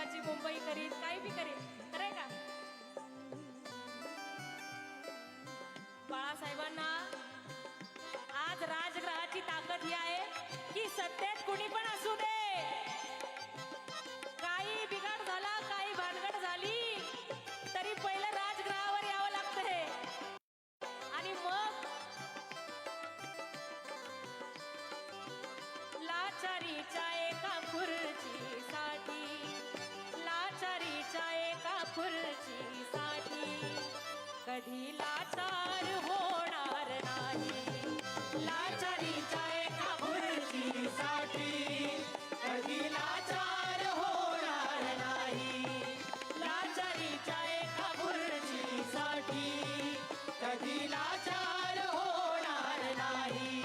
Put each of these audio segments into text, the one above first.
देवाची मुंबई करीत, काही बी करीत, खरंय का? बाळासाहेबांना आज राजग्रहाची ताकद ही आहे की सत्तेत कुणी पण असू दे, काही बिघाड झाला, काही भानगड झाली तरी पहिलं राजग्रहावर यावं लागतंय आणि मग लाचारीच्या एका खुर्चीसाठी, लाचारीच्या एका खुर्चीसाठी कधी लाचार होणार नाही, लाचारीच्या एका खुर्चीसाठी कधी लाचार होणार नाही, लाचारीच्या एका खुर्चीसाठी कधी लाचार होणार नाही.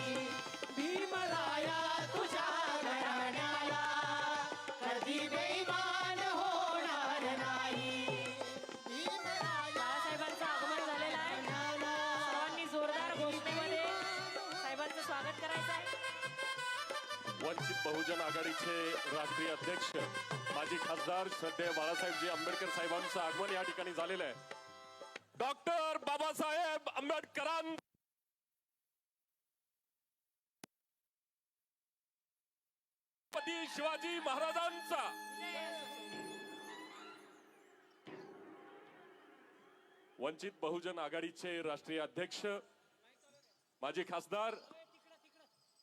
भीमराया तुझ्या घराण्याला कधी बेईमान होणार नाही. बाळासाहेबांचं आगमन झालेलं आहे. सर्वांनी जोरदार घोषणेमध्ये साहेबांचं स्वागत करायचं आहे. वंचित बहुजन आघाडीचे राष्ट्रीय अध्यक्ष माजी खासदार श्रद्धेय बाळासाहेबजी आंबेडकर साहेबांचं आगमन या ठिकाणी झालेलं आहे. डॉक्टर बाबासाहेब आंबेडकरांचा छत्रपती शिवाजी महाराजांचा वंचित बहुजन आघाडीचे राष्ट्रीय अध्यक्ष माजी खासदार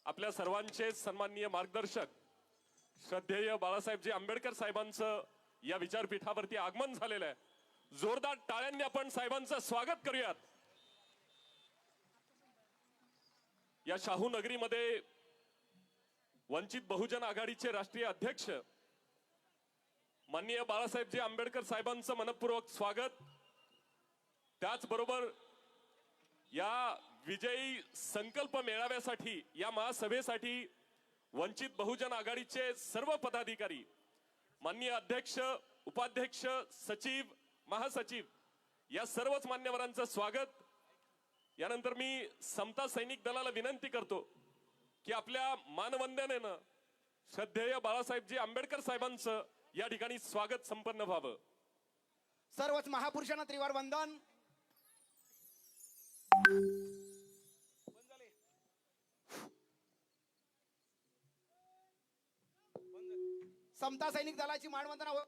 आपल्या सर्वांचे सन्माननीय मार्गदर्शक श्रद्धेय बाळासाहेबजी आंबेडकर साहेबांचं या विचारपीठावरती आगमन झालेलं आहे. जोरदार टाळ्यांनी आपण साहेबांचं स्वागत करूयात. या शाहू नगरीमध्ये वंचित बहुजन आघाडीचे राष्ट्रीय अध्यक्ष माननीय बाळासाहेबजी आंबेडकर साहेबांचं मनपूर्वक स्वागत. त्याचबरोबर या विजयी संकल्प मेळाव्यासाठी, या महासभेसाठी वंचित बहुजन आघाडीचे सर्व पदाधिकारी, माननीय अध्यक्ष, उपाध्यक्ष, सचिव, महासचिव या सर्वच मान्यवरांचं स्वागत. यानंतर मी समता सैनिक दलाला विनंती करतो की आपल्या मानवंदनेनं श्रद्धेय बाळासाहेबजी आंबेडकर साहेबांचं या ठिकाणी स्वागत संपन्न व्हावं. सर्वच महापुरुषांना त्रिवार वंदन. समता सैनिक दलाची मानवंदना.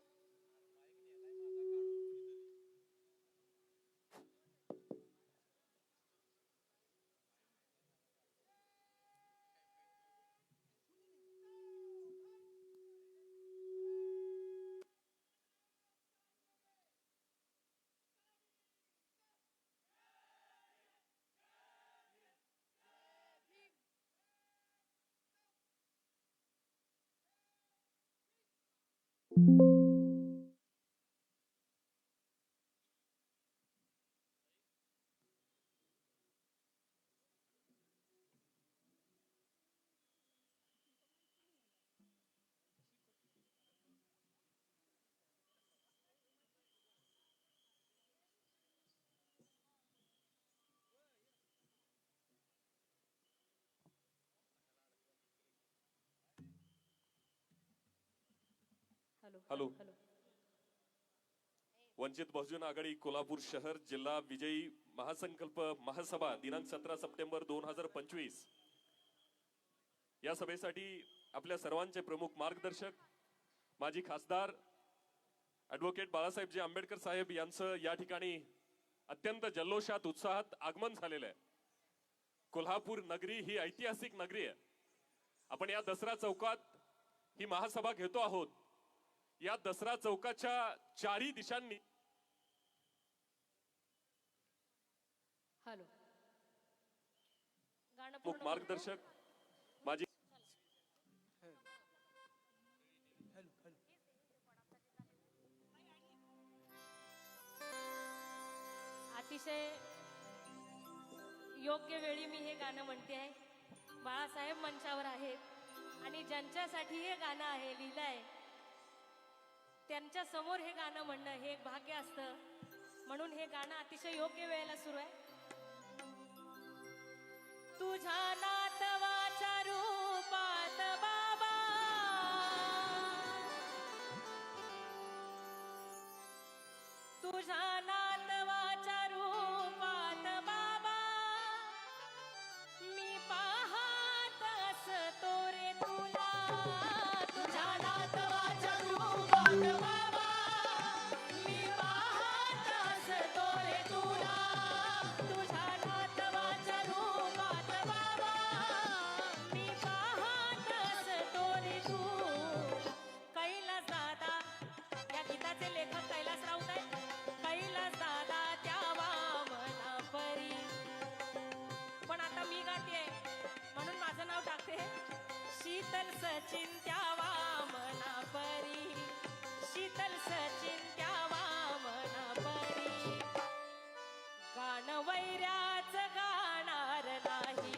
हॅलो. वंचित बहुजन आघाडी कोल्हापूर शहर जिल्हा विजयी महासंकल्प महासभा दिनांक 17 सप्टेंबर 2025 या सभेसाठी आपल्या सर्वांचे प्रमुख मार्गदर्शक माजी खासदार ऍडव्होकेट बाळासाहेबजी आंबेडकर साहेब यांचं या ठिकाणी अत्यंत जल्लोषात उत्साहात आगमन झालेलं आहे. कोल्हापूर नगरी ही ऐतिहासिक नगरी आहे. आपण या दसरा चौकात ही महासभा घेतो आहोत. या दसरा चौकाच्या चारही दिशांनी हॅलो प्रमुख मार्गदर्शक माजी अतिशय योग्य वेळी मी हे गाणं म्हणते आहे. बाळासाहेब मंचावर आहेत आणि ज्यांच्यासाठी हे गाणं आहे, लिहिलं आहे, त्यांच्या समोर हे गाणं म्हणणं हे एक भाग्य असतं. म्हणून हे गाणं अतिशय योग्य वेळेला सुरू आहे. तुझ्या नातवाच्या रूपात बाबा तुझ्या नातवाच्या रूपात बाबा मी पाहत असतो रे तुला. तुझ्या नातवाच्या रूपात बाबा मी पाहत असतो रे तुला. तुझ्या नातवाच्या रूपात बाबा मी पाहत असतो रे तू. कैलास दादा या गीताचे लेखक कैलास राऊत आहेत. कैलास दादा त्या वामना परी. पण आता मी गाते म्हणून माझं नाव टाकते. शीतल सचिन त्या वामना परी. शीतल सचिन त्या वामना परी. गाणं वैऱ्याचं गाणार नाही.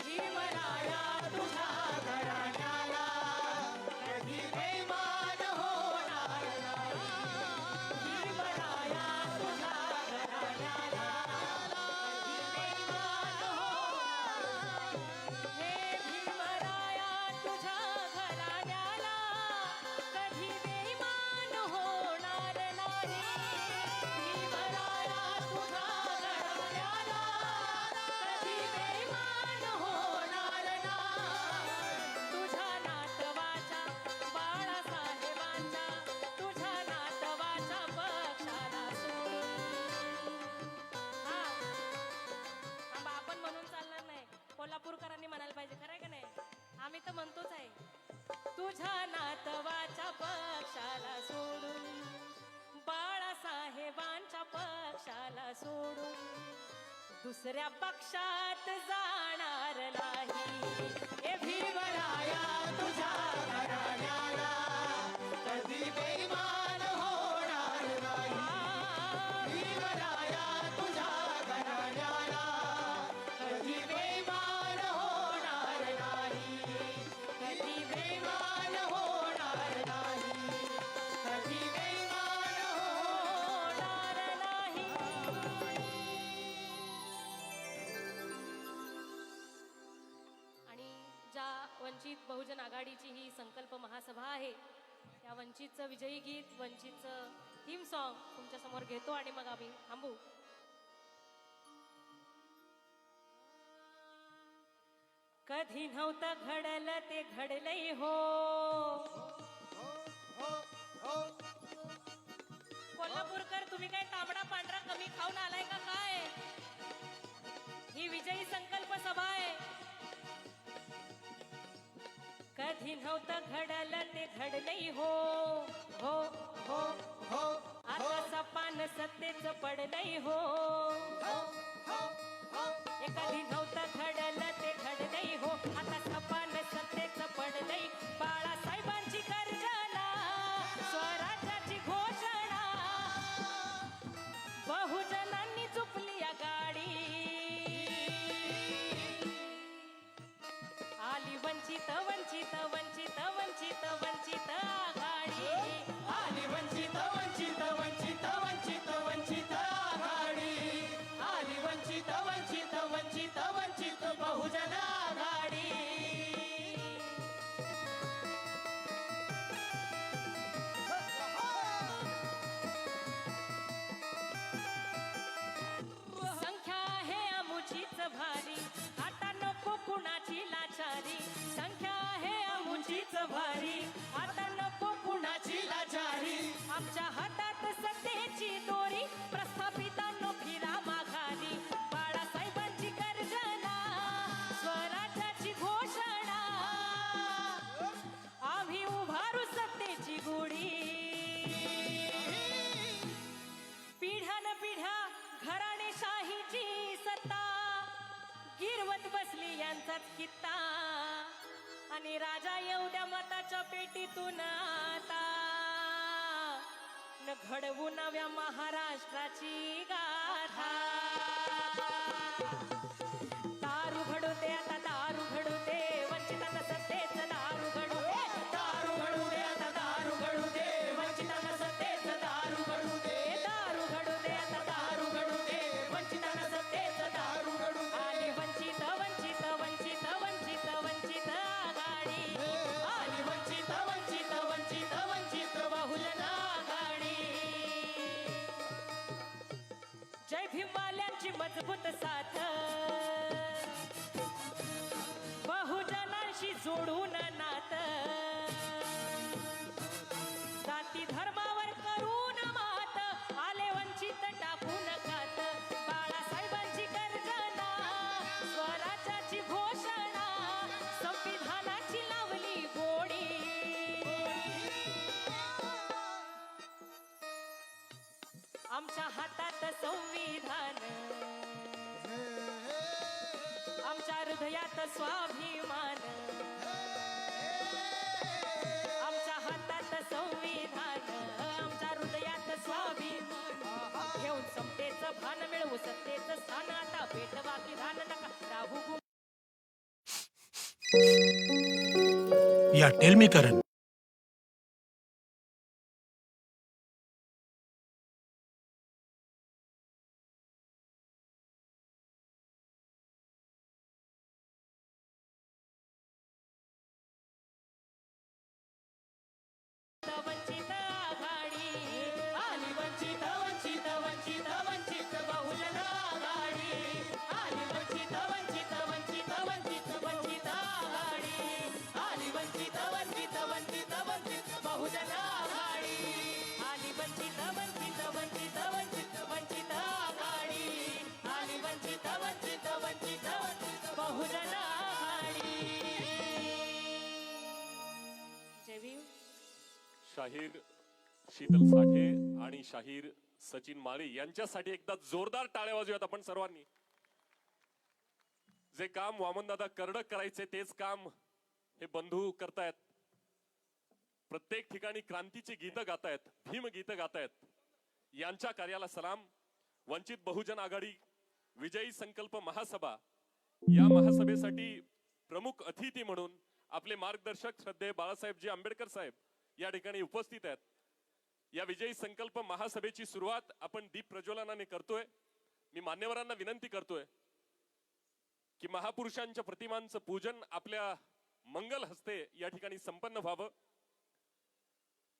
भीमराया तुझ्या घराण्याला कधी बेमान होणार नाही. भीमराया तुझ्या घराण्याला कधी बेमान होणार. हे भीमराया तुझ्या घराण्याला कधी बेमान होणार नाही. भीमराया तुझ्या घराण्याला कधी बेमान होणार नाही. तुझ्या नातवाच्या बाळासाहेबांच्या तुझ्या नातवाच्या पक्षाला सोडून. हा आंबा आपण म्हणून चालणार नाही. कोल्हापूरकरांनी म्हणायला पाहिजे. खरंय का नाही? आम्ही तर म्हणतोच आहे. तुझ्या नातवाच्या पक्षाला सोडून बाळासाहेबांच्या पक्षाला सोडून दुसऱ्या पक्षात जाणार नाही. ए भीमराया तुझ्या घराण्याला कधी बेईमान होणार नाही. भीमराया तुझ्या घराण्याला कधी बेईमान होणार नाही. कधी बेईमान होणार नाही. कधी बेईमान होणार नाही. आणि ज्या वंचित बहुजन आघाडीची ही संकल्प महासभा आहे त्या वंचितचं विजयी गीत वंचितचं थीम सॉन्ग तुमच्या समोर घेतो आणि मग आम्ही थांबू. कधी नव्हतं घडलं ते घडलंय हो. कोल्हापूरकर तुम्ही काय तांबडा पांढरा कमी खाऊन आलाय का काय? ही विजयी संकल्प सभा आहे. कधी नव्हतं घडलं ते घडलंय हो. हो हो हो आता सपान सत्तेच पडलंय हो. हे कधी नव्हतं घडलं ते घडलंय हो. आता सपान सत्तेच पडलंय. बाळासाहेबांची गर्जना स्वराज्याची घोषणा बहुजनांनी चुकली या गाडी. आली वंचित वंचित वंचित वंचित वंचित आघाडी. आली वंचित वंचित वंचित वंचित वंचित आघाडी. आली वंचित वंचित वंचित वंचित बहुजन आघाडी. संख्या आहे अमुचीच भारी. आता नको कुणाची लाचारी. संख्या आहे अमुचीच भारी. आता नको कुणाची लाचारी. आमच्या हातात सत्तेची दोरी प्रस्थापितांनो फिरा माघारी. बाळासाहेबांची गर्जना स्वराज्याची घोषणा आम्ही उभारू सत्तेची गुढी. पिढ्यान पिढ्या घराणेशाहीची सत्ता गिरवत बसली यांचाच कित्ता. आणि राजा येऊ द्या मताच्या पेटीतून आता न घडवू नव्या महाराष्ट्राची गाथा. दारू घडू दे आता दारू घडू दे. वंचितांना सत्तेच दारू घडू दे. दारू घडू दे आता दारू घडू दे. वंचितांना सत्तेच दारू घडू दे. दारू घडू दे आता दारू घडू दे. वंचितांना सत्तेच दारू घडू दे. आली वंचित वंचित वंचित वंचित वंचित आघाडी. आली वंचित वंचित वंचित वंचित बहुजन आघाडी. स्वाभिमान आमच्या हातात संविधान आमच्या हृदयात स्वाभिमान घेऊन समतेचं भान मिळवू सत्तेचं स्थान आता पेटवा की रान नका राहू गुमान. Yeah, tell me, Karan. Vanchit Aghadi आली वंचित वंचित वंचित वंचित बहुजन आघाडी आली वंचित वंचित वंचित वंचित वंचित आघाडी आली वंचित वंचित वंचित वंचित बहुजन आघाडी आली वंचित वंचित वंचित वंचित वंचित आघाडी आली वंचित वंचित वंचित वंचित बहुजन आघाडी. जय भीम. शाहीर शीतल साठे आणि शाहीर सचिन माळी यांच्यासाठी एकदा जोरदार टाळ्या वाजूयात आपण सर्वांनी. जे काम वामनदादा कर्डक करायचे तेच काम हे बंधू करतायत. प्रत्येक ठिकाणी क्रांतीची गीतं गातायत, भीम गीतं गातायत. यांच्या कार्याला सलाम. वंचित बहुजन आघाडी विजयी संकल्प महासभा या महासभेसाठी प्रमुख अतिथी म्हणून आपले मार्गदर्शक श्रद्धेय बाळासाहेबजी आंबेडकर साहेब या ठिकाणी उपस्थित आहेत. या विजयी संकल्प महासभेची सुरुवात आपण दीप प्रज्वलनाने करतोय. मी मान्यवरांना विनंती करतोय की महापुरुषांच्या प्रतिमांचं पूजन आपल्या मंगल हस्ते या ठिकाणी संपन्न व्हावं.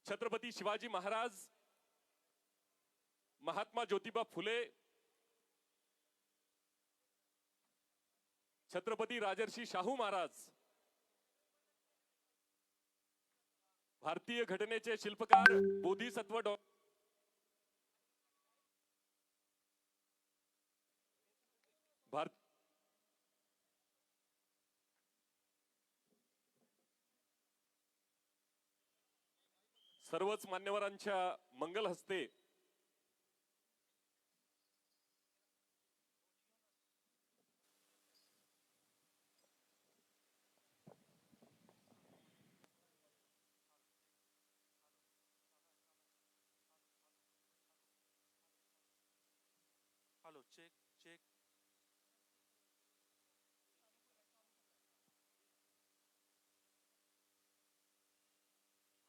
छत्रपती शिवाजी महाराज, महात्मा ज्योतिबा फुले, छत्रपती राजर्षी शाहू महाराज, भारतीय घटनेचे शिल्पकार बोधिसत्व सर्वच मान्यवरांच्या मंगल हस्ते hello check check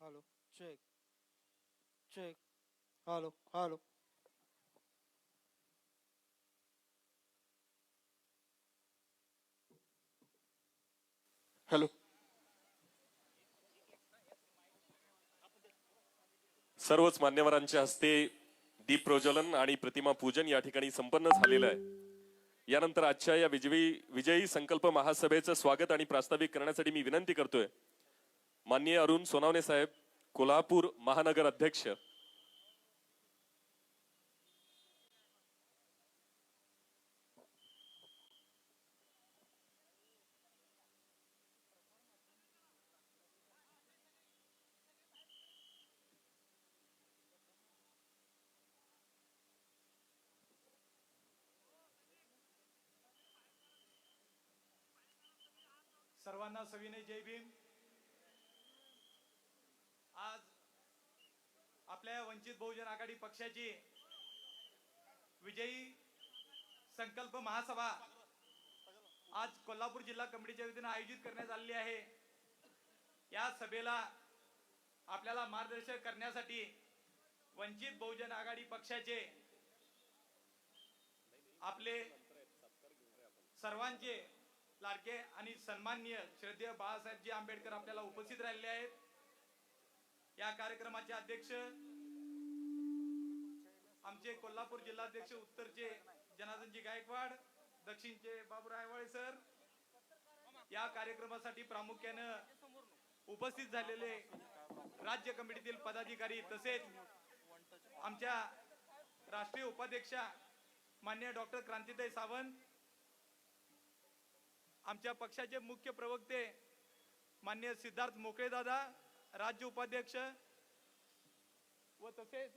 hello check check hello hello hello. सर्वच मान्यवरांच्या हस्ते दीप प्रज्वलन आणि प्रतिमा पूजन या ठिकाणी संपन्न झालेलं आहे. यानंतर आजच्या या विजयी संकल्प महासभेचं स्वागत आणि प्रास्ताविक करण्यासाठी मी विनंती करतोय माननीय अरुण सोनावणे साहेब, कोल्हापूर महानगर अध्यक्ष. सर्वांना सविनय जय भीम. आज आपल्या वंचित बहुजन आघाडी पक्षाची विजयी संकल्प महासभा आज कोल्हापूर जिल्हा कमिटीच्या वतीने आयोजित करण्यात आलेली आहे. या सभेला आपल्याला मार्गदर्शन करण्यासाठी वंचित बहुजन आघाडी पक्षाचे आपले सर्वांचे लाडके आणि सन्माननीय श्रद्धेय बाळासाहेबजी आंबेडकर आपल्याला उपस्थित राहिले आहेत. या कार्यक्रमाचे अध्यक्ष आमचे कोल्हापूर जिल्हाध्यक्ष उत्तरचे जनार्दनजी गायकवाड, दक्षिणचे बाबूराव आयवाळे सर. या कार्यक्रमासाठी प्रामुख्यानं उपस्थित झालेले राज्य कमिटीतील पदाधिकारी तसेच आमच्या राष्ट्रीय उपाध्यक्षा माननीय डॉक्टर क्रांतीताई सावंत, आमच्या पक्षाचे मुख्य प्रवक्ते माननीय सिद्धार्थ मोकळे दादा, राज्य उपाध्यक्ष व तसेच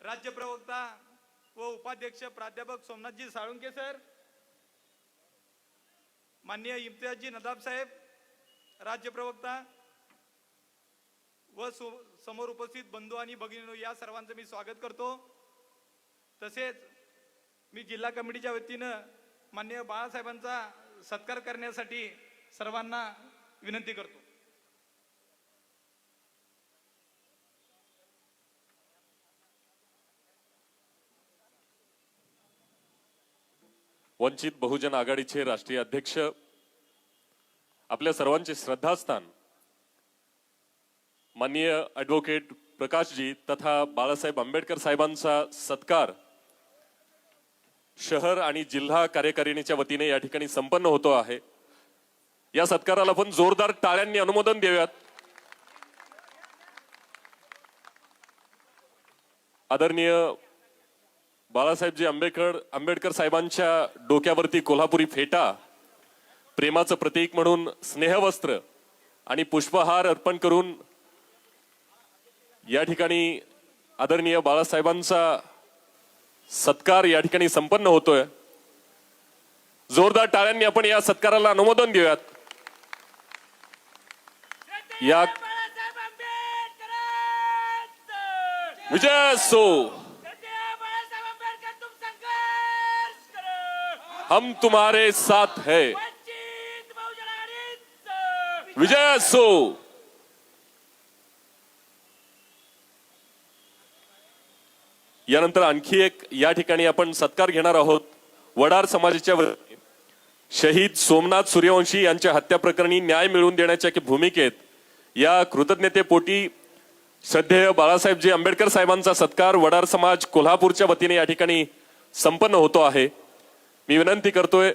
राज्य प्रवक्ता व उपाध्यक्ष प्राध्यापक सोमनाथजी साळुंके सर, माननीय इम्तियाजजी नदाब साहेब राज्य प्रवक्ता व समोर उपस्थित बंधू आणि भगिनींनो, या सर्वांचं मी स्वागत करतो. तसेच मी जिल्हा कमिटीच्या वतीनं माननीय बाळासाहेबांचा सत्कार करण्यासाठी सर्वांना विनंती करतो. वंचित बहुजन आघाडीचे राष्ट्रीय अध्यक्ष, आपल्या सर्वांचे श्रद्धास्थान माननीय ॲडव्होकेट प्रकाशजी तथा बाळासाहेब आंबेडकर साहेबांचा सत्कार शहर आणि जिल्हा कार्यकारिणीच्या वतीने या ठिकाणी संपन्न होतो आहे. या सत्काराला आपण जोरदार टाळ्यांनी अनुमोदन देऊयात. आदरणीय बाळासाहेबजी आंबेडकर साहेबांच्या डोक्यावरती कोल्हापुरी फेटा, प्रेमाचं प्रतीक म्हणून स्नेहवस्त्र आणि पुष्पहार अर्पण करून या ठिकाणी आदरणीय बाळासाहेबांचा सत्कार या ठिकाणी संपन्न होतोय. जोरदार टाळ्यांनी आपण या सत्काराला अनुमोदन देऊयात. या विजय असो. हम तुम्हारे साथ है. विजय असो. यानंतर आणखी एक या ठिकाणी आपण सत्कार घेणार आहोत. वडार समाजाच्या वतीने शहीद सोमनाथ सूर्यवंशी यांच्या हत्या प्रकरणी न्याय मिळवून देण्याच्या भूमिकेत या कृतज्ञतेपोटी श्रद्धेय बाळासाहेबजी आंबेडकर साहेबांचा सत्कार वडार समाज कोल्हापूरच्या वतीने या ठिकाणी संपन्न होतो आहे. मी विनंती करतोय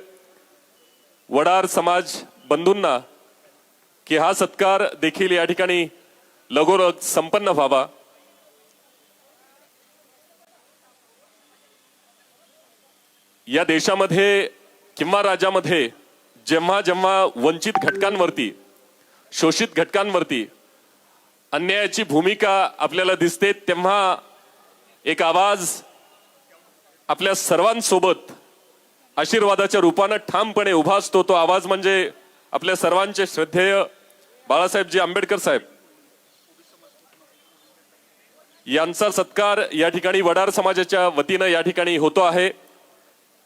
वडार समाज बंधूंना की हा सत्कार देखील या ठिकाणी लगोलग संपन्न व्हावा. या देशामध्ये किंवा राज्यामध्ये जेव्हा जेव्हा वंचित घटकांवरती, शोषित घटकांवरती अन्यायाची भूमिका आपल्याला दिसते, तेव्हा एक आवाज आपल्या सर्वांसोबत आशीर्वादाच्या रूपाने ठामपणे उभा असतो. तो आवाज म्हणजे आपल्या सर्वांचे श्रद्धेय बाळासाहेबजी आंबेडकर साहेब यांचा सत्कार या ठिकाणी वडार समाजाच्या वतीने या ठिकाणी होतो आहे.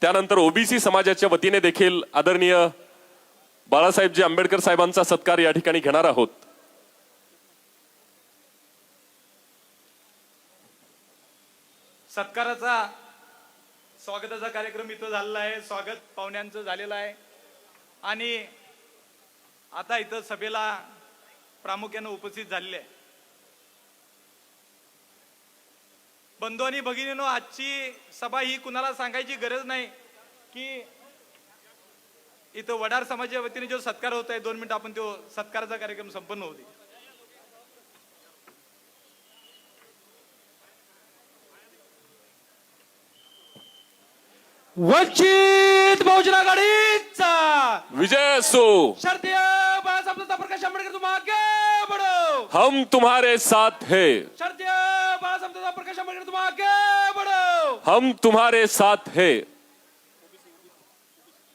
त्यानंतर ओबीसी समाजाच्या वतीने देखील आदरणीय बाळासाहेबजी आंबेडकर साहेबांचा सत्कार या ठिकाणी घेणार आहोत. सत्काराचा स्वागताचा कार्यक्रम इथं झालेला आहे. स्वागत पाहुण्यांचं झालेलं आहे आणि आता इथं सभेला प्रामुख्याने उपस्थित झालेले आहे. बंधू आणि भगिनींनो, आजची सभा ही कुणाला सांगायची गरज नाही की इथं वडार समाजाच्या वतीने जो सत्कार होत आहे, 2 मिनिट आपण तो सत्काराचा कार्यक्रम संपन्न होते. वंचित बहुजन आघाडीचा विजय असो. शरदीय बाळासाहेब प्रकाश आंबेडकर, तुम आगे बढ़ो. हम तुम्हारे साथ है. शरदीय बाळासाहेब प्रकाश आंबेडकर, तुम आगे बढ़ो. हम तुम्हारे साथ है.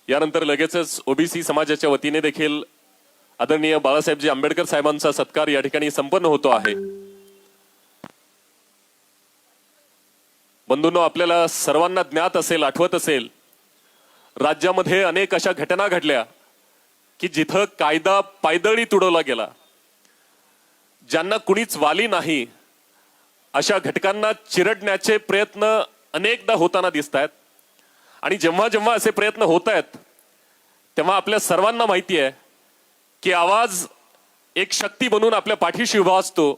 यानंतर लगेचच ओबीसी समाजाच्या वतीने देखील आदरणीय बाळासाहेबजी आंबेडकर साहेबांचा सत्कार या ठिकाणी संपन्न होतो आहे. बंधूंनो, आपल्याला सर्वांना ज्ञात असेल, आठवत असेल, राज्यामध्ये अनेक अशा घटना घडल्या की जिथं कायदा पायदळी तुडवला गेला. ज्यांना कुणीच वाली नाही अशा घटकांना चिरडण्याचे प्रयत्न अनेकदा होताना दिसत आहेत. आणि जेव्हा जेव्हा असे प्रयत्न होत आहेत तेव्हा आपल्या सर्वांना माहिती आहे की आवाज एक शक्ती बनून आपल्या पाठीशी उभा असतो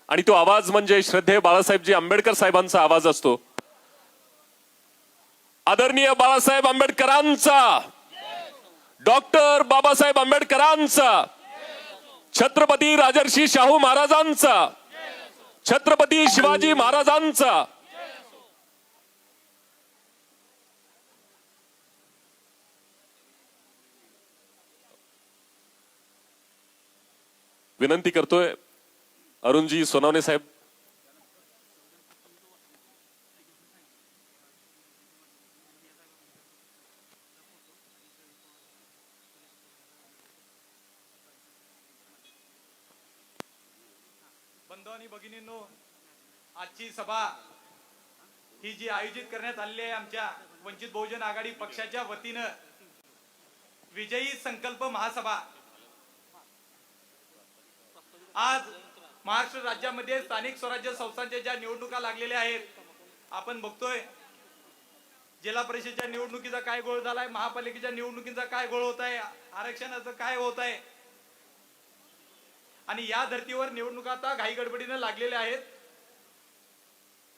आणि तो आवाज म्हणजे श्रद्धेय बाळासाहेबजी आंबेडकर साहेबांचा आवाज असतो. आदरणीय बाळासाहेब आंबेडकरांचा, डॉक्टर बाबासाहेब आंबेडकरांचा, छत्रपती राजर्षी शाहू महाराजांचा, छत्रपती शिवाजी महाराजांचा. विनंती करतोय अरुणजी सोनवणे साहेब. बांधव आणि भगिनींनो, आजची सभा ही जी आयोजित करण्यात आलेली आहे आमच्या वंचित बहुजन आघाडी पक्षाच्या वतीनं विजयी संकल्प महासभा, आज महाराष्ट्र राज्यामध्ये स्थानिक स्वराज्य संस्थांच्या ज्या निवडणुका लागलेल्या आहेत, आपण बघतोय जिल्हा परिषदेच्या निवडणुकीचा काय गोळ झालाय, महापालिकेच्या निवडणुकीचा काय गोळ होत आहे, आरक्षणाचं काय होत आहे, आणि या धर्तीवर निवडणुका आता घाई गडबडीने लागलेल्या आहेत.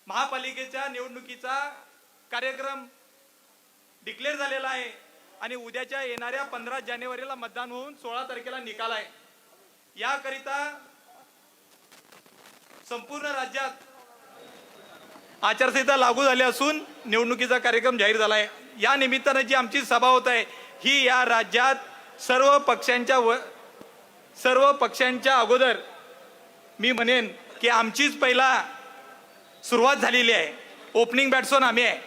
महापालिकेच्या निवडणुकीचा कार्यक्रम डिक्लेअर झालेला आहे आणि उद्याच्या येणाऱ्या 15 जानेवारीला मतदान होऊन 16 तारखेला निकाल आहे. याकरिता संपूर्ण राज्यात आचारसंहिता लागू झाली असून निवडणुकीचा कार्यक्रम जाहीर झाला आहे. या निमित्तानं जी आमची सभा होत आहे ही या राज्यात सर्व पक्षांच्या अगोदर मी म्हणेन की आमचीच पहिला सुरुवात झालेली आहे. ओपनिंग बॅट्समन आम्ही आहे.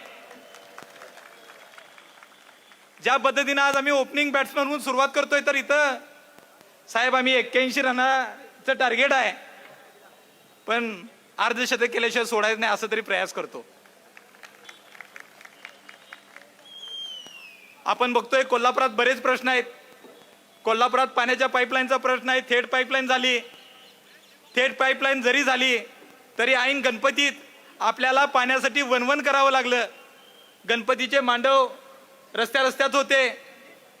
ज्या पद्धतीने आज आम्ही ओपनिंग बॅट्समन म्हणून सुरुवात करतोय, तर इथं साहेब आम्ही 81 रनाचं टार्गेट आहे, पण अर्धशतक केल्याशिवाय सोडायचं नाही असं तरी प्रयास करतो. आपण बघतोय कोल्हापुरात बरेच प्रश्न आहेत. कोल्हापुरात पाण्याच्या पाईपलाईनचा प्रश्न आहे. थेट पाईपलाईन झाली. थेट पाईपलाईन जरी झाली तरी ऐन गणपतीत आपल्याला पाण्यासाठी वणवण करावं लागलं. गणपतीचे मांडव रस्त्यात होते.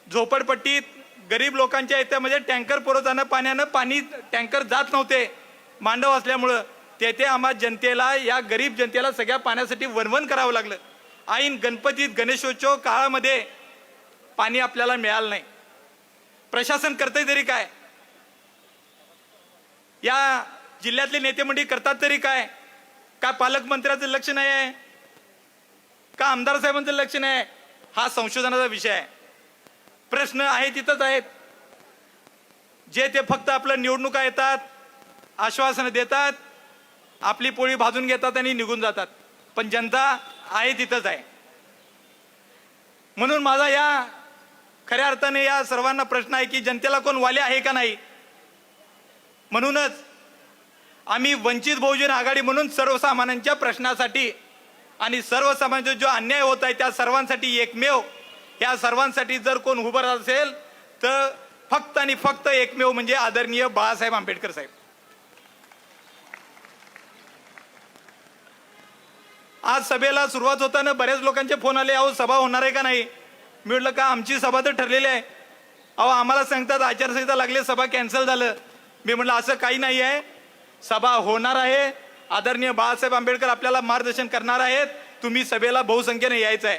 झोपडपट्टीत गरीब लोकांच्या याच्यामध्ये टँकर पुरवताना पाणी टँकर जात नव्हते मांडव असल्यामुळं. तेथे आम्हा जनतेला, या गरीब जनतेला सगळ्या पाण्यासाठी वणवण करावं लागलं. ऐन गणपतीत गणेशोत्सव काळामध्ये पाणी आपल्याला मिळालं नाही. प्रशासन करतंय तरी काय? या जिल्ह्यातले नेते मंडळी करतात तरी काय? का पालकमंत्र्याचं लक्ष नाही आहे? का आमदार साहेबांचं लक्ष नाही आहे? हा संशोधनाचा विषय आहे. प्रश्न आहे तिथंच आहेत. जे ते फक्त आपलं निवडणुका येतात, आश्वासनं देतात, आपली पोळी भाजून घेतात आणि निघून जातात. पण जनता आहे तिथंच आहे. म्हणून माझा या खऱ्या अर्थाने या सर्वांना प्रश्न आहे की जनतेला कोण वाले आहे का नाही. म्हणूनच आम्ही वंचित बहुजन आघाडी म्हणून सर्वसामान्यांच्या प्रश्नासाठी आणि सर्वसामान्यांचा जो अन्याय होत आहे त्या सर्वांसाठी एकमेव, या सर्वांसाठी जर कोण उभं राहत असेल तर फक्त आणि फक्त एकमेव म्हणजे आदरणीय बाळासाहेब आंबेडकर साहेब. आज सभेला सुरुवात होताना बऱ्याच लोकांचे फोन आले, अहो सभा होणार आहे का नाही. मी म्हटलं का आमची सभा तर ठरलेली आहे. अहो आम्हाला सांगतात आचारसंहिता लागली, सभा कॅन्सल झालं. मी म्हटलं असं काही नाही आहे, सभा होणार आहे. आदरणीय बाळासाहेब आंबेडकर आपल्याला मार्गदर्शन करणार आहेत. तुम्ही सभेला बहुसंख्येने यायचं आहे.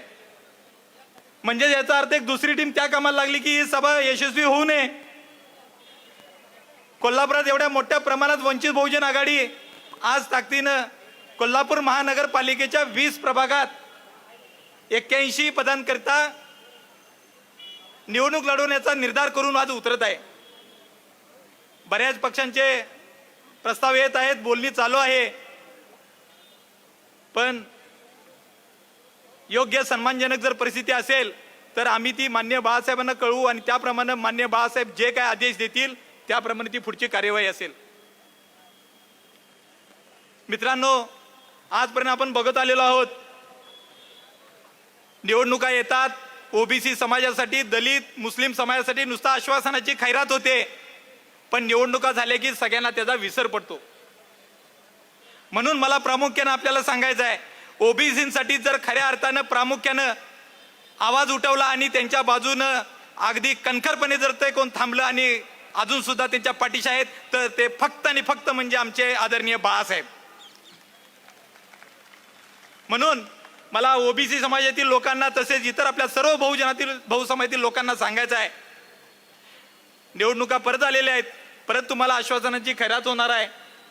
म्हणजे याचा अर्थ एक दुसरी टीम त्या कामाला लागली की ही सभा यशस्वी होऊ नये. कोल्हापुरात एवढ्या मोठ्या प्रमाणात वंचित बहुजन आघाडी आज ताकदीनं कोल्हापूर महानगरपालिकेच्या 20 प्रभागात 81 पदांकरिता निवडणूक लढवण्याचा निर्धार करून आज उतरत आहे. बऱ्याच पक्षांचे प्रस्ताव येत आहेत, बोलणी चालू आहे, पण योग्य सन्मानजनक जर परिस्थिती असेल तर आम्ही ती मान्य बाळासाहेबांना कळवू आणि त्याप्रमाणे मान्य बाळासाहेब जे काय आदेश देतील त्याप्रमाणे ती पुढची कार्यवाही असेल. मित्रांनो, आजपर्यंत आपण बघत आलेलो आहोत, निवडणुका येतात, ओबीसी समाजासाठी, दलित मुस्लिम समाजासाठी नुसता आश्वासनाची खैरात होते, पण निवडणुका झाल्या की सगळ्यांना त्याचा विसर पडतो. म्हणून मला प्रामुख्यानं आपल्याला सांगायचं आहे, ओबीसीसाठी जर खऱ्या अर्थानं प्रामुख्यानं आवाज उठवला आणि त्यांच्या बाजूनं अगदी कणखरपणे जर ते कोण थांबलं आणि अजून सुद्धा त्यांच्या पाठीशी आहेत तर ते फक्त आणि फक्त म्हणजे आमचे आदरणीय बाळासाहेब. म्हणून मला ओबीसी समाजातील लोकांना तसेच इतर आपल्या सर्व बहुसमाजातील लोकांना सांगायचं आहे, निवडणुका परत आलेल्या आहेत, परत तुम्हाला आश्वासनांची खैरात होणार आहे,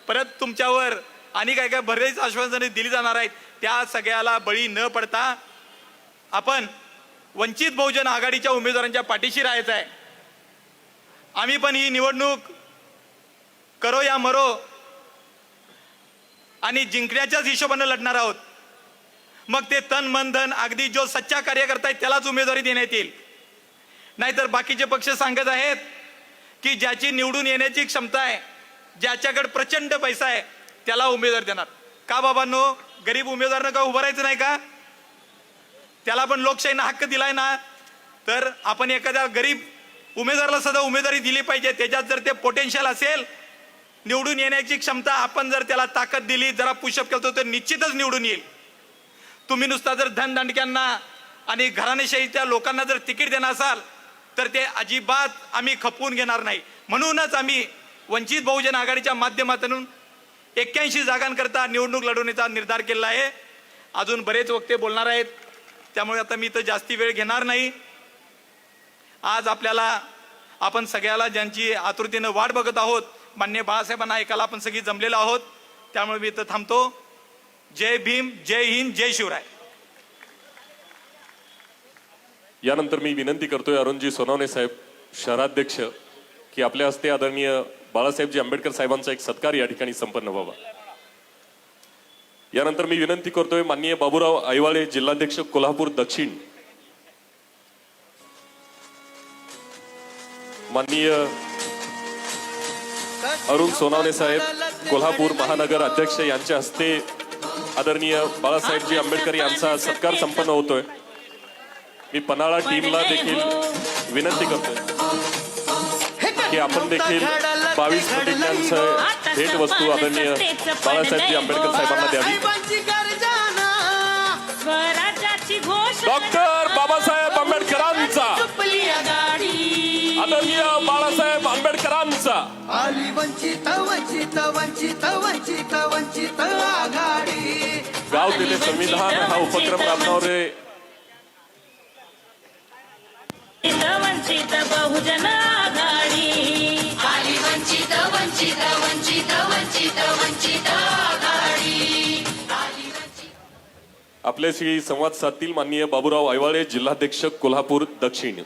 परत तुमच्यावर आणि काय काय बरेच आश्वासने दिली जाणार आहेत. त्या सगळ्याला बळी न पडता आपण वंचित बहुजन आघाडीच्या उमेदवारांच्या पाठीशी राहायचं आहे. आम्ही पण ही निवडणूक करो या मरो आणि जिंकण्याच्याच हिशोबाने लढणार आहोत. मग ते तन मन धन अगदी जो सच्चा कार्यकर्ता आहे त्यालाच उमेदवारी देण्यात येईल. नाहीतर बाकीचे पक्ष सांगत आहेत की ज्याची निवडून येण्याची क्षमता आहे, ज्याच्याकडे प्रचंड पैसा आहे त्याला उमेदवार देणार. का बाबांनो, गरीब उमेदवारांना का उभं राहायचं नाही का? त्याला पण लोकशाहीनं हक्क दिलाय ना. तर आपण एखाद्या गरीब उमेदवाराला सुद्धा उमेदवारी दिली पाहिजे. त्याच्यात जर ते पोटेन्शियल असेल, निवडून येण्याची क्षमता, आपण जर त्याला ताकद दिली, जरा पुशअप केलं तर निश्चितच निवडून येईल. तुम्ही नुसता जर धनदांडक्यांना आणि घराणेशाहीच्या लोकांना जर तिकीट देणार असाल तर ते अजिबात आम्ही खपवून घेणार नाही. म्हणूनच आम्ही वंचित बहुजन आघाडीच्या माध्यमातून 81 जागांकरता निवडणूक लढवण्याचा निर्धार केला आहे. अजून बरेच वक्ते बोलणार आहेत, त्यामुळे आता मी तर जास्ती वेळ घेणार नाही. आज आपण सगळ्याला ज्यांची आतुरतेनं वाट बघत आहोत, माननीय बाळासाहेबांना ऐकायला आपण सगळी जमलेलो आहोत. त्यामुळे मी इथं थांबतो. जय भीम, जय हिंद, जय शिवराय. यानंतर मी विनंती करतोय अरुणजी सोनवणे साहेब, शहराध्यक्ष, की आपल्या हस्ते आदरणीय बाळासाहेबजी आंबेडकर साहेबांचा एक सत्कार या ठिकाणी संपन्न व्हावा. यानंतर मी विनंती करतोय माननीय बाबूराव ऐवाळे, जिल्हाध्यक्ष कोल्हापूर दक्षिण, माननीय अरुण सोनवणे साहेब, कोल्हापूर महानगर अध्यक्ष, यांच्या हस्ते आदरणीय बाळासाहेबजी आंबेडकर यांचा सत्कार संपन्न होतोय. मी पन्हाळा टीमला देखील विनंती करतोय की आपण देखील 22 प्रतिज्ञांचं भेट वस्तू आदरणीय बाळासाहेबजी आंबेडकर साहेबांना द्यावी. स्वराज्याची घोषणा डॉक्टर बाबासाहेब आंबेडकरांचा, आदरणीय बाळासाहेब आंबेडकरांचा. आली वंचित वंचित वंचित वंचित वंचित आघाडी. गाव दिले संविधान हा उपक्रम राबवणारे वंचित बहुजन आघाडी. आली वंचित वंचित वंचित वंचित वंचित आघाडी. आपल्याशी संवाद साधतील माननीय बाबूराव ऐवाळे, जिल्हाध्यक्ष कोल्हापूर दक्षिण.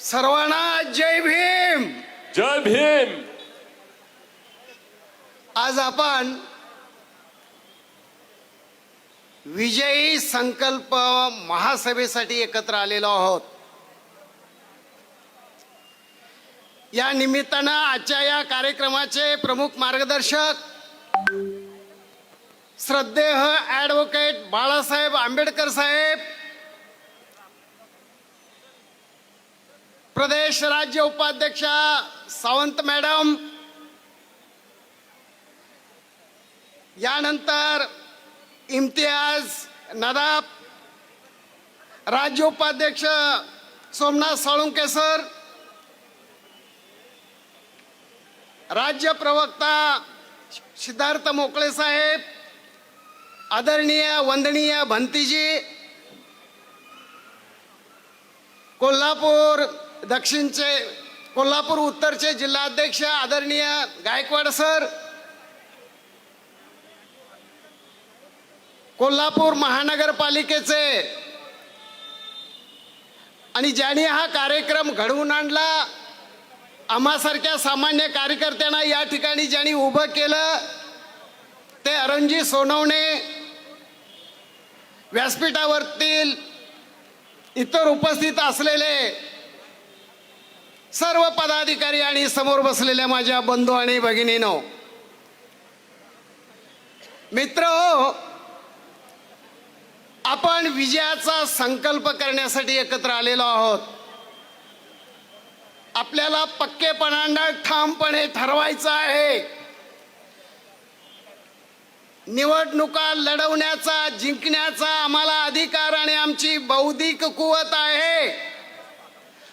सर्वांना जय भीम. जय भीम. आज आपण विजयी संकल्प महासभेसाठी एकत्र आलेलो आहोत. या निमित्तानं आजच्या या कार्यक्रमाचे प्रमुख मार्गदर्शक श्रद्धेय ॲडव्होकेट बाळासाहेब आंबेडकर साहेब, प्रदेश राज्य उपाध्यक्षा सावंत मॅडम, यानंतर इम्तियाज नदाब, राज्य उपाध्यक्ष सोमनाथ साळुंके सर, राज्य प्रवक्ता सिद्धार्थ मोकळे साहेब, आदरणीय वंदनीय भंतीजी, कोल्हापूर दक्षिणचे, कोल्हापूर उत्तरचे जिल्हाध्यक्ष आदरणीय गायकवाड सर, कोल्हापूर महानगरपालिकेचे आणि ज्यांनी हा कार्यक्रम घडवून आणला, आम्हासारख्या सामान्य कार्यकर्त्यांना या ठिकाणी ज्यांनी उभं केलं, ते अरुणजी सोनवणे, व्यासपीठावरतील इतर उपस्थित असलेले सर्व पदाधिकारी आणि समोर बसलेल्या माझ्या बंधू आणि भगिनींनो, मित्रहो, आपण विजयाचा संकल्प करण्यासाठी एकत्र आलेलो आहोत. आपल्याला पक्केपणाने ठामपणे ठरवायचं आहे. निवडणुका लढवण्याचा, जिंकण्याचा आम्हाला अधिकार आणि आमची बौद्धिक कुवत आहे.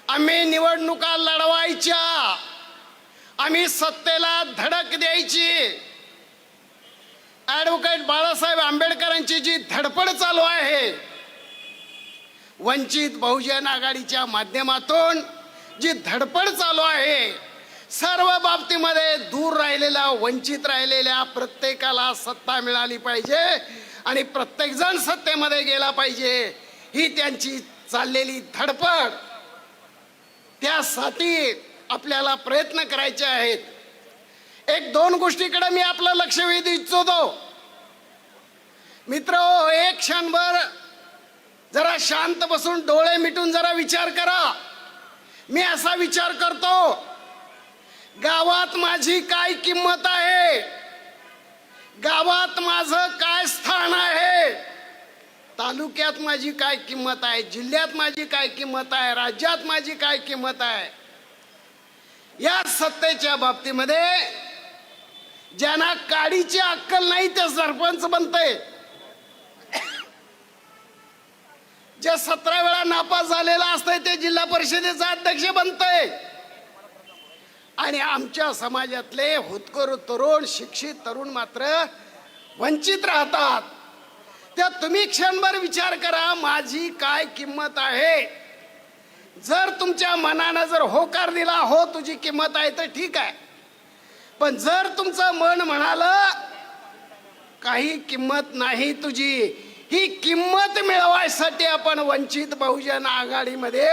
आम्ही निवडणुका लढवायच्या, आम्ही सत्तेला धडक द्यायची. ॲडव्होकेट बाळासाहेब आंबेडकरांची जी धडपड चालू आहे, वंचित बहुजन आघाडीच्या माध्यमातून जी धडपड चालू आहे, सर्व बाबतीमध्ये दूर राहिलेल्या, वंचित राहिलेल्या प्रत्येकाला सत्ता मिळाली पाहिजे आणि प्रत्येकजण सत्तेमध्ये गेला पाहिजे, ही त्यांची चाललेली धडपड. त्यासाठी आपल्याला प्रयत्न करायचे आहेत. एक दोन गोष्टीकडे मी आपलं लक्ष वेधू इच्छितो. मित्र, एक क्षणभर जरा शांत बसून डोळे मिटून जरा विचार करा. मी असा विचार करतो, गावात माझी काय किंमत आहे, गावात माझं काय स्थान आहे, तालुक्यात माझी काय किंमत आहे, जिल्ह्यात माझी काय किंमत आहे, राज्यात माझी काय किंमत आहे, या सत्तेच्या बाबतीमध्ये ज्यांना काडीची अक्कल नाही ते सरपंच बनतंय, जे 17 वेळा नापास झालेला असतंय ते जिल्हा परिषदेचा अध्यक्ष बनतंय, आणि आमच्या समाजातले होतकरू तरुण शिक्षित तरुण मात्र वंचित राहतात. त्या तुम्ही क्षणभर विचार करा, माझी काय किंमत आहे. जर तुमच्या मनानं जर होकार दिला, हो तुझी किंमत आहे, तर ठीक आहे. पण जर तुमचं मन म्हणालं काही किंमत नाही तुझी, ही किंमत मिळवायसाठी आपण वंचित बहुजन आघाडीमध्ये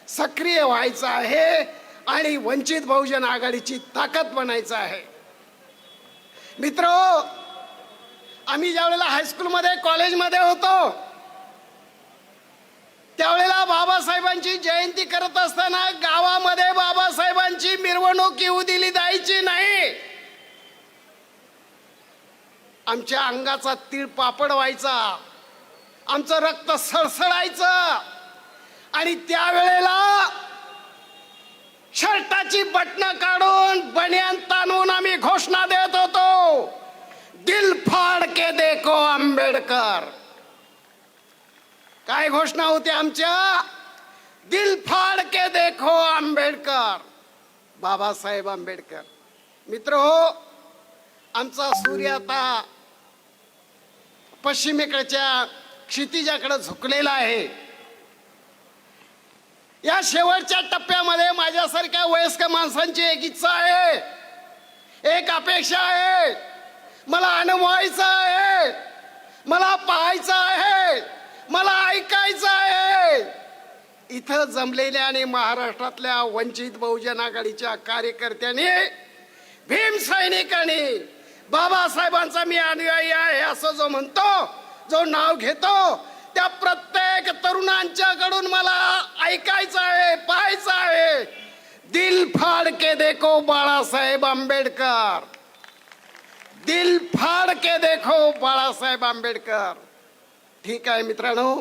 सक्रिय व्हायचं आहे आणि वंचित बहुजन आघाडीची ताकद बनायचं आहे. मित्रहो, आम्ही ज्यावेळेला हायस्कूलमध्ये कॉलेजमध्ये होतो त्यावेळेला बाबासाहेबांची जयंती करत असताना गावामध्ये बाबासाहेबांची मिरवणूक येऊ दिली जायची नाही. आमच्या अंगाचा तीळ पापड व्हायचा, आमचं रक्त सळसळायचं, आणि त्यावेळेला शर्टाची बटणं काढून बनियान ताणून आम्ही घोषणा देत होतो, दिल फाड़ के देखो आंबेडकर. काय घोषणा होती आमच्या? दिल फाड़ के देखो आंबेडकर, बाबासाहेब आंबेडकर. मित्र हो, आमचा सूर्य आता पश्चिमेकडच्या क्षितिजाकडे झुकलेला आहे. या शेवटच्या टप्प्यामध्ये माझ्यासारख्या वयस्क माणसांची एक इच्छा आहे, एक अपेक्षा आहे, मला अनुभवायचं आहे, मला पाहायचं आहे, मला ऐकायचं आहे. इथं जमलेल्या आणि महाराष्ट्रातल्या वंचित बहुजन आघाडीच्या कार्यकर्त्यांनी, भीम सैनिकांनी, बाबासाहेबांचा मी अनुयायी आहे असं जो म्हणतो, जो नाव घेतो, त्या प्रत्येक तरुणांच्याकडून मला ऐकायचं आहे, पाहायचं आहे. दिल फाड़ के देखो बाळासाहेब आंबेडकर, दिल फाड़ के देखो बाळासाहेब आंबेडकर. ठीक आहे मित्रांनो,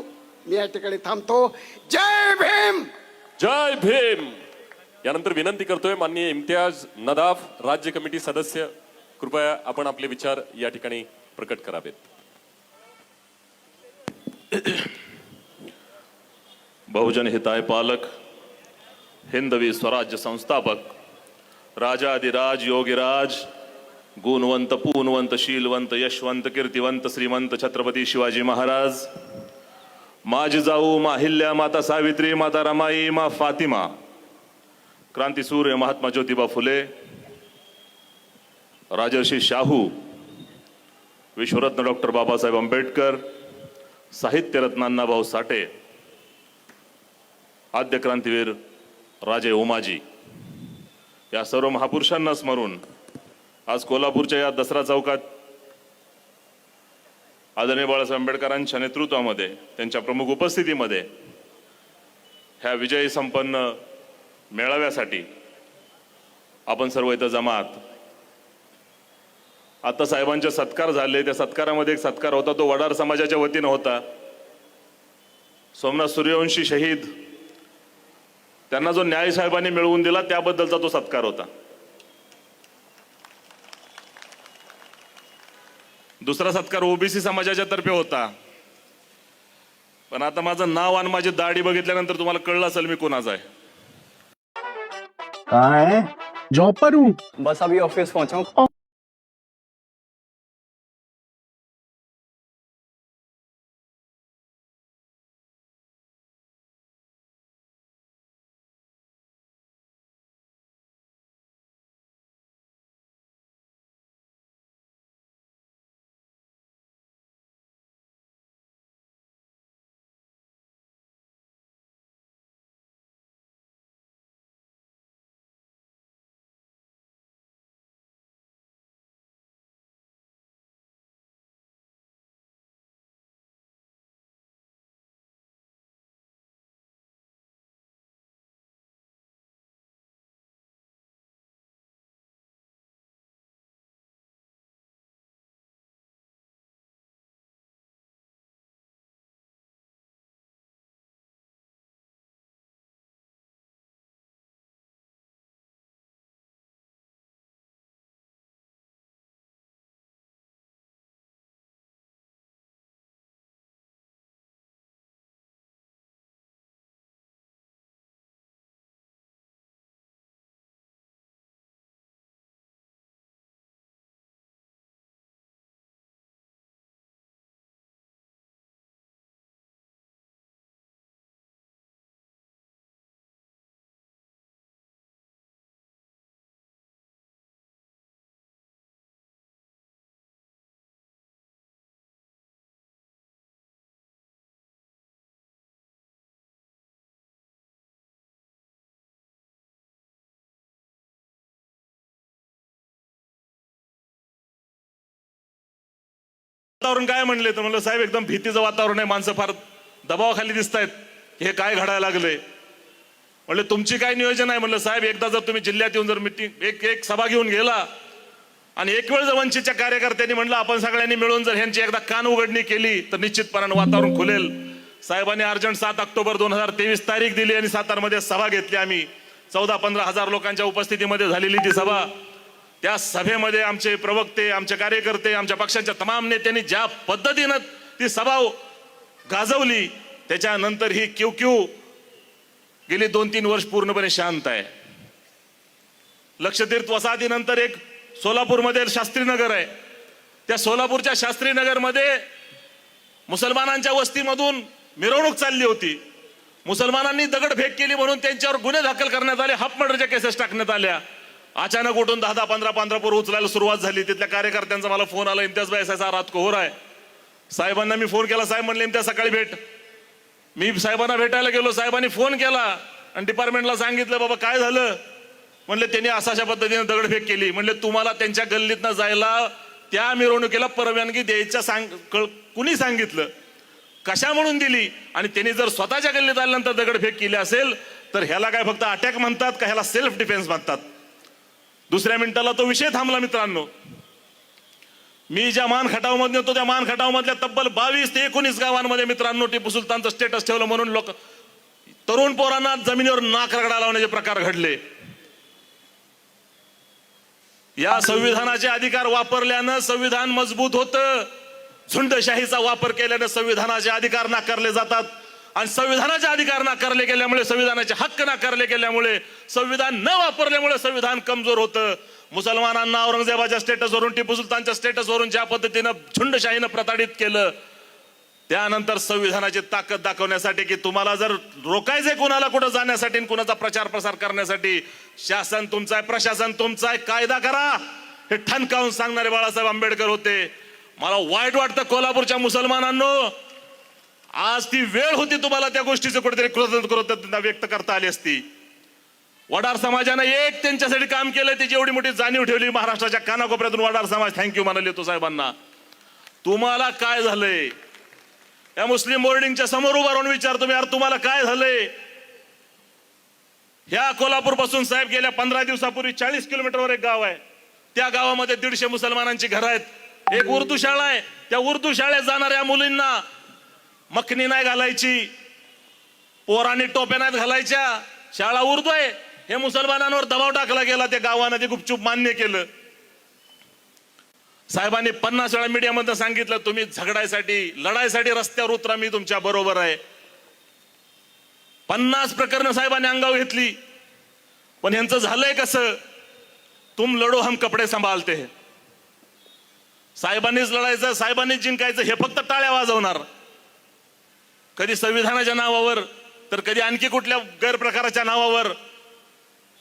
मी या ठिकाणी थांबतो. जय भीम. जय भीम. यानंतर विनंती करतोय माननीय इम्तियाज नदाफ, राज्य कमिटी सदस्य, कृपया आपण आपले विचार या ठिकाणी प्रकट करावेत. बहुजन हिताय पालक, हिंदवी स्वराज्य संस्थापक, राजाधिराज योगीराज, गुणवंत पूनवंत शीलवंत यशवंत कीर्तिवंत श्रीमंत छत्रपती शिवाजी महाराज, मा जिजाऊ, मा हिल्या, माता सावित्री, माता रमाई, मा फातिमा, क्रांतीसूर्य महात्मा ज्योतिबा फुले, राजर्षी शाहू, विश्वरत्न डॉक्टर बाबासाहेब आंबेडकर, साहित्यरत्न अण्णाभाऊ साठे, आद्य क्रांतीवीर राजे ओमाजी, या सर्व महापुरुषांना स्मरून आज कोल्हापूरच्या या दसरा चौकात आदरणीय बाळासाहेब आंबेडकरांच्या नेतृत्वामध्ये, त्यांच्या प्रमुख उपस्थितीमध्ये ह्या विजयी संपन्न मेळाव्यासाठी आपण सर्व इथं जमात. आता साहेबांचे सत्कार झाले, त्या सत्कारामध्ये एक सत्कार होता, तो वडार समाजाच्या वतीनं होता. सोमनाथ सूर्यवंशी शहीद, त्यांना जो न्याय साहेबांनी मिळवून दिला त्याबद्दलचा तो सत्कार होता. दुसरा सत्कार ओबीसी समाजाच्या तर्फे होता. पण आता माझं नाव आणि माझी दाढी बघितल्यानंतर तुम्हाला कळलं असेल मी कोणाचा आहे. काय जॉब पर हूँ, बस अभी ऑफिस पहुंचा हूँ. वातावरण काय म्हणले तर म्हणलं साहेब एकदम भीतीचं वातावरण आहे, माणसं फार दबावाखाली दिसत आहेत, हे काय घडायला लागले. म्हणलं तुमची काय नियोजन आहे. म्हणलं साहेब एकदा जर तुम्ही जिल्ह्यात येऊन जर मिटिंग एक सभा घेऊन गेला आणि एक वेळ जर वंचितच्या कार्यकर्त्यांनी म्हणलं आपण सगळ्यांनी मिळून जर ह्यांची एकदा कान उघडणी केली तर निश्चितपणाने वातावरण खुलेल. साहेबांनी अर्जंट 7 ऑक्टोबर 2023 तारीख दिली आणि सातारमध्ये सभा घेतली. आम्ही 14-15 हजार लोकांच्या उपस्थितीमध्ये झालेली ती सभा. त्या सभेमध्ये आमचे प्रवक्ते, आमचे कार्यकर्ते, आमच्या पक्षाच्या तमाम नेत्यांनी ज्या पद्धतीनं ती सभा गाजवली त्याच्यानंतर ही क्यू गेली 2-3 वर्ष पूर्णपणे शांत आहे. लक्षतीर्थ वसाहतीनंतर एक सोलापूरमध्ये शास्त्रीनगर आहे. त्या सोलापूरच्या शास्त्रीनगरमध्ये मुसलमानांच्या वस्तीमधून मिरवणूक चालली होती. मुसलमानांनी दगडफेक केली म्हणून त्यांच्यावर गुन्हे दाखल करण्यात आले, हाफ मर्डरच्या केसेस टाकण्यात आल्या. अचानक उठून 10-15 पोरं उचलायला सुरुवात झाली. तिथल्या कार्यकर्त्यांचा मला फोन आला, इम्तियाज भाई ऐसा रात को हो रहा है. साहेबांना मी फोन केला, साहेब म्हणले इम्तियाज सकाळी भेट. मी साहेबांना भेटायला गेलो, साहेबांनी फोन केला आणि डिपार्टमेंटला सांगितलं बाबा काय झालं. म्हणले त्यांनी अशा पद्धतीने दगडफेक केली. म्हणले तुम्हाला त्यांच्या गल्लीतनं जायला त्या मिरवणुकीला परवानगी द्यायच्या कुणी सांगितलं, कशा म्हणून दिली. आणि त्यांनी जर स्वतःच्या गल्लीत आल्यानंतर दगडफेक केली असेल तर ह्याला काय फक्त अटॅक म्हणतात का, ह्याला सेल्फ डिफेन्स म्हणतात. दुसऱ्या मिनिटाला तो विषय थांबला. मित्रांनो, मी ज्या मान खटावमध्ये होतो त्या मान खटावमधल्या तब्बल 22 ते 19 गावांमध्ये मित्रांनो टिपू सुलतानचं स्टेटस ठेवलं म्हणून लोक तरुण पोरांना जमिनीवर नाक रगडा लावण्याचे प्रकार घडले. या संविधानाचे अधिकार वापरल्यानं संविधान मजबूत होतं. झुंडशाहीचा वापर केल्यानं संविधानाचे अधिकार नाकारले जातात आणि संविधानाचे अधिकार नाकारले गेल्यामुळे, संविधानाचे हक्क नाकारले गेल्यामुळे, संविधान न वापरल्यामुळे संविधान कमजोर होतं. मुसलमानांना औरंगजेबाच्या स्टेटसवरून, टिपू सुलतानच्या स्टेटसवरून ज्या पद्धतीनं झुंडशाहीनं प्रताडित केलं, त्यानंतर संविधानाची ताकद दाखवण्यासाठी की तुम्हाला जर रोखायचंय कुणाला कुठं जाण्यासाठी, कुणाचा प्रचार प्रसार करण्यासाठी, शासन तुमचं आहे, प्रशासन तुमचं आहे, कायदा करा, हे ठणकावून सांगणारे बाळासाहेब आंबेडकर होते. मला वाईट वाटतं कोल्हापूरच्या मुसलमानांनो, आज ती वेळ होती तुम्हाला त्या गोष्टीचं कुठेतरी कृतज्ञता व्यक्त करता आली असती. वडार समाजानं एक त्यांच्यासाठी काम केलं, त्याची एवढी मोठी जाणीव ठेवली. महाराष्ट्राच्या कानाकोपऱ्यातून वडार समाज थँक्यू म्हणाले तो साहेबांना. तुम्हाला काय झालंय, या मुस्लिम बोर्डिंगच्या समोर उभा राहून विचारतो मी, यार तुम्हाला काय झालंय. ह्या कोल्हापूर पासून साहेब गेल्या 15 दिवसापूर्वी 40 किलोमीटरवर एक गाव आहे. त्या गावामध्ये 150 मुसलमानांची घरं आहेत. एक उर्दू शाळा आहे. त्या उर्दू शाळेत जाणाऱ्या मुलींना मखनी नाही घालायची, पोरांनी टोप्या नाहीत घालायच्या, शाळा उर्दू आहे. हे मुसलमानांवर दबाव टाकला गेला. त्या गावानं ते गुपचूप मान्य केलं. साहेबांनी 50 वेळा मीडियामध्ये सांगितलं तुम्ही झगडायसाठी, लढायसाठी रस्त्यावर उतरा, मी तुमच्या बरोबर आहे. 50 प्रकरणं साहेबांनी अंगावर घेतली. पण यांचं झालंय कसं, तुम लढो हम कपडे सांभाळते. साहेबांनीच लढायचं, साहेबांनीच जिंकायचं, हे फक्त टाळ्या वाजवणार. कधी संविधानाच्या नावावर तर कधी आणखी कुठल्या गैरप्रकाराच्या नावावर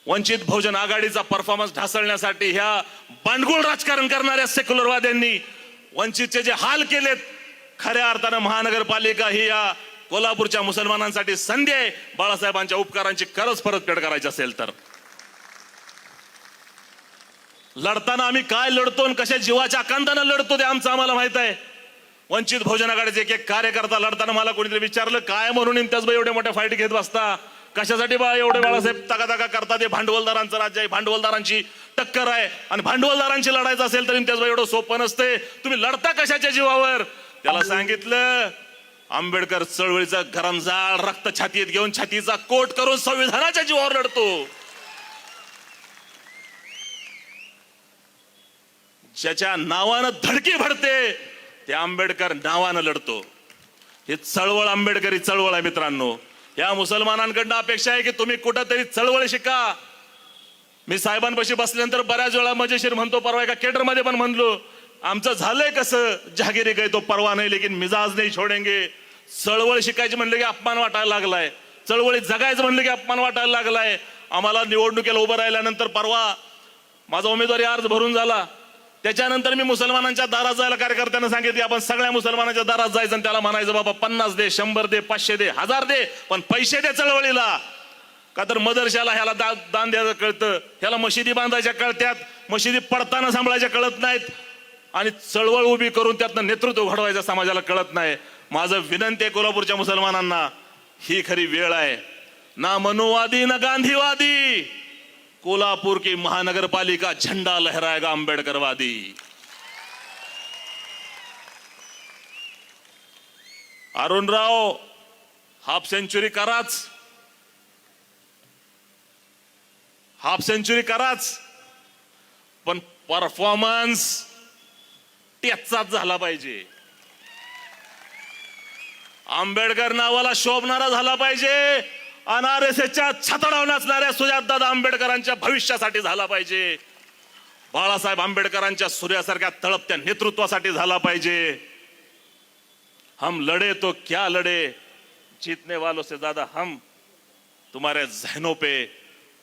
वंचित बहुजन आघाडीचा परफॉर्मन्स ढासळण्यासाठी ह्या बांडगुळ राजकारण करणाऱ्या सेक्युलरवाद्यांनी वंचितचे जे हाल केलेत, खऱ्या अर्थानं महानगरपालिका ही या कोल्हापूरच्या मुसलमानांसाठी संधी आहे. बाळासाहेबांच्या उपकारांची खरंच परतफेड करायची असेल तर लढताना आम्ही काय लढतो आणि कशा जीवाच्या आकांतानं लढतो ते आमचं आम्हाला माहित आहे. वंचित बहुजन आघाडीचे एक कार्यकर्ता लढताना मला कोणीतरी विचारलं काय म्हणून इम्तियाज भाई एवढे मोठ्या फाईट घेत बसता, कशासाठी बा एवढे बाळासाहेब तगातगा करतात. हे भांडवलदारांचं राज्य आहे, भांडवलदारांची टक्कर आहे आणि भांडवलदारांची लढायचं असेल तर इम्तियाज भाई एवढं सोपं नसते. तुम्ही लढता कशाच्या जीवावर. त्याला सांगितलं आंबेडकर चळवळीचा गरमजाळ रक्त छातीत घेऊन छातीचा कोट करून संविधानाच्या जीवावर लढतो. ज्याच्या नावानं धडकी भरते ते आंबेडकर नावानं लढतो. ही चळवळ आंबेडकरी चळवळ आहे मित्रांनो. या मुसलमानांकडनं अपेक्षा आहे की तुम्ही कुठंतरी चळवळ शिका. मी साहेबांपाशी बसल्यानंतर बऱ्याच वेळा मजेशीर म्हणतो, परवा एका केडरमध्ये पण म्हणलो, आमचं झालंय कसं, जहागिरी गए तो परवा नाही लेकिन मिजाज नाही छोडेंगे. चळवळ शिकायची म्हणलं की अपमान वाटायला लागलाय, चळवळीत जगायचं म्हणलं की अपमान वाटायला लागलाय. आम्हाला निवडणुकीला उभं राहिल्यानंतर परवा माझा उमेदवारी अर्ज भरून झाला. त्याच्यानंतर मी मुसलमानांच्या दारात जायला कार्यकर्त्यांना सांगितले आपण सगळ्या मुसलमानांच्या दारात जायचं आणि त्याला म्हणायचं बाबा 50 दे, 100 दे, 500 दे, 1000 दे, पण पैसे दे चळवळीला. का तर मदरशाला ह्याला दान द्यायचं कळतं, ह्याला मशिदी बांधायच्या कळत्यात, मशिदी पडताना सांभाळायच्या कळत नाहीत. आणि चळवळ उभी करून त्यातनं नेतृत्व घडवायचं समाजाला कळत नाही. माझं विनंती आहे कोल्हापूरच्या मुसलमानांना, ही खरी वेळ आहे. ना मनुवादी ना गांधीवादी, कोल्हापुर की महानगरपालिका झंडा लहराएगा आंबेडकरवादी. अरुणराव हाफ सेंचुरी कराच, पण परफॉर्मन्स त्याचाच झाला पाहिजे. आंबेडकर नावाला शोभणारा झाला पाहिजे. RSSच्या छाताडावर नाचणाऱ्या सुजातदादा आंबेडकरांच्या भविष्यासाठी झाला पाहिजे. बाळासाहेब आंबेडकरांच्या सूर्यासारख्या तळपत्या नेतृत्वासाठी झाला पाहिजे. हम लड़े तो क्या लड़े, जीतने वालों से ज्यादा हम तुम्हारे जहनों पे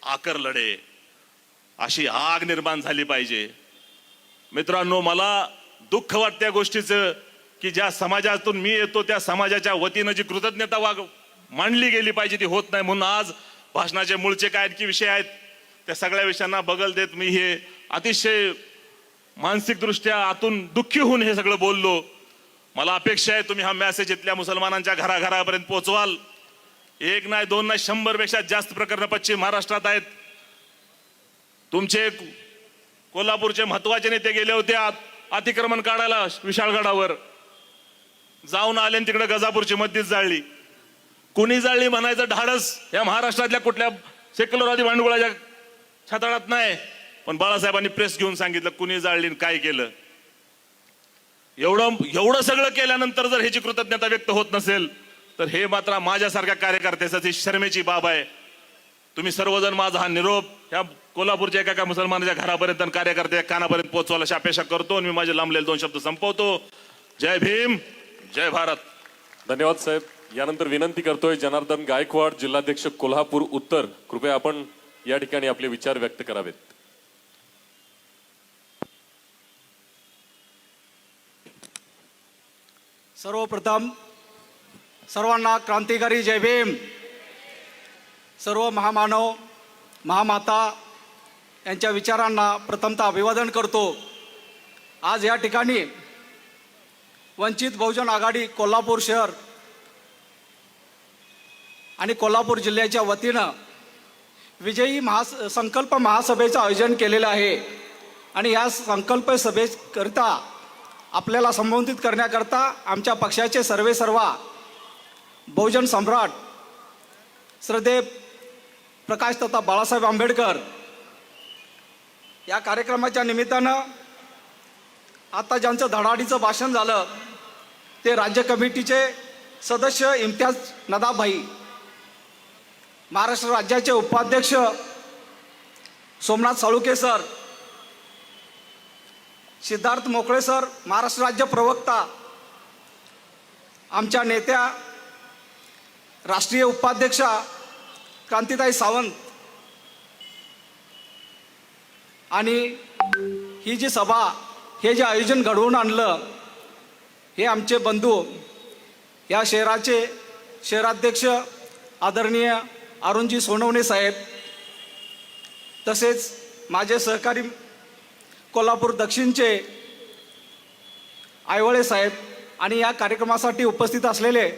आकर लढे, अशी आग निर्माण झाली पाहिजे. मित्रांनो, मला दुःख वाटतं त्या गोष्टीचं की ज्या समाजातून मी येतो त्या समाजाच्या वतीनं जी कृतज्ञता मांडली गेली पाहिजे ती होत नाही. म्हणून आज भाषणाचे मूळचे काय आणखी विषय आहेत त्या सगळ्या विषयांना बगल देत मी हे अतिशय मानसिकदृष्ट्या आतून दुःखी होऊन हे सगळं बोललो. मला अपेक्षा आहे तुम्ही हा मेसेज इथल्या मुसलमानांच्या घराघरापर्यंत पोहोचवाल. एक नाही, दोन नाही, 100 पेक्षा जास्त प्रकरणं पश्चिम महाराष्ट्रात आहेत. तुमचे कोल्हापूरचे महत्वाचे नेते गेले होते अतिक्रमण काढायला विशाळगडावर, जाऊन आले आणि तिकडे गजापूरची मस्जिद जाळली. कुणी जाळली म्हणायचं धाडस या महाराष्ट्रातल्या कुठल्या सेक्युलरवादी भांडुळाच्या छाताडात नाही. पण बाळासाहेबांनी प्रेस घेऊन सांगितलं कुणी जाळली आणि काय केलं. एवढं सगळं केल्यानंतर जर ह्याची कृतज्ञता व्यक्त होत नसेल तर हे मात्र माझ्यासारख्या कार्यकर्त्यासाठी शर्मेची बाब आहे. तुम्ही सर्वजण माझा हा निरोप ह्या कोल्हापूरच्या एका मुसलमानाच्या घरापर्यंत आणि कार्यकर्त्याच्या कानापर्यंत पोहोचवायला अशी अपेक्षा करतो आणि मी माझे लांबलेले 2 शब्द संपवतो. जय भीम, जय भारत. धन्यवाद साहेब. यानंतर विनंती करतोय जनार्दन गायकवाड, जिल्हाध्यक्ष कोल्हापूर उत्तर, कृपया आपण या ठिकाणी आपले विचार व्यक्त करावेत. सर्वप्रथम सर्वांना क्रांतिकारी जय भीम. सर्व महामानव महामाता यांच्या विचारांना प्रथमतः अभिवादन करतो. आज या ठिकाणी वंचित बहुजन आघाडी कोल्हापूर शहर आणि कोल्हापूर जिल्ह्याच्या वतीनं विजयी संकल्प महासभेचं आयोजन केलेलं आहे. आणि या संकल्प सभेकरिता आपल्याला संबोधित करण्याकरता आमच्या पक्षाचे सर्वेसर्वा बहुजन सम्राट श्रद्धेय प्रकाश तथा बाळासाहेब आंबेडकर या कार्यक्रमाच्या निमित्तानं आता ज्यांचं धडाडीचं भाषण झालं ते राज्य कमिटीचे सदस्य इम्तियाज नदाभाई, महाराष्ट्र राज्याचे उपाध्यक्ष सोमनाथ साळुके सर, सिद्धार्थ मोकळे सर, महाराष्ट्र राज्य प्रवक्ता, आमच्या नेत्या राष्ट्रीय उपाध्यक्षा क्रांतिताई सावंत, आणि ही जी सभा, हे जे आयोजन घडवून आणलं हे आमचे बंधू या शहराचे शहराध्यक्ष आदरणीय अरुणजी सोनवणे साहेब, तसेच माझे सहकारी कोल्हापूर दक्षिणचे आयवळे साहेब आणि या कार्यक्रमासाठी उपस्थित असलेले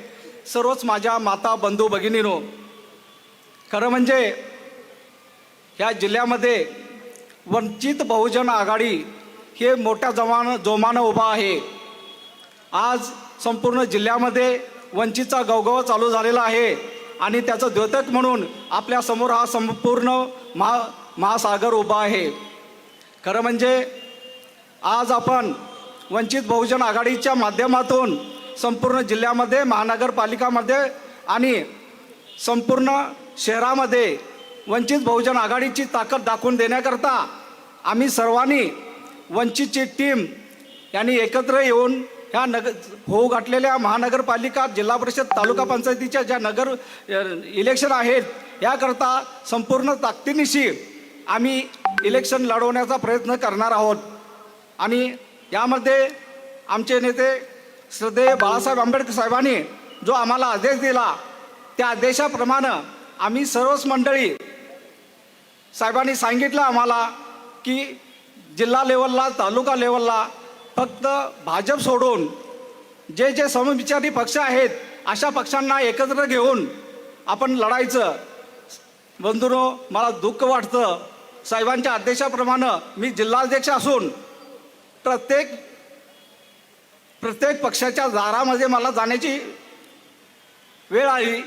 सर्वच माझ्या माता बंधू भगिनीनो, खरं म्हणजे ह्या जिल्ह्यामध्ये वंचित बहुजन आघाडी हे मोठ्या जोमानं उभा आहे. आज संपूर्ण जिल्ह्यामध्ये वंचितचा गवगवा चालू झालेला आहे आणि त्याचं द्योतक म्हणून आपल्यासमोर हा संपूर्ण महासागर उभा आहे. खरं म्हणजे आज आपण वंचित बहुजन आघाडीच्या माध्यमातून संपूर्ण जिल्ह्यामध्ये, महानगरपालिकामध्ये आणि संपूर्ण शहरामध्ये वंचित बहुजन आघाडीची ताकद दाखवून देण्याकरता आम्ही सर्वांनी वंचितची टीम यांनी एकत्र येऊन ह्या होऊ घातलेल्या महानगरपालिका, जिल्हा परिषद, तालुका पंचायतीच्या ज्या नगर इलेक्शन आहेत याकरता संपूर्ण ताकदीनिशी आम्ही इलेक्शन लढवण्याचा प्रयत्न करणार आहोत. आणि यामध्ये आमचे नेते श्रद्धेय बाळासाहेब आंबेडकर साहेबांनी जो आम्हाला आदेश दिला त्या आदेशाप्रमाणे आम्ही सर्वच मंडळी, साहेबांनी सांगितलं आम्हाला की जिल्हा लेवलला, तालुका लेवलला फक्त भाजप सोडून जे जे समविचारी पक्ष आहेत अशा पक्षांना एकत्र घेऊन आपण लढायचं. बंधूंनो, मला दुःख वाटतं. साहेबांच्या आदेशाप्रमाणे मी जिल्हाध्यक्ष असून प्रत्येक पक्षाच्या दारामध्ये मला जाण्याची वेळ आली.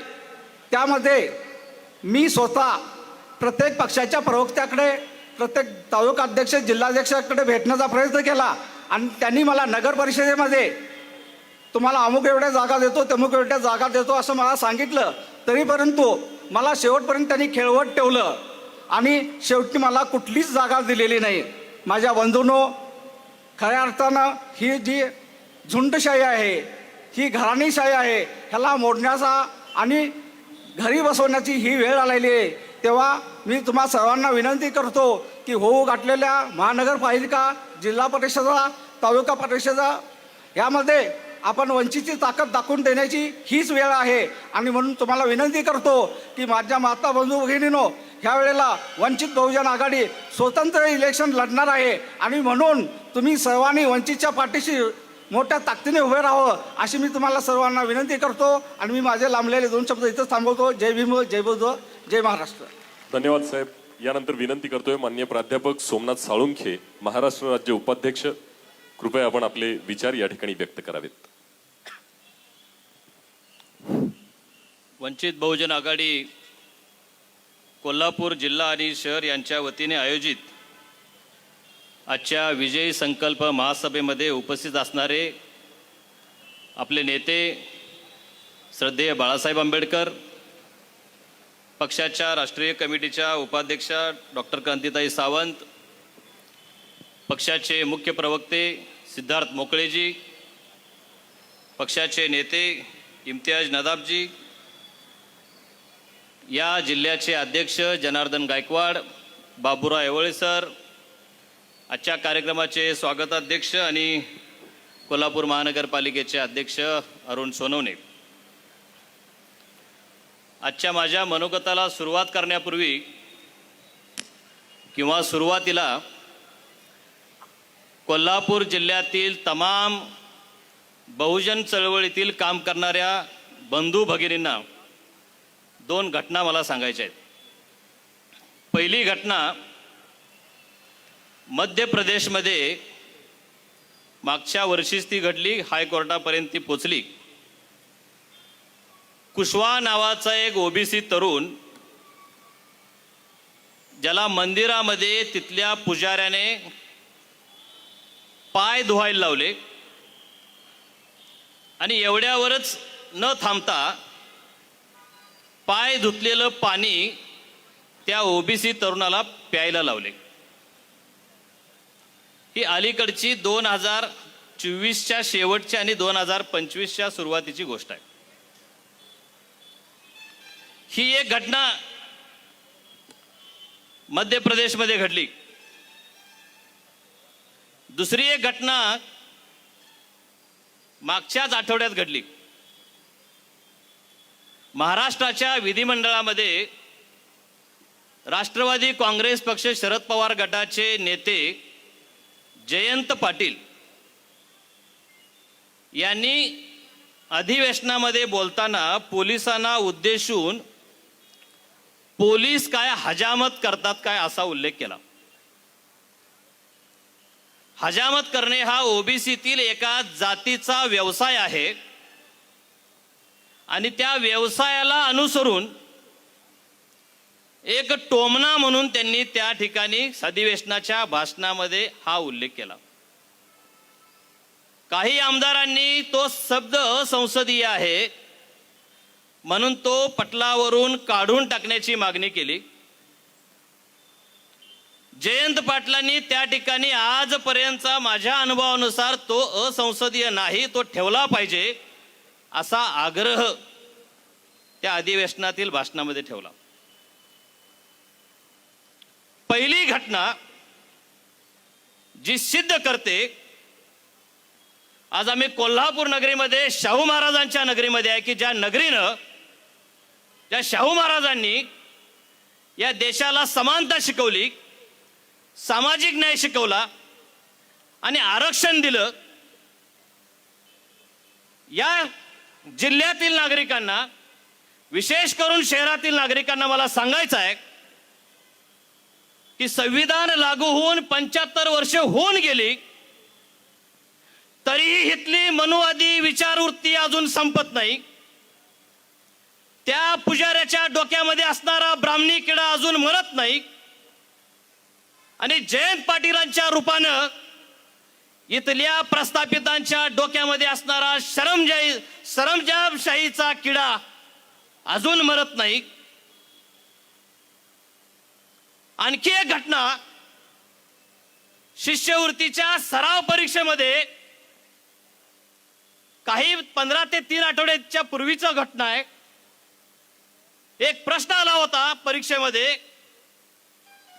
त्यामध्ये मी स्वतः प्रत्येक पक्षाच्या प्रवक्त्याकडे, प्रत्येक तालुका अध्यक्ष, जिल्हाध्यक्षाकडे भेटण्याचा प्रयत्न केला आणि त्यांनी मला नगर परिषदेमध्ये तुम्हाला अमुक एवढ्या जागा देतो, तमुक एवढ्या जागा देतो असं मला सांगितलं. तरी परंतु मला शेवटपर्यंत त्यांनी खेळवत ठेवलं आणि शेवटी मला कुठलीच जागा दिलेली नाही. माझ्या बंधूंनो, खऱ्या अर्थानं ही जी झुंडशाही आहे, ही घराणीशाही आहे, ह्याला मोडण्याचा आणि घरी बसवण्याची ही वेळ आलेली आहे. तेव्हा मी तुम्हा सर्वांना विनंती करतो की होऊ गाठलेल्या महानगरपालिका, जिल्हा परिषदा, तालुका परिषदा यामध्ये आपण वंचितची ताकद दाखवून देण्याची हीच वेळ आहे. आणि म्हणून तुम्हाला विनंती करतो की माझ्या माता बंधू भगिनीनो, ह्या वेळेला वंचित बहुजन आघाडी स्वतंत्र इलेक्शन लढणार आहे आणि म्हणून तुम्ही सर्वांनी वंचितच्या पाठीशी मोठ्या ताकदीने उभे राहावं अशी मी तुम्हाला सर्वांना विनंती करतो. आणि मी माझे लांबलेले 2 शब्द इथंच थांबवतो. जय भीम, जय बुद्ध, जय महाराष्ट्र. धन्यवाद साहेब. यानंतर विनंती करतोय माननीय प्राध्यापक सोमनाथ साळुंखे, महाराष्ट्र राज्य उपाध्यक्ष, कृपया आपण आपले विचार या ठिकाणी व्यक्त करावेत. वंचित बहुजन आघाडी कोल्हापूर जिल्हा आणि शहर यांच्या वतीने आयोजित आजच्या विजयी संकल्प महासभेमध्ये उपस्थित असणारे आपले नेते श्रद्धेय बाळासाहेब आंबेडकर, पक्षाच्या राष्ट्रीय कमिटीच्या उपाध्यक्षा डॉक्टर क्रांतिताई सावंत, पक्षाचे मुख्य प्रवक्ते सिद्धार्थ मोकळेजी, पक्षाचे नेते इम्तियाज नदाबजी, या जिल्ह्याचे अध्यक्ष जनार्दन गायकवाड, बाबुराव येवळे सर, आजच्या कार्यक्रमाचे स्वागताध्यक्ष आणि कोल्हापूर महानगरपालिकेचे अध्यक्ष अरुण सोनवणे. आजच्या माझ्या मनोगताला सुरुवात करण्यापूर्वी किंवा सुरुवातीला कोल्हापूर जिल्ह्यातील तमाम बहुजन चळवळीतील काम करणाऱ्या बंधू भगिनींना 2 घटना मला सांगायच्या आहेत. पहिली घटना मध्य प्रदेशमध्ये मागच्या वर्षीच ती घडली, हायकोर्टापर्यंत ती पोचली. कुशवा नावाचा एक ओबीसी तरुण, ज्याला मंदिरामध्ये तिथल्या पुजाऱ्याने पाय धुवायला लावले आणि एवढ्यावरच न थांबता पाय धुतलेलं पाणी त्या ओबीसी तरुणाला प्यायला लावले. ही अलीकडची 2024च्या शेवटच्या आणि 2025च्या सुरुवातीची गोष्ट आहे. ही एक घटना मध्य प्रदेशमध्ये घडली. दुसरी एक घटना मागच्याच आठवड्यात घडली. महाराष्ट्राच्या विधिमंडळामध्ये राष्ट्रवादी काँग्रेस पक्ष शरद पवार गटाचे नेते जयंत पाटील यांनी अधिवेशनामध्ये बोलताना पोलिसांना उद्देशून पोलीस काय हजामत करतात काय असा उल्लेख केला. हजामत करणे हा ओबीसीतील एका जातीचा व्यवसाय आहे आणि त्या व्यवसायाला अनुसरून एक टोमणा म्हणून त्यांनी त्या ठिकाणी अधिवेशनाच्या भाषणामध्ये हा उल्लेख केला. काही आमदारांनी तो शब्द असंसदीय आहे म्हणून तो पटलावरून काढून टाकण्याची मागणी केली. जयंत पाटलांनी त्या ठिकाणी आजपर्यंतचा माझ्या अनुभवानुसार तो असंसदीय नाही, तो ठेवला पाहिजे असा आग्रह त्या अधिवेशनातील भाषणामध्ये ठेवला. पहिली घटना जी सिद्ध करते, आज आम्ही कोल्हापूर नगरीमध्ये शाहू महाराजांच्या नगरीमध्ये आहे की ज्या नगरीनं, ज्या शाहू महाराजांनी या देशाला समानता शिकवली, सामाजिक न्याय शिकवला आणि आरक्षण दिलं, या जिल्ह्यातील नागरिकांना, विशेष करून शहरातील नागरिकांना मला सांगायचं आहे की संविधान लागू होऊन 75 वर्ष होऊन गेली, तरीही इथली मनुवादी विचारवृत्ती अजून संपत नाही. त्या पुजाऱ्याच्या डोक्यामध्ये असणारा ब्राह्मणी किडा अजून मरत नाही. आणि जयंत पाटीलांच्या रूपानं इथल्या प्रस्थापितांच्या डोक्यामध्ये असणारा सरंजामशाहीचा किडा अजून मरत नाही. आणखी एक घटना शिष्यवृत्तीच्या सराव परीक्षेमध्ये काही 15 ते 3 आठवड्याच्या पूर्वीची घटना आहे. एक प्रश्न आला होता परीक्षेमध्ये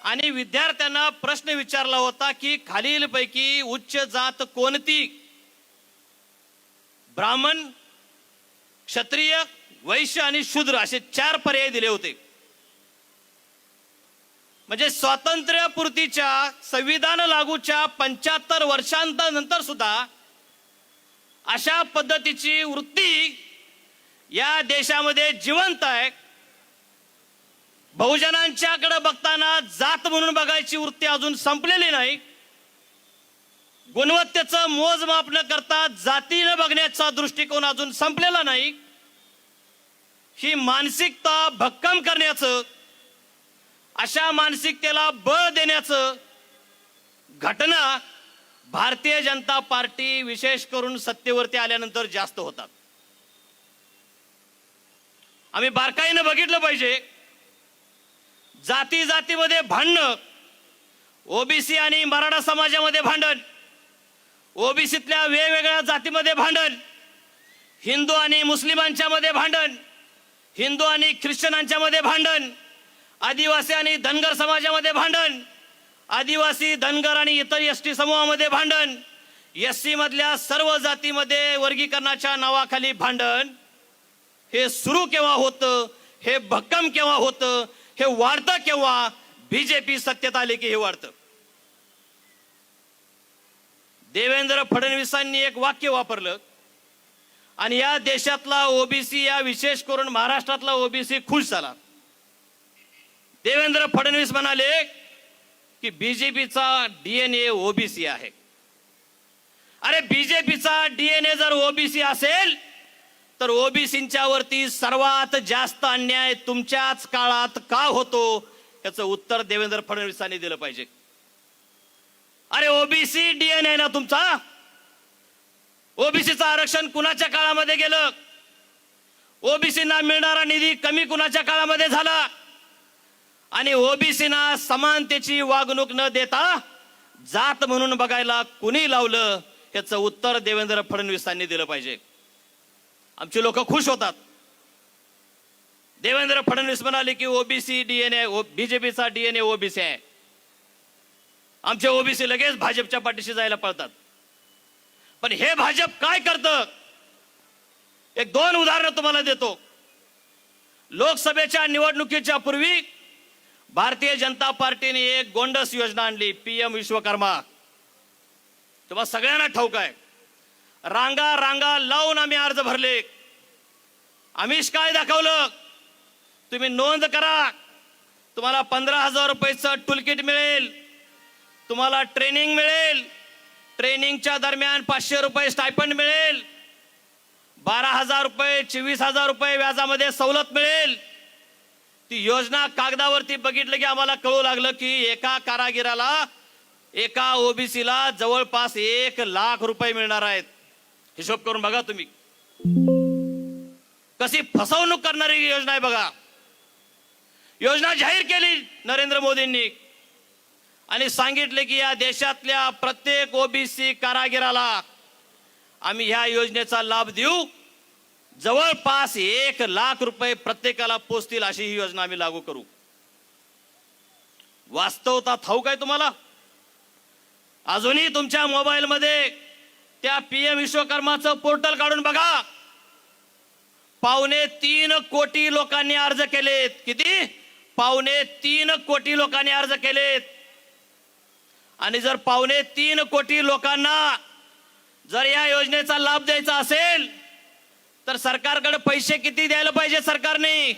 आणि विद्यार्थ्यांना प्रश्न विचारला होता की खालीलपैकी उच्च जात कोणती? ब्राह्मण, क्षत्रिय, वैश्य आणि शूद्र असे 4 पर्याय दिले होते. म्हणजे स्वातंत्र्यपूर्तीच्या संविधान लागूच्या 75 वर्षांनंतर सुद्धा अशा पद्धतीची वृत्ती या देशामध्ये जिवंत आहे. बहुजनांच्याकडे बघताना जात म्हणून बघायची वृत्ती अजून संपलेली नाही. गुणवत्तेचं मोजमाप न करता जातीनं बघण्याचा दृष्टिकोन अजून संपलेला नाही. ही मानसिकता भक्कम करण्याचं, अशा मानसिकतेला बळ देण्याचं घटना भारतीय जनता पार्टी विशेष करून सत्तेवरती आल्यानंतर जास्त होतात. आम्ही बारकाईनं बघितलं पाहिजे. जाती जातीमध्ये भांडणं, ओबीसी आणि मराठा समाजामध्ये भांडण, ओबीसीतल्या वेगवेगळ्या जातीमध्ये भांडण, हिंदू आणि मुस्लिमांच्या मध्ये भांडण, हिंदू आणि ख्रिश्चनांच्या मध्ये भांडण, आदिवासी आणि धनगर समाजामध्ये भांडण, आदिवासी, धनगर आणि इतर एसटी समूहामध्ये भांडण, एससी मधल्या सर्व जातीमध्ये वर्गीकरणाच्या नावाखाली भांडण. हे सुरू केव्हा होतं? हे भक्कम केव्हा होतं? हे वाढतं केव्हा? बीजेपी सत्तेत आले की हे वाढतं. देवेंद्र फडणवीसांनी एक वाक्य वापरलं आणि या देशातला ओबीसी, या विशेष करून महाराष्ट्रातला ओबीसी खुश झाला. देवेंद्र फडणवीस म्हणाले की बीजेपीचा डीएनए ओबीसी आहे. अरे बीजेपीचा डीएनए जर ओबीसी असेल तर ओबीसींच्या वरती सर्वात जास्त अन्याय तुमच्याच काळात का होतो याचं उत्तर देवेंद्र फडणवीसांनी दिलं पाहिजे. अरे ओबीसी डीएनए ना तुमचा. ओबीसीचं आरक्षण कुणाच्या काळामध्ये गेलं? ओबीसींना मिळणारा निधी कमी कुणाच्या काळामध्ये झाला? आणि ओबीसींना समानतेची वागणूक न देता जात म्हणून बघायला कुणी लावलं याचं उत्तर देवेंद्र फडणवीसांनी दिलं पाहिजे. आमची लोक खुश होतात. देवेंद्र फडणवीस म्हणाले की ओबीसी डीएनए, बीजेपीचा डीएनए ओबीसी आहे. आमचे ओबीसी लगेच भाजपच्या पाठीशी जायला पळतात. पण हे भाजप काय करतं? एक 2 उदाहरणं तुम्हाला देतो. लोकसभेच्या निवडणुकीच्या पूर्वी भारतीय जनता पार्टीने एक गोंडस योजना आणली, पीएम विश्वकर्मा. तुम्हाला सगळ्यांना ठाऊक आहे. रांगा रांगा लावून आम्ही अर्ज भरले. आम्हीच काय दाखवलं? तुम्ही नोंद करा, तुम्हाला 15,000 रुपयाचं टूलकिट मिळेल, तुम्हाला ट्रेनिंग मिळेल, ट्रेनिंगच्या दरम्यान 500 रुपये स्टायपंड मिळेल, 12,000 रुपये 24,000 रुपये व्याजामध्ये सवलत मिळेल. ती योजना कागदावरती बघितलं की आम्हाला कळू लागलं की एका कारागिराला, एका ओबीसीला जवळपास 1 लाख रुपये मिळणार आहेत. हिशोब करून बघा तुम्ही. कशी फसवणूक करणारी योजना आहे बघा. योजना जाहीर केली नरेंद्र मोदींनी आणि सांगितले की या देशातल्या प्रत्येक ओबीसी कारागिराला आम्ही ह्या योजनेचा लाभ देऊ. जवळपास 1 लाख रुपये प्रत्येकाला पोचतील अशी ही योजना आम्ही लागू करू. वास्तवता ठाऊक आहे तुम्हाला? अजूनही तुमच्या मोबाईलमध्ये त्या पीएम विश्वकर्माचं पोर्टल काढून बघा. 2.25 कोटी लोकांनी अर्ज केलेत. किती? 2.25 कोटी लोकांनी अर्ज केलेत. आणि जर 2.25 कोटी लोकांना जर या योजनेचा लाभ द्यायचा असेल तर सरकारकडे पैसे किती द्यायला पाहिजे? सरकारने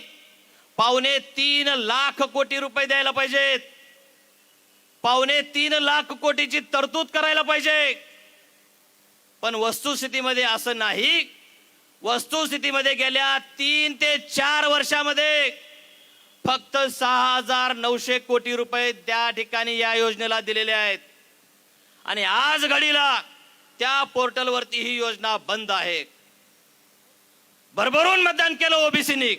2.25 लाख कोटी रुपये द्यायला पाहिजेत. 2.25 लाख कोटीची तरतूद करायला पाहिजे. पण वस्तुस्थितीमध्ये असं नाही. वस्तुस्थितीमध्ये गेल्या 3 ते 4 वर्षामध्ये फक्त 6,900 कोटी रुपये त्या ठिकाणी या योजनेला दिलेले आहेत. आणि आज घडीला त्या पोर्टलवरती ही योजना बंद आहे. भरभरून मतदान केलं ओबीसीनी.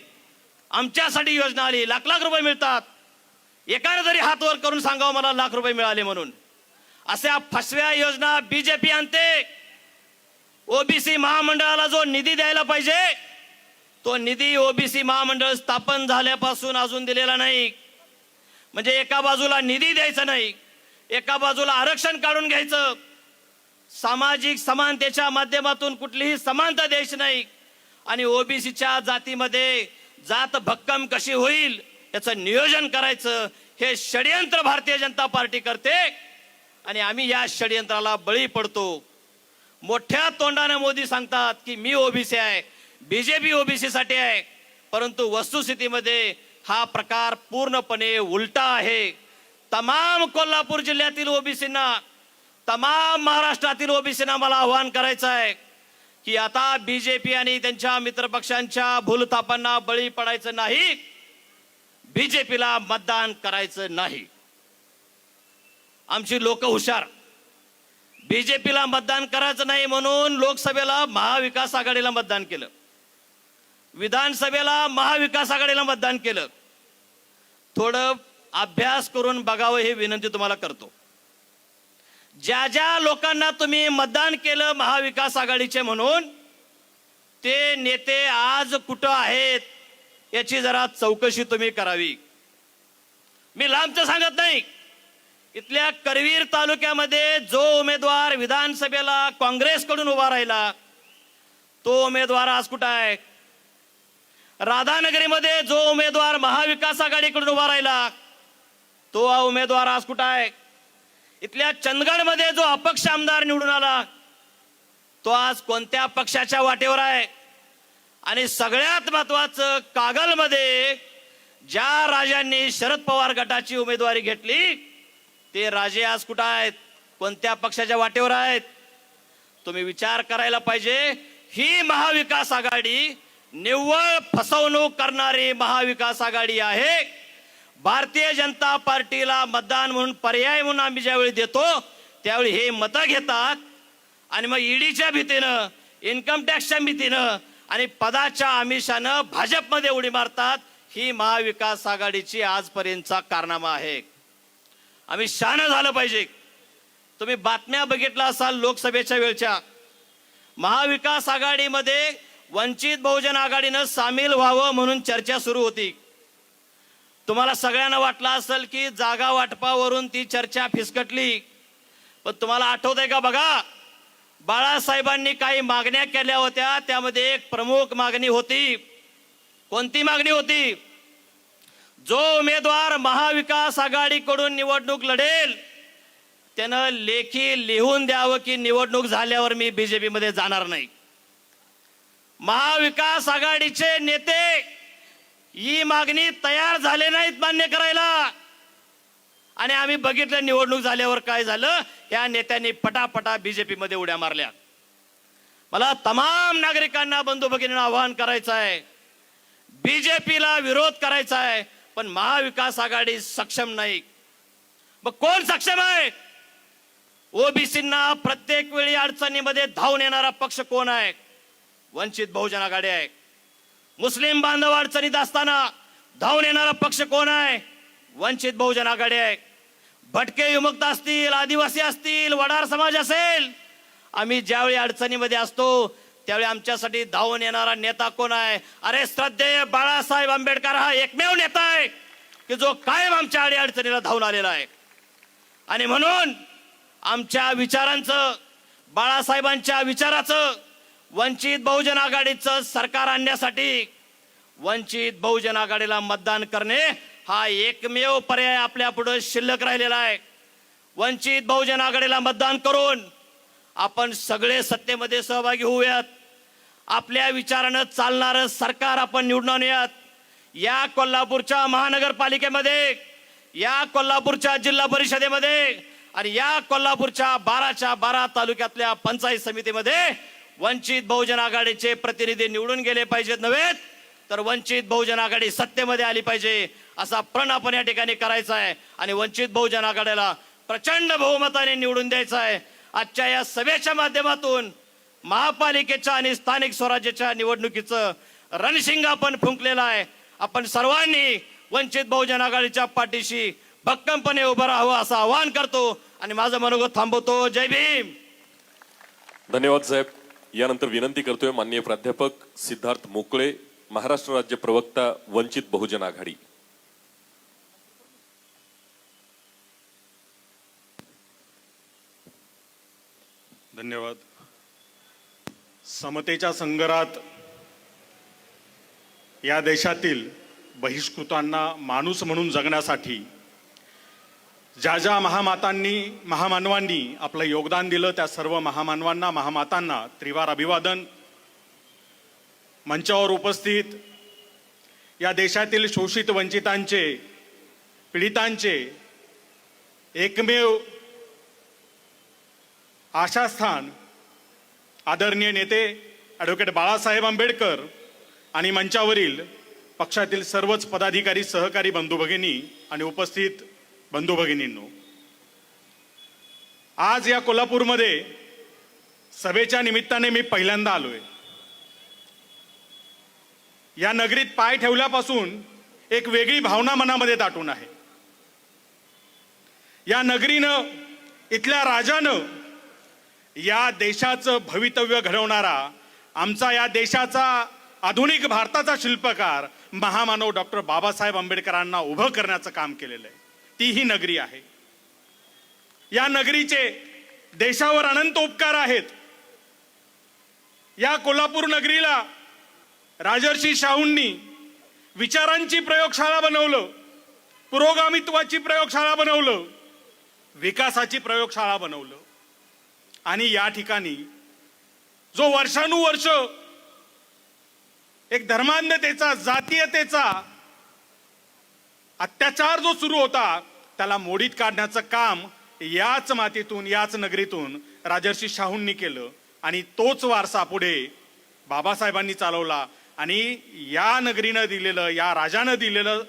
आमच्यासाठी योजना आली, लाख लाख रुपये मिळतात. एकाने तरी हात वर करून सांगावं मला लाख रुपये मिळाले म्हणून. अशा फसव्या योजना बीजेपी आणते. ओबीसी महामंडळाला जो निधी द्यायला पाहिजे तो निधी ओबीसी महामंडळ स्थापन झाल्यापासून अजून दिलेला नाही. म्हणजे एका बाजूला निधी द्यायचा नाही, एका बाजूला आरक्षण काढून घ्यायचं, सामाजिक समानतेच्या माध्यमातून कुठलीही समानता द्यायची नाही, आणि ओबीसीच्या जातीमध्ये जात भक्कम कशी होईल याचं नियोजन करायचं. हे षडयंत्र भारतीय जनता पार्टी करते आणि आम्ही या षडयंत्राला बळी पडतो. मोठ्या तोंडाने मोदी सांगतात की मी ओबीसी आहे, बीजेपी ओबीसी साठी आहे, परंतु वस्तुस्थितीमध्ये हा प्रकार पूर्णपणे उलटा आहे. तमाम कोल्हापूर जिल्ह्यातील ओबीसींना, तमाम महाराष्ट्रातील ओबीसींना मला आव्हान करायचं आहे की आता बीजेपी आणि त्यांच्या मित्रपक्षांच्या भूलथापांना बळी पडायचं नाही, बीजेपीला मतदान करायचं नाही. आमची लोक हुशार. बीजेपीला मतदान करायचं नाही म्हणून लोकसभेला महाविकास आघाडीला मतदान केलं, विधानसभेला महाविकास आघाडीला मतदान केलं. थोडं अभ्यास करून बघावं ही विनंती तुम्हाला करतो. ज्या ज्या लोकांना तुम्ही मतदान केलं महाविकास आघाडीचे म्हणून, ते नेते आज कुठं आहेत याची जरा चौकशी तुम्ही करावी. मी लांबचं सांगत नाही. इथल्या करवीर तालुक्यामध्ये जो उमेदवार विधानसभेला काँग्रेसकडून उभा राहिला तो उमेदवार आज कुठं आहे? राधानगरीमध्ये जो उमेदवार महाविकास आघाडीकडून उभा राहिला तो उमेदवार आज कुठं आहे? इथल्या चंदगडमध्ये जो अपक्ष आमदार निवडून आला तो आज कोणत्या पक्षाच्या वाटेवर आहे? आणि सगळ्यात महत्वाचं, कागलमध्ये ज्या राजांनी शरद पवार गटाची उमेदवारी घेतली ते राजे आज कुठं आहेत? कोणत्या पक्षाच्या वाटेवर आहेत? तुम्ही विचार करायला पाहिजे. ही महाविकास आघाडी निव्वळ फसवणूक करणारी महाविकास आघाडी आहे. भारतीय जनता पार्टीला मतदान म्हणून, पर्याय म्हणून आम्ही ज्यावेळी देतो त्यावेळी हे मतं घेतात आणि मग ईडीच्या भीतीनं, इन्कम टॅक्सच्या भीतीनं आणि पदाच्या आमिषानं भाजपमध्ये उडी मारतात. ही महाविकास आघाडीची आजपर्यंतचा कारनामा आहे. आम्ही शहाणं झालं पाहिजे. तुम्ही बातम्या बघितला असाल लोकसभेच्या वेळच्या, महाविकास आघाडीमध्ये वंचित बहुजन आघाडीनं सामील व्हावं म्हणून चर्चा सुरू होती. तुम्हाला सगळ्यांना वाटलं असेल की जागा वाटपावरून ती चर्चा फिसकटली. पण तुम्हाला आठवतंय का? बघा, बाळासाहेबांनी काही मागण्या केल्या होत्या, त्यामध्ये एक प्रमुख मागणी होती. कोणती मागणी होती? जो उमेदवार महाविकास आघाडीकडून निवडणूक लढेल त्यानं लेखी लिहून द्यावं की निवडणूक झाल्यावर मी बीजेपी मध्ये जाणार नाही. महाविकास आघाडीचे नेते ही मागणी तयार झाले नाहीत मान्य करायला. आणि आम्ही बघितलं निवडणूक झाल्यावर काय झालं. या नेत्यांनी पटापटा बीजेपी मध्ये उड्या मारल्या. मला तमाम नागरिकांना, बंधू भगिनींना आवाहन करायचं आहे, बीजेपीला विरोध करायचा आहे, पण महाविकास आघाडी सक्षम नाही. मग कोण सक्षम आहे? ओबीसींना प्रत्येक वेळी अडचणीमध्ये धावून येणारा पक्ष कोण आहे? वंचित बहुजन आघाडी आहे. मुस्लिम बांधव अडचणीत असताना धावून येणारा पक्ष कोण आहे? वंचित बहुजन आघाडी आहे. भटके विमुक्त असतील, आदिवासी असतील, वडार समाज असेल, आम्ही ज्यावेळी अडचणीमध्ये असतो त्यावेळी आमच्यासाठी धावून येणारा नेता कोण आहे? अरे श्रद्धेय बाळासाहेब आंबेडकर हा एकमेव नेता आहे की जो कायम आमच्या अडचणीला धावून आलेला आहे. आणि म्हणून आमच्या विचारांचं, बाळासाहेबांच्या विचाराचं, वंचित बहुजन आघाडीचं सरकार आणण्यासाठी वंचित बहुजन आघाडीला मतदान करणे हा एकमेव पर्याय आपल्या पुढे शिल्लक राहिलेला आहे. वंचित बहुजन आघाडीला मतदान करून आपण सगळे सत्तेमध्ये सहभागी होऊयात. आपल्या विचारानं चालणारं सरकार आपण निवडून आणूयात. या कोल्हापूरच्या महानगरपालिकेमध्ये, या कोल्हापूरच्या जिल्हा परिषदेमध्ये आणि या कोल्हापूरच्या 12च्या 12 तालुक्यातल्या पंचायत समितीमध्ये वंचित बहुजन आघाडीचे प्रतिनिधी निवडून गेले पाहिजेत नव्हे तर वंचित बहुजन आघाडी सत्तेमध्ये आली पाहिजे असा प्रण आपण या ठिकाणी करायचा आहे आणि वंचित बहुजन आघाडीला प्रचंड बहुमताने निवडून द्यायचं आहे. आजच्या या सभेच्या माध्यमातून महापालिकेच्या आणि स्थानिक स्वराज्याच्या निवडणुकीचं रणशिंग आपण फुंकलेलं आहे. आपण सर्वांनी वंचित बहुजन आघाडीच्या पाठीशी भक्कमपणे उभं राहावं असं आवाहन करतो आणि माझं मनोगत थांबवतो. जय भीम. धन्यवाद साहेब. यानंतर विनंती करतोय माननीय प्राध्यापक सिद्धार्थ मोकळे, महाराष्ट्र राज्य प्रवक्ता, वंचित बहुजन आघाडी. धन्यवाद. समतेच्या संग्रामात या देशातील बहिष्कृतांना माणूस म्हणून जगण्यासाठी ज्या ज्या महामानवांनी आपलं योगदान दिलं त्या सर्व महामानवांना, महामातांना त्रिवार अभिवादन. मंचावर उपस्थित या देशातील शोषित वंचितांचे, पीडितांचे एकमेव आशास्थान आदरणीय नेते ॲडव्होकेट बाळासाहेब आंबेडकर आणि मंचावरील पक्षातील सर्वच पदाधिकारी, सहकारी बंधू भगिनी आणि उपस्थित बंधू भगिनींनो, आज या कोल्हापूरमध्ये सभेच्या निमित्ताने मी पहिल्यांदा आलोय. या नगरीत पाय ठेवल्यापासून एक वेगळी भावना मनामध्ये दाटून आहे. या नगरीनं, इथल्या राजानं या देशाचं भवितव्य घडवणारा, आमचा या देशाचा, आधुनिक भारताचा शिल्पकार महामानव डॉक्टर बाबासाहेब आंबेडकरांना उभं करण्याचं काम केलेलं आहे. ती ही नगरी आहे. या नगरीचे देशावर अनंत उपकार आहेत. या कोल्हापूर नगरीला राजर्षी शाहूंनी विचारांची प्रयोगशाळा बनवलं, पुरोगामित्वाची प्रयोगशाळा बनवलं, विकासाची प्रयोगशाळा बनवलं आणि या ठिकाणी जो वर्षानुवर्ष एक धर्मांधतेचा, जातीयतेचा अत्याचार जो सुरू होता त्याला मोडीत काढण्याचं काम याच मातीतून, याच नगरीतून राजर्षी शाहूंनी केलं आणि तोच वारसा पुढे बाबासाहेबांनी चालवला. आणि या नगरीनं दिलेलं, या राजानं दिलेलं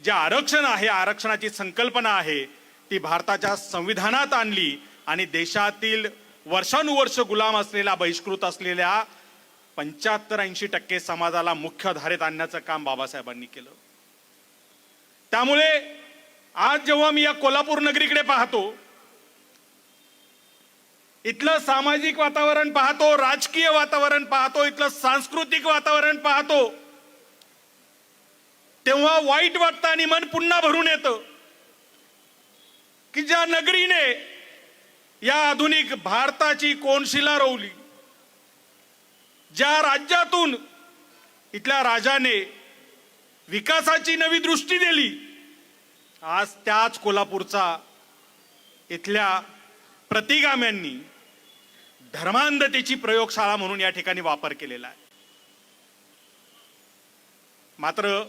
जे आरक्षण आहे, आरक्षणाची संकल्पना आहे ती भारताच्या संविधानात आणली आणि देशातील वर्षानुवर्ष गुलाम असलेला, बहिष्कृत असलेल्या 75-80% समाजाला मुख्य धारेत आणण्याचं काम बाबासाहेबांनी केलं. त्यामुळे आज जेव्हा मी या कोल्हापूर नगरीकडे पाहतो, इथलं सामाजिक वातावरण पाहतो, राजकीय वातावरण पाहतो, इथलं सांस्कृतिक वातावरण पाहतो, तेव्हा वाईट वाटतं आणि मन पुन्हा भरून येतं की ज्या नगरीने या आधुनिक भारताची कोनशिला रोवली, ज्या राज्यातून इथल्या राजाने विकासाची नवी दृष्टी दिली, आज त्याच कोल्हापूरचा इथल्या प्रतिगाम्यांनी धर्मांधतेची प्रयोगशाळा म्हणून या ठिकाणी वापर केलेला आहे. मात्र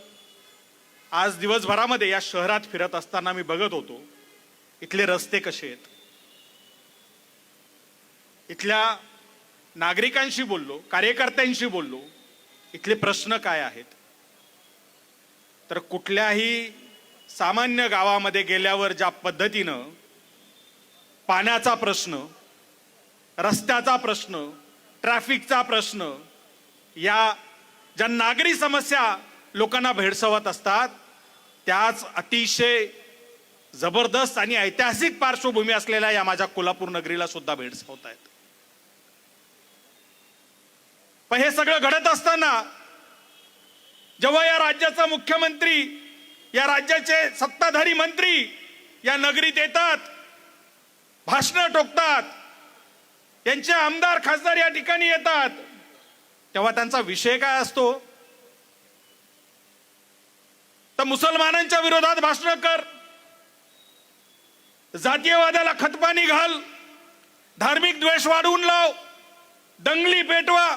आज दिवसभरामध्ये या शहरात फिरत असताना मी बघत होतो इथले रस्ते कसे आहेत. इथल्या नागरिकांशी बोललो, कार्यकर्त्यांशी बोललो, इथले प्रश्न काय आहेत. तर कुठल्याही सामान्य गावामध्ये गेल्यावर ज्या पद्धतीनं पाण्याचा प्रश्न, रस्त्याचा प्रश्न, ट्रॅफिकचा प्रश्न, या ज्या नागरी समस्या लोकांना भेडसावत असतात, त्याच अतिशय जबरदस्त आणि ऐतिहासिक पार्श्वभूमी असलेल्या या माझ्या कोल्हापूर नगरीला सुद्धा भेडसावत आहेत. पण हे सगळं घडत असताना जेव्हा या राज्याचा मुख्यमंत्री, या राज्याचे सत्ताधारी मंत्री या नगरीत येतात, भाषणं ठोकतात, यांचे आमदार खासदार या ठिकाणी येतात, तेव्हा त्यांचा विषय काय असतो. तर मुसलमानांच्या विरोधात भाषण कर, जातीयवादाला खतपाणी घाल, धार्मिक द्वेष वाढवून लाव, दंगली पेटवा,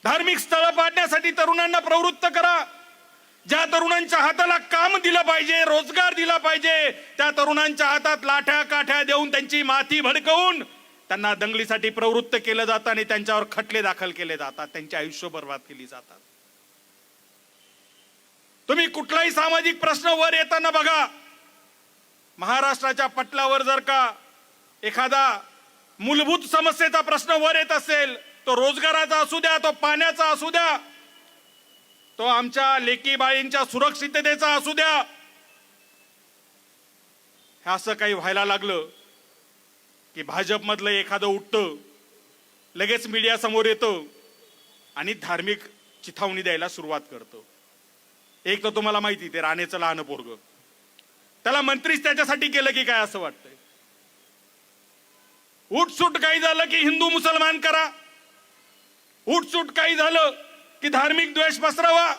धार्मिक स्थळं पाडण्यासाठी तरुणांना प्रवृत्त करा. ज्या तरुणांच्या हाताला काम दिलं पाहिजे, रोजगार दिला पाहिजे, त्या तरुणांच्या हातात लाठ्या काठ्या देऊन त्यांची माथी भडकवून त्यांना दंगलीसाठी प्रवृत्त केलं जातं आणि त्यांच्यावर खटले दाखल केले जातात, त्यांचे आयुष्य बर्बाद केली जातात. तुम्ही कुठलाही सामाजिक प्रश्न वर येताना बघा, महाराष्ट्राच्या पटलावर जर का एखादा मूलभूत समस्येचा प्रश्न वर येत असेल, तो रोजगाराचा असू द्या, तो पाण्याचा असू द्या, तो आमच्या लेकी बाळींच्या सुरक्षिततेचा असू द्या, हे असं काही व्हायला लागलं की भाजपमधलं एखादं उठतं, लगेच मीडिया समोर येतं आणि धार्मिक चिथावणी द्यायला सुरुवात करतं. एक तर तुम्हाला माहिती, ते राणेचं लहान पोरग, त्याला मंत्रीच त्याच्यासाठी केलं की काय असं वाटतंय. उठसूट काही झालं की हिंदू मुसलमान करा, उठसूट काही झालं की धार्मिक द्वेष पसरवा.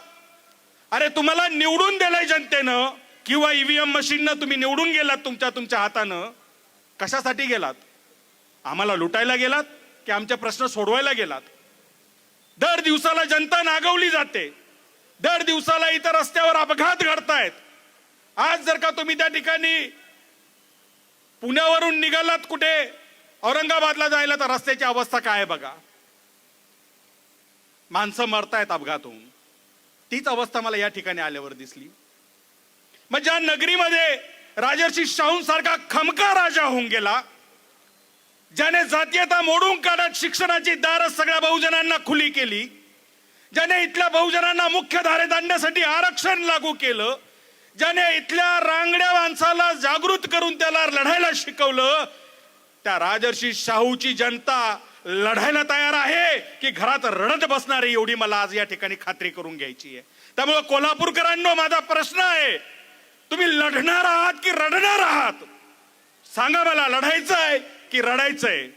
अरे तुम्हाला निवडून दिलंय जनतेनं किंवा ईव्हीएम मशीननं तुम्ही निवडून गेलात तुमच्या हातानं, कशासाठी गेलात? आम्हाला लुटायला गेलात की आमचे प्रश्न सोडवायला गेलात? दर दिवसाला जनता नागवली जाते, दर दिवसाला इतर रस्त्यावर अपघात घडतायत. आज जर का तुम्ही त्या ठिकाणी पुण्यावरून निघालात कुठे औरंगाबादला जायला, तर रस्त्याची अवस्था काय आहे बघा. माणसं मरतायत अपघात होऊन. तीच अवस्था मला या ठिकाणी आल्यावर दिसली. मग ज्या नगरीमध्ये राजर्षी शाहूंसारखा खमका राजा होऊन गेला, ज्याने जातीयता मोडून काढत शिक्षणाची दारं सगळ्या बहुजनांना खुली केली, ज्याने इथल्या बहुजनांना मुख्य धारेत आणण्यासाठी आरक्षण लागू केलं, ज्याने इथल्या रांगड्या माणसाला जागृत करून त्याला लढायला शिकवलं, त्या राजर्षी शाहूची जनता लढायला तयार आहे की घरात रडत बसणार आहे, एवढी मला आज या ठिकाणी खात्री करून घ्यायची आहे. त्यामुळे कोल्हापूरकरांनो, माझा प्रश्न आहे, तुम्ही लढणार आहात की रडणार आहात? सांगा मला, लढायचं आहे की रडायचंय?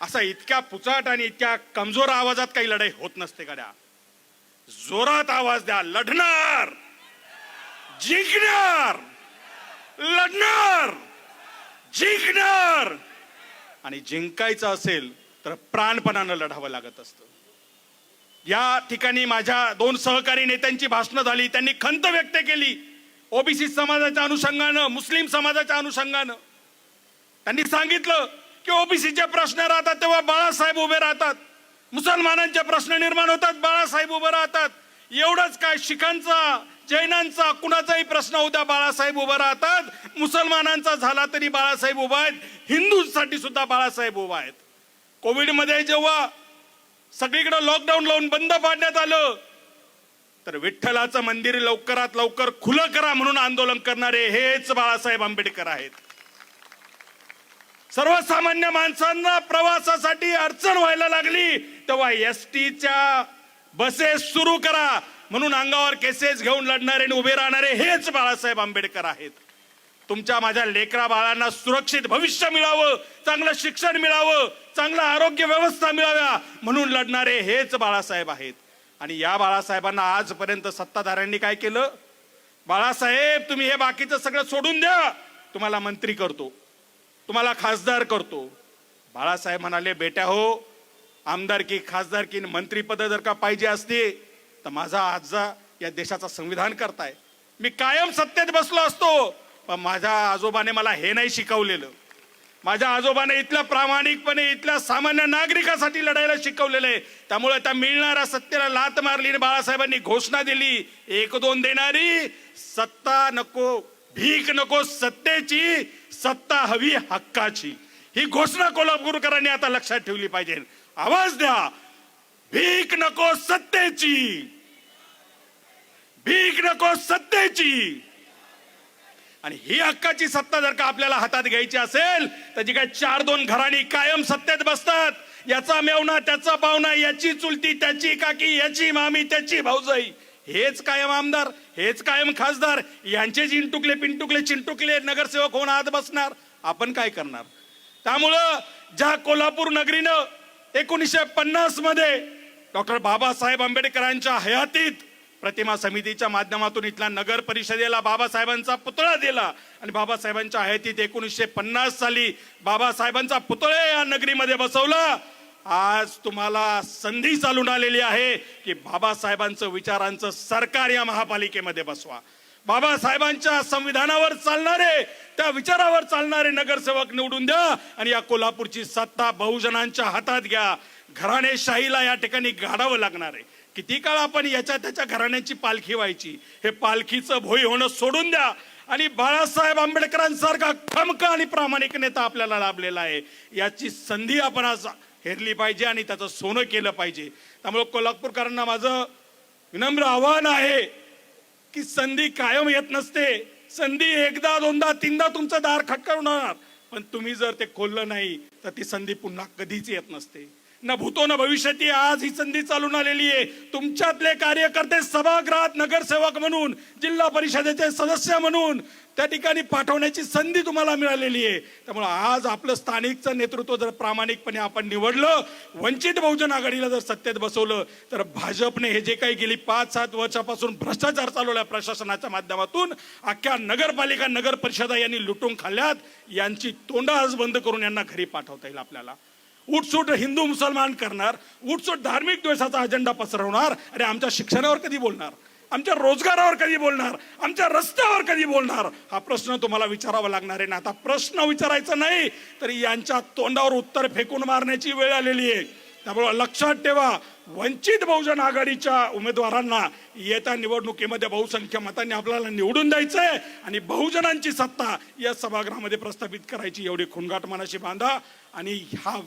असा इतक्या पुचाट आणि इतक्या कमजोर आवाजात काही लढाई होत नसते गड्या. जोरात आवाज द्या, लढणार, जिंकणार, लढणार, जिंकणार. आणि जिंकायचं असेल तर प्राणपणानं लढावं लागत असतं. या ठिकाणी माझ्या 2 सहकारी नेत्यांची भाषणं झाली, त्यांनी खंत व्यक्त केली ओबीसी समाजाच्या अनुषंगानं, मुस्लिम समाजाच्या अनुषंगानं. त्यांनी सांगितलं की ओबीसीचे प्रश्न राहतात तेव्हा बाळासाहेब उभे राहतात, मुसलमानांचे प्रश्न निर्माण होतात बाळासाहेब उभे राहतात. एवढंच काय, शिखांचा, जैनांचा, कुणाचाही प्रश्न होता बाळासाहेब उभा राहतात, मुसलमानांचा झाला तरी बाळासाहेब उभा आहेत, हिंदूंसाठी सुद्धा बाळासाहेब उभा आहेत. कोविडमध्ये जेव्हा सगळीकडे लॉकडाऊन लावून बंद पाडण्यात आलं, तर विठ्ठलाचं मंदिर लवकरात लवकर खुलं करा म्हणून आंदोलन करणारे हेच बाळासाहेब आंबेडकर आहेत. सर्वसामान्य माणसांना प्रवासासाठी अडचण व्हायला लागली तेव्हा एसटीच्या बसेस सुरू करा म्हणून अंगावर केसेस घेऊन लढणारे आणि उभे राहणारे हेच बाळासाहेब आंबेडकर आहेत. तुमच्या माझ्या लेकरा बाळांना सुरक्षित भविष्य मिळावं, चांगलं शिक्षण मिळावं, चांगलं आरोग्य व्यवस्था मिळाव्या म्हणून लढणारे हेच बाळासाहेब आहेत. आणि या बाळासाहेबांना आजपर्यंत सत्ताधाऱ्यांनी काय केलं? बाळासाहेब, तुम्ही हे बाकीचं सगळं सोडून द्या, तुम्हाला मंत्री करतो, तुम्हाला खासदार करतो. बाळासाहेब म्हणाले, बेटा हो, आमदारकी, खासदारकी, मंत्रीपद जर का पाहिजे असते तर माझा आजा या देशाचा संविधान करताय. मी कायम सत्तेत बसलो असतो, पण माझ्या आजोबाने मला हे नाही शिकवलेलं. माझ्या आजोबाने इथल्या प्रामाणिकपणे इथल्या सामान्य नागरिकासाठी लढायला शिकवलेलं आहे. त्यामुळे त्या मिळणाऱ्या सत्तेला लात मारली आणि बाळासाहेबांनी घोषणा दिली, 1-2 देणारी सत्ता नको, भीक नको, सत्तेची सत्ता हवी हक्काची. ही घोषणा कोल्हापूरकरांनी आता लक्षात ठेवली पाहिजे. आवाज द्या, भीक नको सत्तेची, भीक नको सत्तेची. आणि ही हक्काची सत्ता जर का आपल्याला हातात घ्यायची असेल तर जी काय 4-2 घराणी कायम सत्तेत बसतात, याचा मेवना त्याचा पाहुणा, याची चुलती त्याची काकी, याची मामी त्याची भाऊजाई, हेच कायम आमदार, हेच कायम खासदार, यांचे जिंटुकले पिंटुकले चिंटुकले नगरसेवक होऊन आत बसणार. आपण काय करणार? त्यामुळं ज्या कोल्हापूर नगरीनं 1950 मध्ये डॉक्टर बाबासाहेब आंबेडकरांच्या हयातीत प्रतिमा समितीच्या माध्यमातून इथल्या नगर परिषदेला बाबासाहेबांचा पुतळा दिला आणि बाबासाहेबांच्या हयातीत 1950 साली बाबासाहेबांचा पुतळा या नगरीमध्ये बसवला. आज तुम्हाला संधी चालून आलेली आहे की बाबासाहेबांचं विचारांचं सरकार या महापालिकेमध्ये बसवा. बाबासाहेबांच्या संविधानावर चालणारे, त्या विचारावर चालणारे नगरसेवक निवडून द्या आणि या कोल्हापूरची सत्ता बहुजनांच्या हातात घ्या. घराणेशाहीला या ठिकाणी गाडावं लागणार आहे. किती काळ आपण याच्या त्याच्या घराण्याची पालखी व्हायची? हे पालखीचं भोई होणं सोडून द्या आणि बाळासाहेब आंबेडकरांसारखा खमका आणि प्रामाणिक नेता आपल्याला लाभलेला आहे. याची संधी आपण आज हेरली पाहिजे आणि त्याचं सोनं केलं पाहिजे. त्यामुळे कोल्हापूरकरांना माझं विनम्र आव्हान आहे की संधी कायम येत नसते. संधी एकदा दोनदा तीनदा तुमचं दार खटकावणार, पण तुम्ही जर ते खोललं नाही तर ती संधी पुन्हा कधीच येत नसते. न भूतो न भविष्यती. आज ही संधी चालून आलेली आहे. तुमच्यातले कार्यकर्ते सभागृहात नगरसेवक म्हणून, जिल्हा परिषदेचे सदस्य म्हणून त्या ठिकाणी पाठवण्याची संधी तुम्हाला मिळालेली आहे. त्यामुळे आज आपलं स्थानिकचं नेतृत्व जर प्रामाणिकपणे आपण निवडलं, वंचित बहुजन आघाडीला जर सत्तेत बसवलं, तर भाजपने हे जे काही गेली 5-7 वर्षापासून भ्रष्टाचार चालवला प्रशासनाच्या माध्यमातून, अख्ख्या नगरपालिका नगर परिषदा यांनी लुटून खाल्ल्यात, यांची तोंड आज बंद करून यांना घरी पाठवता येईल. आपल्याला उठसूट हिंदू मुसलमान करणार, उठसूट धार्मिक द्वेषाचा अजेंडा पसरवणार. अरे आमच्या शिक्षणावर कधी बोलणार? आमच्या रोजगारावर कधी बोलणार? आमच्या रस्त्यावर कधी बोलणार? हा प्रश्न तुम्हाला विचारावा लागणार आहे ना. आता प्रश्न विचारायचा नाही तर यांच्या तोंडावर उत्तर फेकून मारण्याची वेळ आलेली आहे. त्यामुळे लक्षात ठेवा, वंचित बहुजन आघाडीच्या उमेदवारांना येत्या निवडणुकीमध्ये बहुसंख्य मतांनी आपल्याला निवडून द्यायचंय आणि बहुजनांची सत्ता या सभागृहामध्ये प्रस्थापित करायची. एवढी खुणगाट मनाशी बांधा आणि हा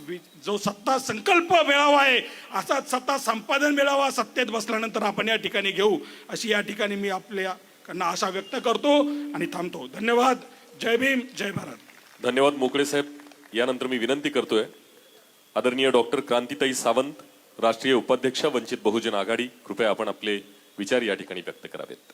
जो सत्ता संकल्प मिळावा आहे, असाच सत्ता संपादन मिळावा सत्तेत बसल्यानंतर आपण या ठिकाणी घेऊ, अशी या ठिकाणी मी आपल्याकडनं आशा व्यक्त करतो आणि थांबतो. धन्यवाद. जय भीम, जय भारत. धन्यवाद मोकळे साहेब. यानंतर मी विनंती करतोय आदरणीय डॉक्टर क्रांतीताई सावंत, राष्ट्रीय उपाध्यक्ष वंचित बहुजन आघाडी, कृपया आपण आपले विचार या ठिकाणी व्यक्त करावेत.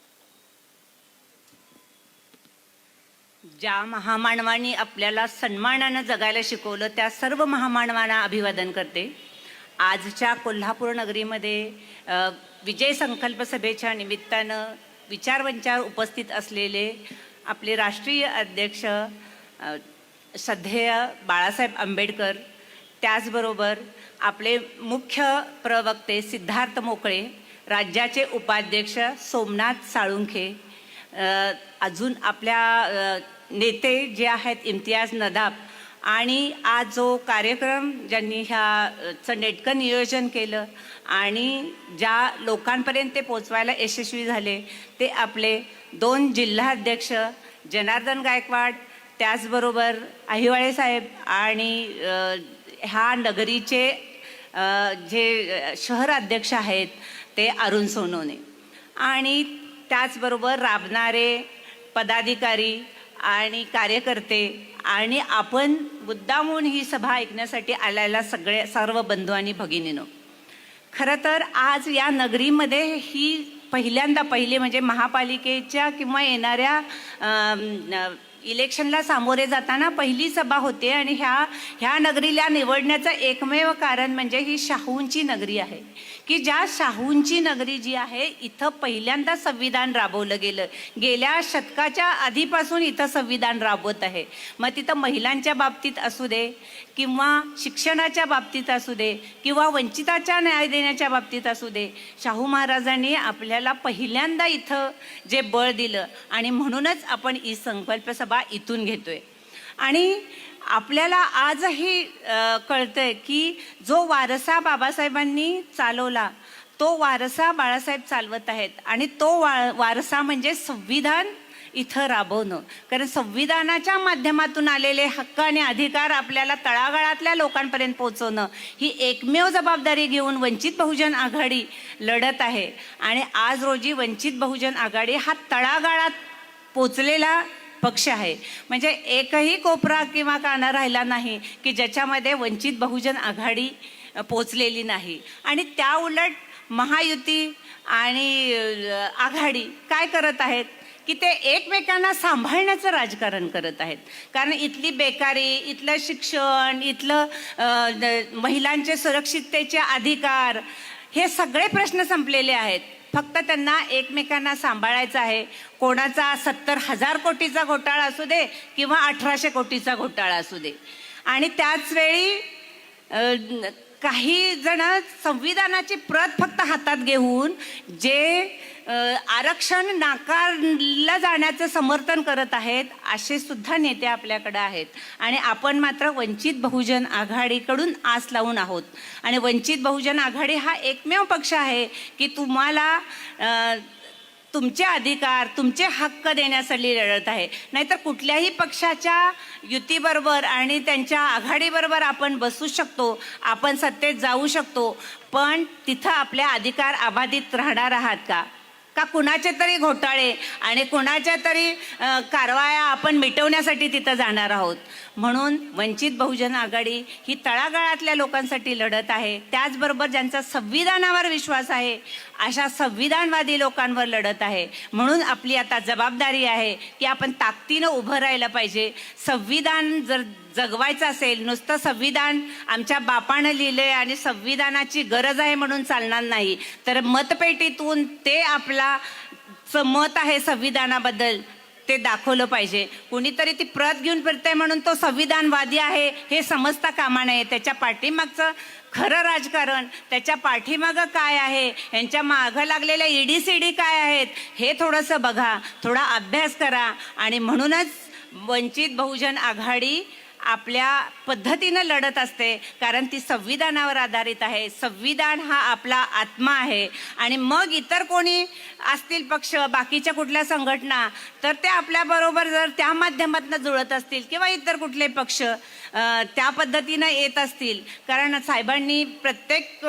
ज्या महामानवांनी आपल्याला सन्मानानं जगायला शिकवलं त्या सर्व महामानवांना अभिवादन करते. आजच्या कोल्हापूर नगरीमध्ये विजय संकल्प सभेच्या निमित्तानं विचारवंचार उपस्थित असलेले आपले राष्ट्रीय अध्यक्ष श्रद्धेय बाळासाहेब आंबेडकर, त्याचबरोबर आपले मुख्य प्रवक्ते सिद्धार्थ मोकळे, राज्याचे उपाध्यक्ष सोमनाथ साळुंखे, अजून आपल्या नेते जे आहेत इम्तियाज नदाब, आणि आज जो कार्यक्रम ज्यांनी ह्याचं नेटकं नियोजन केलं आणि ज्या लोकांपर्यंत ते पोचवायला यशस्वी झाले ते आपले 2 जिल्हाध्यक्ष जनार्दन गायकवाड, त्याचबरोबर अहिवाळे साहेब आणि ह्या नगरीचे जे शहर अध्यक्ष आहेत ते अरुण सोनवणे, आणि त्याचबरोबर राबणारे पदाधिकारी आणि कार्यकर्ते आणि आपण मुद्दामून ही सभा ऐकण्यासाठी आलेला सर्व बंधू आणि भगिनींनो, खरं तर आज या नगरीमध्ये ही पहिले म्हणजे महापालिकेच्या किंवा येणाऱ्या इलेक्शनला सामोरे जाताना पहिली सभा होते आणि ह्या नगरीला निवडण्याचं एकमेव कारण म्हणजे ही शाहूंची नगरी आहे की ज्या शाहूंची नगरी जी आहे इथं पहिल्यांदा संविधान राबवलं गेलं. गेल्या शतकाच्या आधीपासून इथं संविधान राबवत आहे. मग तिथं महिलांच्या बाबतीत असू दे किंवा शिक्षणाच्या बाबतीत असू दे किंवा वंचिताच्या न्याय देण्याच्या बाबतीत असू दे, शाहू महाराजांनी आपल्याला पहिल्यांदा इथं जे बळ दिलं आणि म्हणूनच आपण ही संकल्प सभा इथून घेतोय. आणि आपल्याला आजही कळतंय की जो वारसा बाबासाहेबांनी चालवला तो वारसा बाळासाहेब चालवत आहेत आणि तो वारसा म्हणजे संविधान इथं राबवणं. कारण संविधानाच्या माध्यमातून आलेले हक्क आणि अधिकार आपल्याला तळागाळातल्या लोकांपर्यंत पोहोचवणं ही एकमेव जबाबदारी घेऊन वंचित बहुजन आघाडी लढत आहे. आणि आज रोजी वंचित बहुजन आघाडी हा तळागाळात पोचलेला पक्ष आहे. म्हणजे एकही कोपरा किंवा काना राहिला नाही की ज्याच्यामध्ये वंचित बहुजन आघाडी पोचलेली नाही. आणि त्या उलट महायुती आणि आघाडी काय करत आहेत की ते एकमेकांना सांभाळण्याचं राजकारण करत आहेत. कारण इथली बेकारी, इथलं शिक्षण, इथलं महिलांचे सुरक्षिततेचे अधिकार हे सगळे प्रश्न संपलेले आहेत. फक्त त्यांना एकमेकांना सांभाळायचं आहे. कोणाचा 70,000 कोटीचा घोटाळा असू दे किंवा 1800 कोटीचा घोटाळा असू दे. आणि त्याच वेळी काही जण संविधानाची प्रत फक्त हातात घेऊन जे आरक्षण नाकारलं जाण्याचं समर्थन करत आहेत असे सुद्धा नेते आपल्याकडे आहेत. आणि आपण मात्र वंचित बहुजन आघाडीकडून आस लावून आहोत. आणि वंचित बहुजन आघाडी हा एकमेव पक्ष आहे की तुम्हाला तुमचे अधिकार, तुमचे हक्क देण्यासाठी लढत आहे. नाहीतर कुठल्याही पक्षाच्या युतीबरोबर आणि त्यांच्या आघाडीबरोबर आपण बसू शकतो, आपण सत्तेत जाऊ शकतो, पण तिथं आपले अधिकार अबाधित राहणार आहात का? का कुणाचे तरी घोटाळे आणि कुणाच्या तरी कारवाया आपण मिटवण्यासाठी तिथं जाणार आहोत? म्हणून वंचित बहुजन आघाडी ही तळागाळातल्या लोकांसाठी लढत आहे. त्याचबरोबर ज्यांचा संविधानावर विश्वास आहे अशा संविधानवादी लोकांवर लढत आहे. म्हणून आपली आता जबाबदारी आहे की आपण ताकदीनं उभं राहायला पाहिजे. संविधान जर जगवायचं असेल, नुसतं संविधान आमच्या बापानं लिहिलंय आणि संविधानाची गरज आहे म्हणून चालणार नाही, तर मतपेटीतून ते आपला मत आहे संविधानाबद्दल ते दाखवलं पाहिजे. कुणीतरी ती प्रत घेऊन फिरतंय म्हणून तो संविधानवादी आहे हे समजता कामा नये. त्याच्या पाठीमागचं खरं राजकारण, त्याच्या पाठीमागं काय आहे, यांच्या मागं लागलेल्या ED-CD काय आहेत हे थोडंसं बघा, थोडा अभ्यास करा. आणि म्हणूनच वंचित बहुजन आघाडी आपल्या पद्धतीनं लढत असते, कारण ती संविधानावर आधारित आहे. संविधान हा आपला आत्मा आहे. आणि मग इतर कोणी असतील पक्ष, बाकीच्या कुठल्या संघटना, तर ते आपल्याबरोबर जर त्या माध्यमातून जुळत असतील किंवा इतर कुठले पक्ष त्या पद्धतीनं येत असतील, कारण साहेबांनी प्रत्येक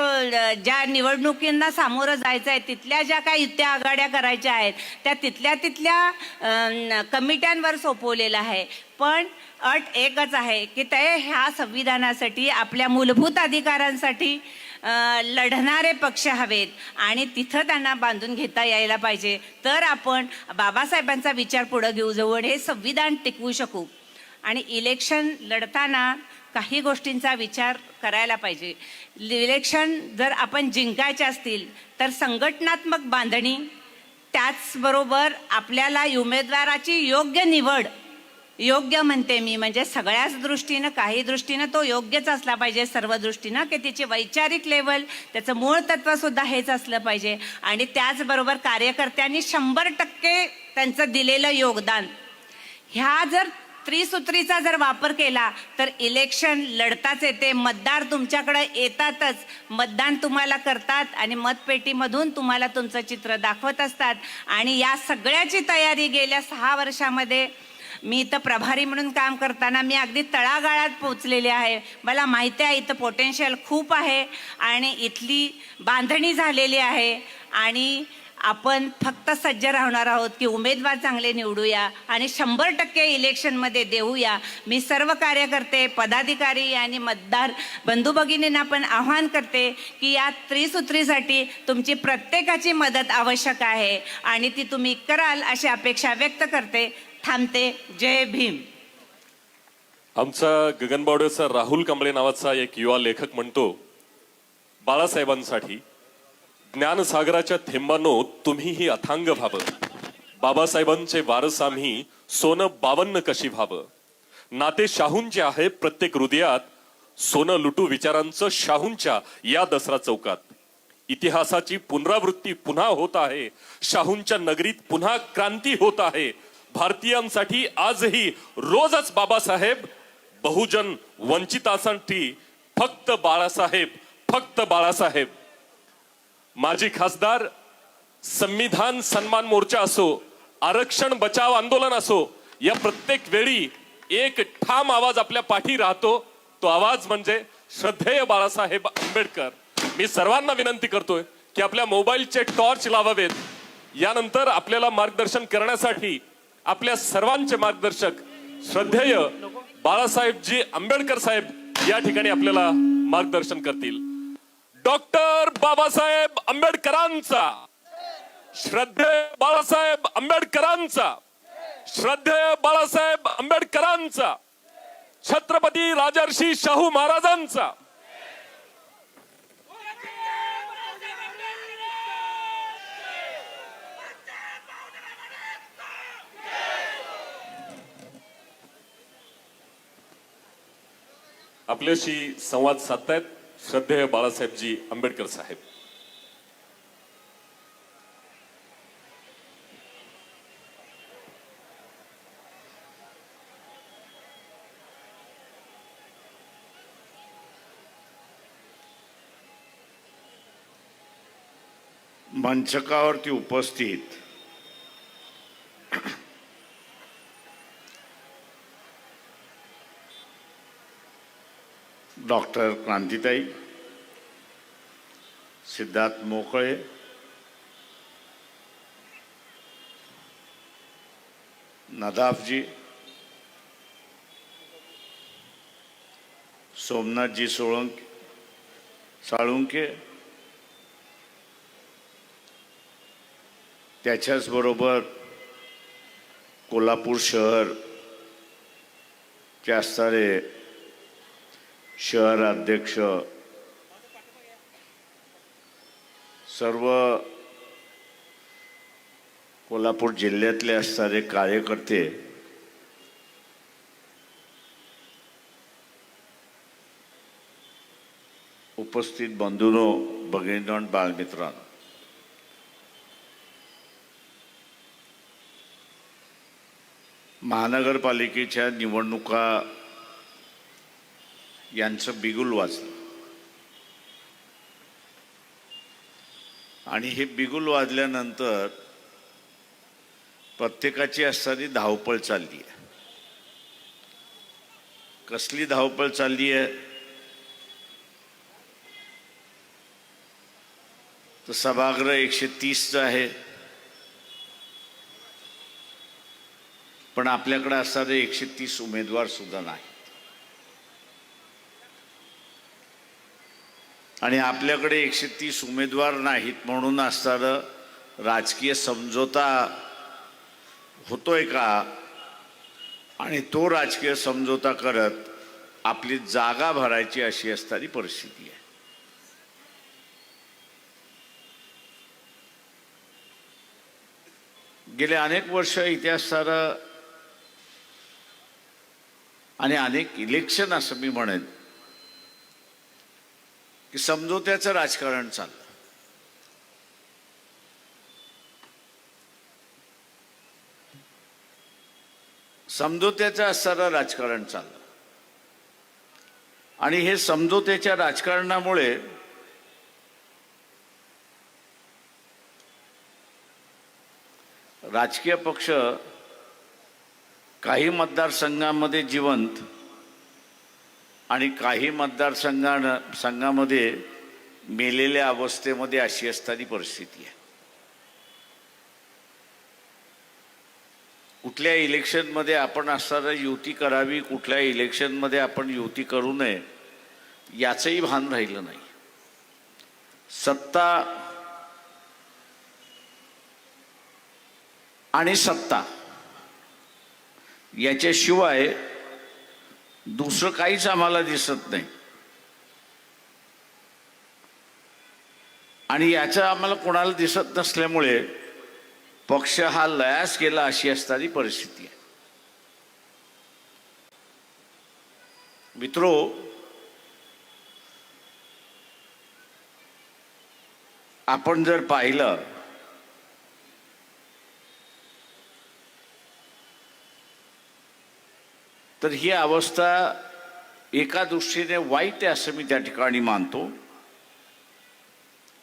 ज्या निवडणुकींना सामोरं जायचं आहे तिथल्या ज्या काही युत्या आघाड्या करायच्या आहेत त्या तिथल्या कमिट्यांवर सोपवलेलं आहे. पण अट एकच आहे की ते ह्या संविधानासाठी, आपल्या मूलभूत अधिकारांसाठी लढणारे पक्ष हवेत आणि तिथं त्यांना बांधून घेता यायला पाहिजे. तर आपण बाबासाहेबांचा विचार पुढे घेऊ जाऊ आणि हे संविधान टिकवू शकू. आणि इलेक्शन लढताना काही गोष्टींचा विचार करायला पाहिजे. इलेक्शन जर आपण जिंकायचे असतील तर संघटनात्मक बांधणी, त्याचबरोबर आपल्याला उमेदवाराची योग्य निवड, योग्य म्हणते मी म्हणजे सगळ्याच दृष्टीनं, काही दृष्टीनं तो योग्यच असला पाहिजे, सर्व दृष्टीनं, की त्याची वैचारिक लेवल, त्याचं मूळ तत्वसुद्धा हेच असलं पाहिजे. आणि त्याचबरोबर कार्यकर्त्यांनी 100% त्यांचं दिलेलं योगदान, ह्या जर त्रिसूत्रीचा जर वापर केला तर इलेक्शन लढताच येते. मतदार तुमच्याकडे येतातच, मतदान तुम्हाला करतात आणि मतपेटीमधून तुम्हाला तुमचं चित्र दाखवत असतात. आणि या सगळ्याची तयारी गेल्या 6 वर्षामध्ये मी इथं प्रभारी म्हणून काम करताना मी अगदी तळागाळात पोचलेले आहे. मला माहिती आहे इथं पोटेन्शियल खूप आहे आणि इथली बांधणी झालेली आहे. आणि आपण फक्त सज्ज राहणार आहोत की उमेदवार चांगले निवडूया आणि 100% इलेक्शनमध्ये देऊया. मी सर्व कार्यकर्ते, पदाधिकारी आणि मतदार बंधू भगिनींना पण आव्हान करते की या त्रिसूत्रीसाठी तुमची प्रत्येकाची मदत आवश्यक आहे आणि ती तुम्ही कराल अशी अपेक्षा व्यक्त करते. थांबते. जय भीम. आमचा गगनबावड्याचा राहुल कांबळे नावाचा एक युवा लेखक म्हणतो, बाळासाहेबांसाठी ज्ञानसागराच्या थेंबानो तुम्हीही अथांग व्हावं, बाबासाहेबांचे वारस आम्ही सोनं 52 कशी व्हावं, नाते शाहूंचे आहे प्रत्येक हृदयात, सोनं लुटू विचारांचं शाहूंच्या या दसरा चौकात. इतिहासाची पुनरावृत्ती पुन्हा होत आहे, शाहूंच्या नगरीत पुन्हा क्रांती होत आहे. भारतीयांसाठी आजही रोजच बाबासाहेब, बहुजन वंचितांसाठी फक्त बाळासाहेब, फक्त बाळासाहेब. माजी खासदार, संविधान सन्मान मोर्चा असो, आरक्षण बचाव आंदोलन असो, या प्रत्येक वेळी एक ठाम आवाज आपल्या पाठी राहतो. तो आवाज म्हणजे श्रद्धेय बाळासाहेब आंबेडकर. मी सर्वांना विनंती करतोय की आपल्या मोबाईलचे टॉर्च लावावेत. यानंतर आपल्याला मार्गदर्शन करण्यासाठी आपल्या सर्वांचे मार्गदर्शक श्रद्धेय बाळासाहेबजी आंबेडकर साहेब या ठिकाणी आपल्याला मार्गदर्शन करतील. डॉक्टर बाबासाहेब आंबेडकरांचा, श्रद्धेय बाळासाहेब आंबेडकरांचा, श्रद्धेय बाळासाहेब आंबेडकरांचा, छत्रपती राजर्षी शाहू महाराजांचा. आपल्याशी संवाद साधतायत श्रद्धेय बाळासाहेबजी आंबेडकर साहेब. मंचकावरती उपस्थित डॉक्टर क्रांतिताई, सिद्धार्थ मोकळे, नदाफजी, सोमनाथजी साळुंके, त्याच्याच बरोबर कोल्हापूर शहर चे असणारे शहर अध्यक्ष, सर्व कोल्हापूर जिल्ह्यातले असणारे कार्यकर्ते, उपस्थित बंधूंनो, भगिनींनो आणि बालमित्रांनो, महानगरपालिकेच्या निवडणुका यांचं बिगुल वाजलं आणि हे बिगुल वाजल्यानंतर प्रत्येकाची असणारी धावपळ चालली आहे. कसली धावपळ चालली आहे तर सभागृह 130 आहे, पण आपल्याकडे असणारे 130 उमेदवार सुद्धा नाही. आणि आपल्याकडे 130 उमेदवार नाहीत म्हणून असणारं राजकीय समझोता होतोय का, आणि तो राजकीय समझोता करत आपली जागा भरायची अशी असणारी परिस्थिती आहे. गेले अनेक वर्ष इथे असणारं आणि अनेक इलेक्शन असं मी म्हणेन की समझोत्याचं राजकारण चाललं. समझोत्याचं असणारं राजकारण चाललं आणि हे समझोत्याच्या राजकारणामुळे राजकीय पक्ष काही मतदारसंघामध्ये जिवंत आणि काही मतदारसंघामध्ये मेलेल्या अवस्थेमध्ये अशी असणारी परिस्थिती आहे. कुठल्या इलेक्शनमध्ये आपण असणारं युती करावी, कुठल्या इलेक्शनमध्ये आपण युती करू नये याचंही भान राहिलं नाही. सत्ता आणि सत्ता याच्याशिवाय दुसरं काहीच आम्हाला दिसत नाही आणि याचं आम्हाला कोणाला दिसत नसल्यामुळे पक्ष हा लयास गेला अशी असणारी परिस्थिती आहे. मित्रो, आपण जर पाहिलं तर ही अवस्था एका दृष्टीने वाईट आहे असं मी त्या ठिकाणी मानतो.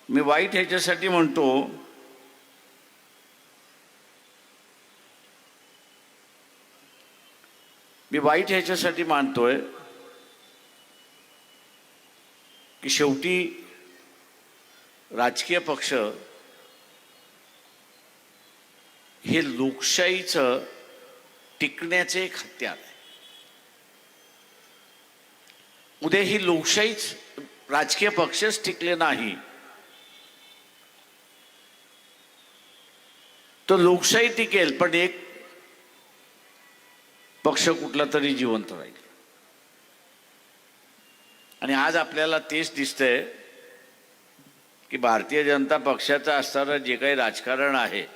मी वाईट ह्याच्यासाठी म्हणतो मानतोय की शेवटी राजकीय पक्ष हे लोकशाहीचं टिकण्याचे एक हत्यार आहे. उद्या ही लोकशाहीच, राजकीय पक्षच टिकले नाही तर लोकशाही टिकेल पण एक पक्ष कुठला तरी जिवंत राहील. आणि आज आपल्याला तेच दिसतंय की भारतीय जनता पक्षाचं असणारं जे काही राजकारण आहे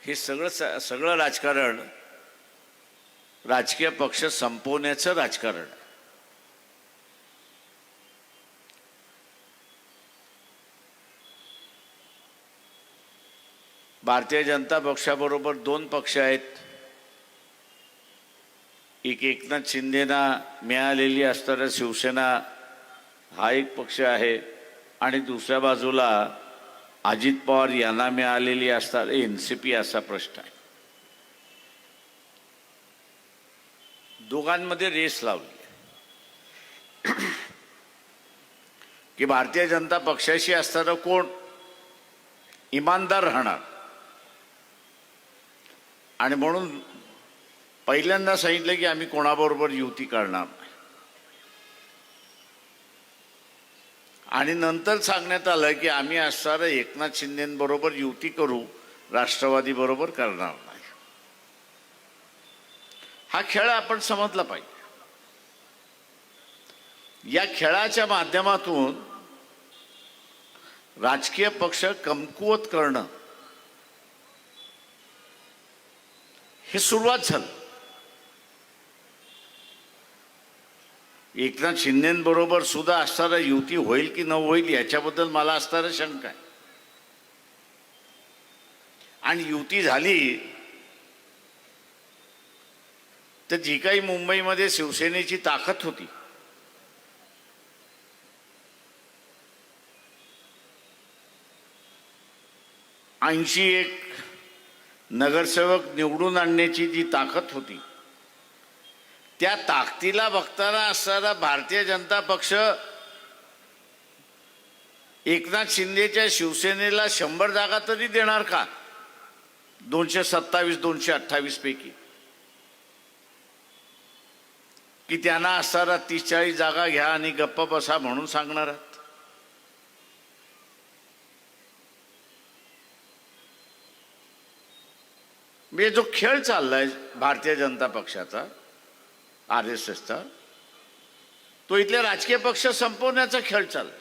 हे सगळं राजकारण राजकीय पक्ष संपवण्याचं राजकारण आहे. भारतीय जनता पक्षाबरोबर दोन पक्ष आहेत. एक एकनाथ शिंदेना मिळालेली असणारा शिवसेना हा एक पक्ष आहे आणि दुसऱ्या बाजूला अजित पवार यांना मिळालेली असणारे एनसीपी असा प्रश्न आहे. दोघांमध्ये रेस लावली की भारतीय जनता पक्षाशी असणारं कोण इमानदार राहणार. आणि म्हणून पहिल्यांदा सांगितलं की आम्ही कोणाबरोबर युती करणार नाही. आणि नंतर सांगण्यात आलं की आम्ही असणारं एकनाथ शिंदेबरोबर युती करू, राष्ट्रवादी बरोबर करणार नाही. हा खेळ आपण समजला पाहिजे. या खेळाच्या माध्यमातून राजकीय पक्ष कमकुवत करणं हे सुरुवात झालं. एकनाथ शिंदेबरोबर सुद्धा असणारा युती होईल की न होईल याच्याबद्दल मला असणारा शंका आहे. आणि युती झाली तर जी काही मुंबईमध्ये शिवसेनेची ताकद होती ऐंशी एक नगरसेवक निवडून आणण्याची जी ताकद होती त्या ताकदीला बघताना असणारा भारतीय जनता पक्ष एकनाथ शिंदेच्या शिवसेनेला 100 जागा तरी देणार का 227 228 पैकी, की त्यांना असणारा 30-40 जागा घ्या आणि गप्प बसा म्हणून सांगणार आहात. म्हणजे जो खेळ चाललाय भारतीय जनता पक्षाचा RSSचा तो इथले राजकीय पक्ष संपवण्याचा खेळ चाललाय.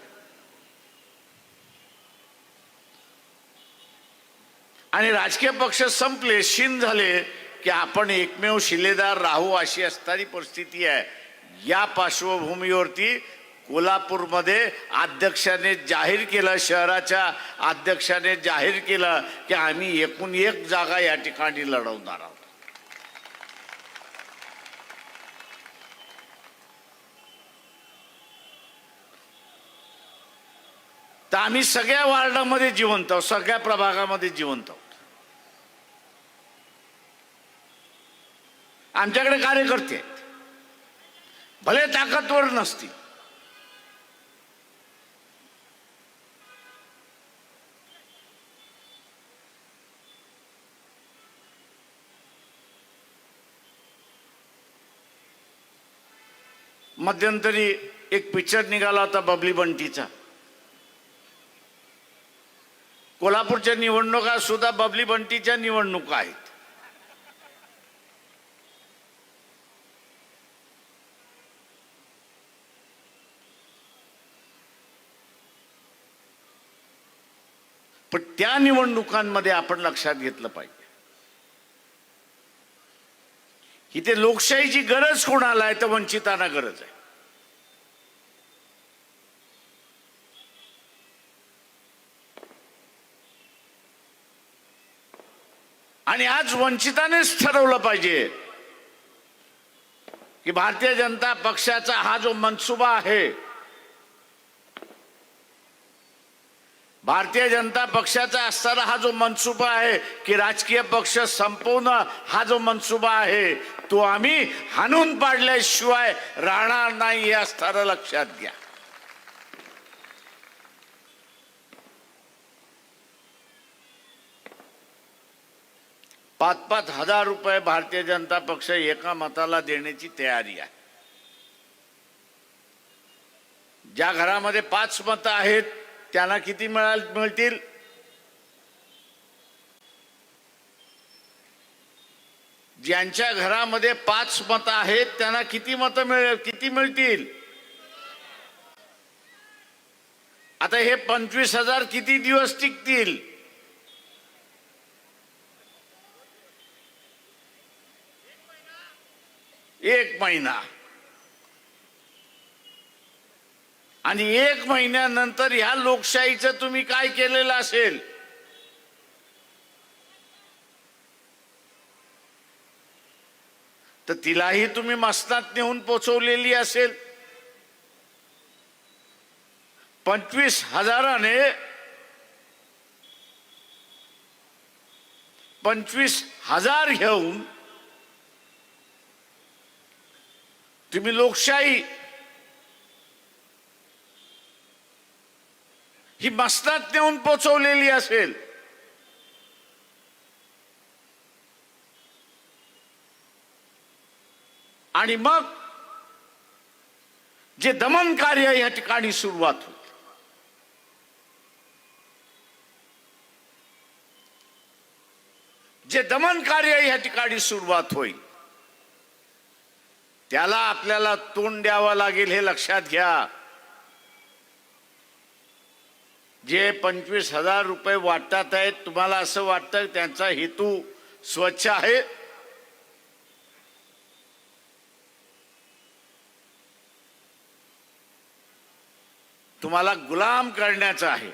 आणि राजकीय पक्ष संपले, शीन झाले की आपण एकमेव शिलेदार राहू अशी असणारी परिस्थिती आहे. या पार्श्वभूमीवरती कोल्हापूरमध्ये अध्यक्षाने जाहीर केलं, शहराच्या अध्यक्षाने जाहीर केलं की आम्ही एकूण 1 जागा या ठिकाणी लढवणार आहोत. तर आम्ही सगळ्या वार्डामध्ये जिवंत आहोत, सगळ्या प्रभागामध्ये जिवंत आहोत. आमच्याकडे कार्यकर्ते आहेत, भले ताकदवर नसतील, मध्यंतरी एक पिक्चर निघाला होता बबली बंटीचा. कोल्हापूरच्या निवडणुका सुद्धा बबली बंटीच्या निवडणुका आहेत. पण त्या निवडणुकांमध्ये आपण लक्षात घेतलं पाहिजे इथे लोकशाहीची गरज कोणाला आहे तर वंचितांना गरज आहे. आणि आज वंचितानेच ठरवलं पाहिजे की भारतीय जनता पक्षाचा हा जो मनसुबा आहे, भारतीय जनता पक्षाचा असणारा हा जो मनसुबा आहे की राजकीय पक्ष संपवणं हा जो मनसुबा आहे तो आम्ही हाणून पाडल्याशिवाय राहणार नाही हे असणारं लक्षात घ्या. ₹5,000 भारतीय जनता पक्ष एका मताला देण्याची तयारी आहे. ज्या घरामध्ये 5 मतं आहेत त्यांना किती मिळतील? ज्यांच्या घरामध्ये 5 मतं आहेत त्यांना किती मिळतील? आता हे 25,000 किती दिवस टिकतील? 1 महिना, आणि 1 महिन्यानंतर ह्या लोकशाहीचं तुम्ही काय केलेलं असेल? तर तिलाही तुम्ही मसनात नेऊन पोचवलेली असेल. 25,000ने 25,000 घेऊन तुम्ही लोकशाही ही मसनात नेऊन पोचवलेली असेल. आणि मग जे दमन कार्य या ठिकाणी सुरुवात होते, जे दमन कार्य या ठिकाणी सुरुवात होईल त्याला आपल्याला तोंड द्यावं लागेल, हे लक्षात घ्या. जे 25,000 रुपये वाटतात आहेत, तुम्हाला असं वाटतं त्यांचा हेतू स्वच्छ आहे? तुम्हाला गुलाम करण्याचा आहे.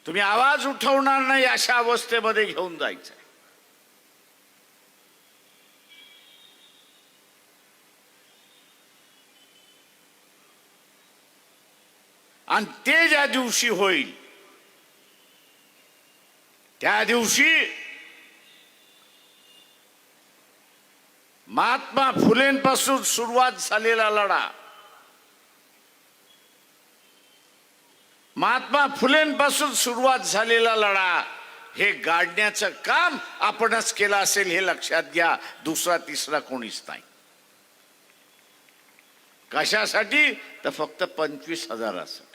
तुम्ही आवाज उठवणार नाही अशा अवस्थेमध्ये घेऊन जायचं. आणि ते ज्या दिवशी होईल त्या दिवशी महात्मा फुलेंपासून सुरुवात झालेला लढा, महात्मा फुलेंपासून सुरुवात झालेला लढा हे गाडण्याचं काम आपणच केलं असेल, हे लक्षात घ्या. दुसरा तिसरा कोणीच नाही. कशासाठी? तर फक्त 25,000साठी.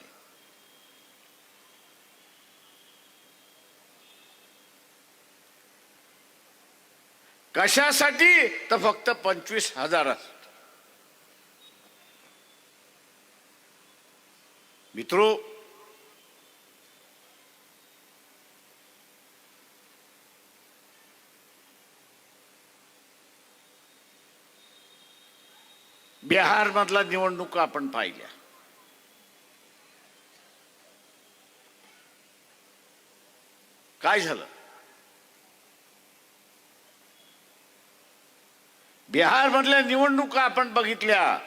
कशासाठी? तर फक्त 25,000साठी. मित्रो, बिहार मधला निवडणुका आपण पाहिल्या. काय झालं? बिहार मधल्या निवडणुका आपण बघितल्या.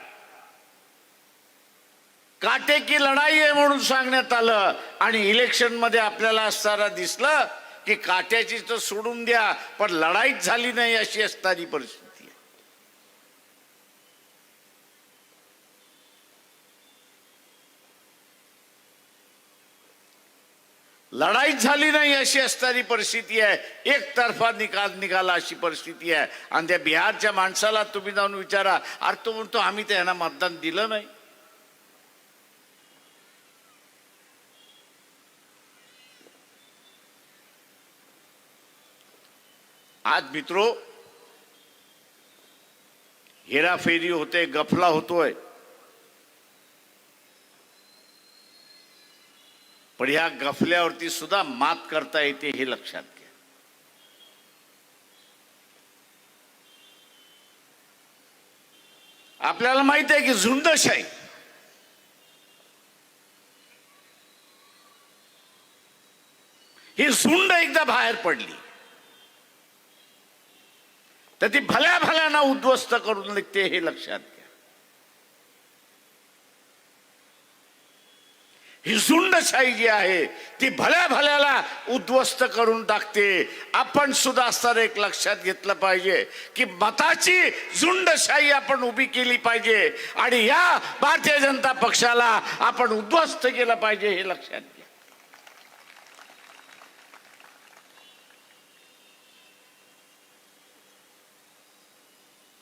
काटेकी लढाई आहे म्हणून सांगण्यात आलं, आणि इलेक्शन मध्ये आपल्याला असताना दिसलं की काट्याची तर सोडून द्या, पण लढाईच झाली नाही अशी असणारी परिस्थिती. लढाईच झाली नाही अशी असणारी परिस्थिती आहे. एकतर्फा निकाल निघाला अशी परिस्थिती आहे. आणि त्या बिहारच्या माणसाला तुम्ही जाऊन विचारा, अरे तो म्हणतो आम्ही त्यांना मतदान दिलं नाही. आज मित्रो, हेराफेरी होते, गफला होतोय, पण ह्या गफल्यावरती सुद्धा मात करता येते, हे लक्षात घ्या. आपल्याला माहित आहे की झुंडशाही ही झुंड एकदा बाहेर पडली तर ती भल्या भल्याना उद्ध्वस्त करून निघते, हे लक्षात घ्या. ही झुंडशाही जी आहे ती भल्या भल्याला उद्ध्वस्त करून टाकते. आपण सुद्धा असताना एक लक्षात घेतलं पाहिजे की मताची झुंडशाही आपण उभी केली पाहिजे, आणि या भारतीय जनता पक्षाला आपण उद्ध्वस्त केलं पाहिजे, हे लक्षात घ्या.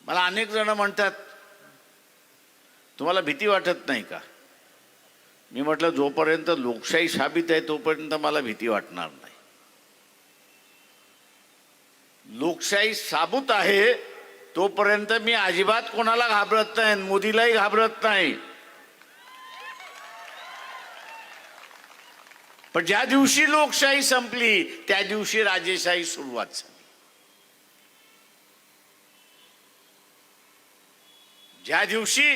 मला अनेक जण म्हणतात, तुम्हाला भीती वाटत नाही का? मी म्हटलं, जोपर्यंत लोकशाही साबित आहे तोपर्यंत मला भीती वाटणार नाही. लोकशाही साबूत आहे तोपर्यंत मी अजिबात कोणाला घाबरत नाही, मोदीलाही घाबरत नाही. पण ज्या दिवशी लोकशाही संपली त्या दिवशी राजेशाही सुरुवात झाली. ज्या दिवशी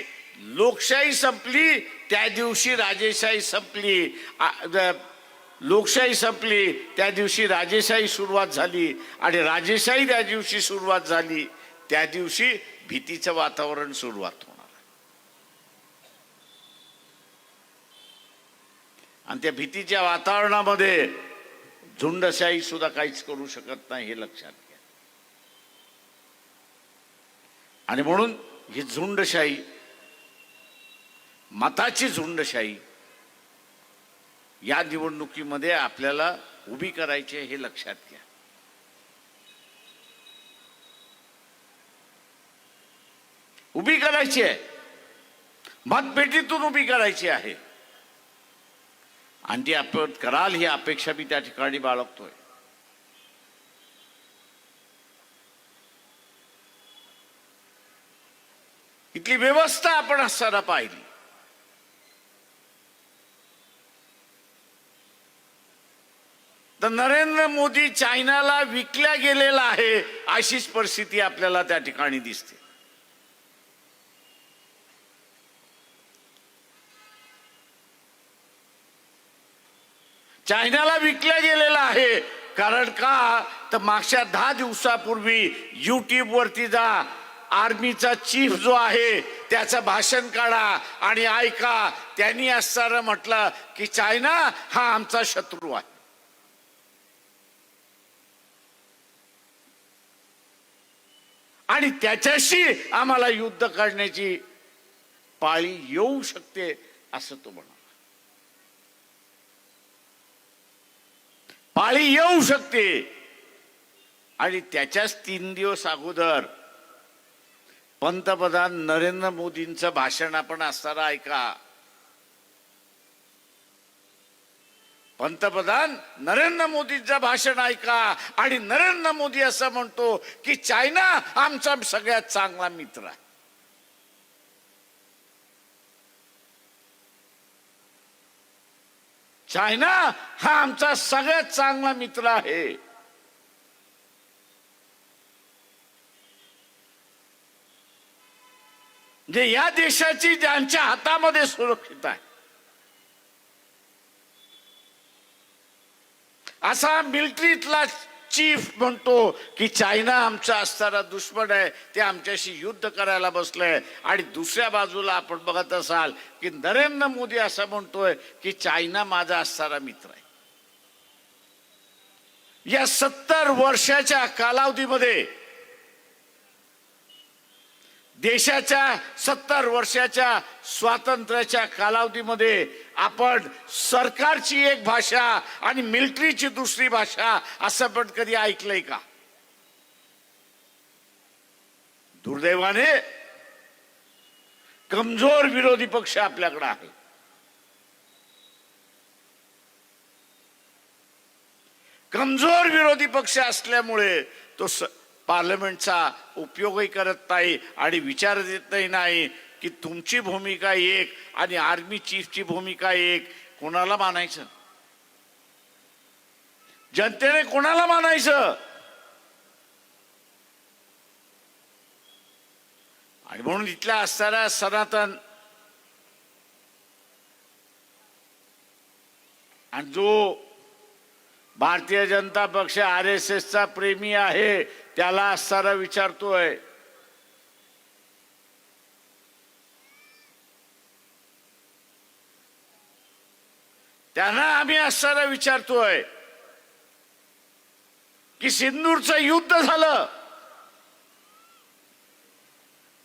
लोकशाही संपली त्या दिवशी राजेशाही संपली. लोकशाही संपली त्या दिवशी राजेशाही सुरुवात झाली आणि राजेशाही त्या दिवशी सुरुवात झाली त्या दिवशी भीतीचं वातावरण सुरुवात होणार. आणि त्या भीतीच्या वातावरणामध्ये झुंडशाही सुद्धा काहीच करू शकत नाही हे लक्षात घ्या. आणि म्हणून ही झुंडशाही, मताची झुंडशाही या निवडणुकीमध्ये आपल्याला उभी करायची हे लक्षात घ्या. उभी करायची आहे, मतपेटीतून उभी करायची आहे आणि ती आपण कराल ही अपेक्षा मी त्या ठिकाणी बाळगतोय. इथली व्यवस्था आपण असताना पाहिली. तर नरेंद्र मोदी चायनाला विकल्या गेलेला आहे अशीच परिस्थिती आपल्याला त्या ठिकाणी दिसते. चायनाला विकल्या गेलेला आहे. कारण का तर मागच्या 10 दिवसापूर्वी युट्यूब वरती जा, आर्मीचा चीफ जो आहे त्याचं भाषण काढा आणि ऐका. त्यांनी असताना म्हटलं की चायना हा आमचा शत्रू आहे. आणि त्याच्याशी आम्हाला युद्ध करण्याची पाळी येऊ शकते असं तो म्हणाला. पाळी येऊ शकते. आणि त्याच्याच 3 दिवस अगोदर पंतप्रधान नरेंद्र मोदींचं भाषण आपण असताना ऐका. पंतप्रधान नरेंद्र मोदींचं भाषण ऐका आणि नरेंद्र मोदी असं म्हणतो की चायना आमचा सगळ्यात चांगला मित्र आहे. चायना हा आमचा सगळ्यात चांगला मित्र आहे. जे या देशाची ज्यांच्या हातामध्ये सुरक्षित आहे असा मिलिटरीतला चीफ म्हणतो की चायना आमचा असणारा दुश्मन आहे, ते आमच्याशी युद्ध करायला बसलंय. आणि दुसऱ्या बाजूला आपण बघत असाल की नरेंद्र मोदी असं म्हणतोय की चायना माझा असणारा मित्र आहे. या 70 वर्षाच्या कालावधीमध्ये, देशाच्या 70 वर्षाच्या स्वातंत्र्याच्या कालावधीमध्ये आपण सरकारची एक भाषा आणि मिलिटरीची दुसरी भाषा असं पण कधी ऐकलंय का? दुर्दैवाने कमजोर विरोधी पक्ष आपल्याकडे आहे. कमजोर विरोधी पक्ष असल्यामुळे तो पार्लमेंटचा उपयोगही करत नाही आणि विचार देत नाही की तुमची भूमिका एक आणि आर्मी चीफची भूमिका एक. कोणाला मानायचं? जनतेने कोणाला मानायचं? आणि म्हणून इथल्या असणाऱ्या सनातन आणि जो भारतीय जनता पक्ष RSSचा प्रेमी आहे त्याला असणारा विचारतोय, त्यांना आम्ही असणारा विचारतोय की सिंदूरचं युद्ध झालं,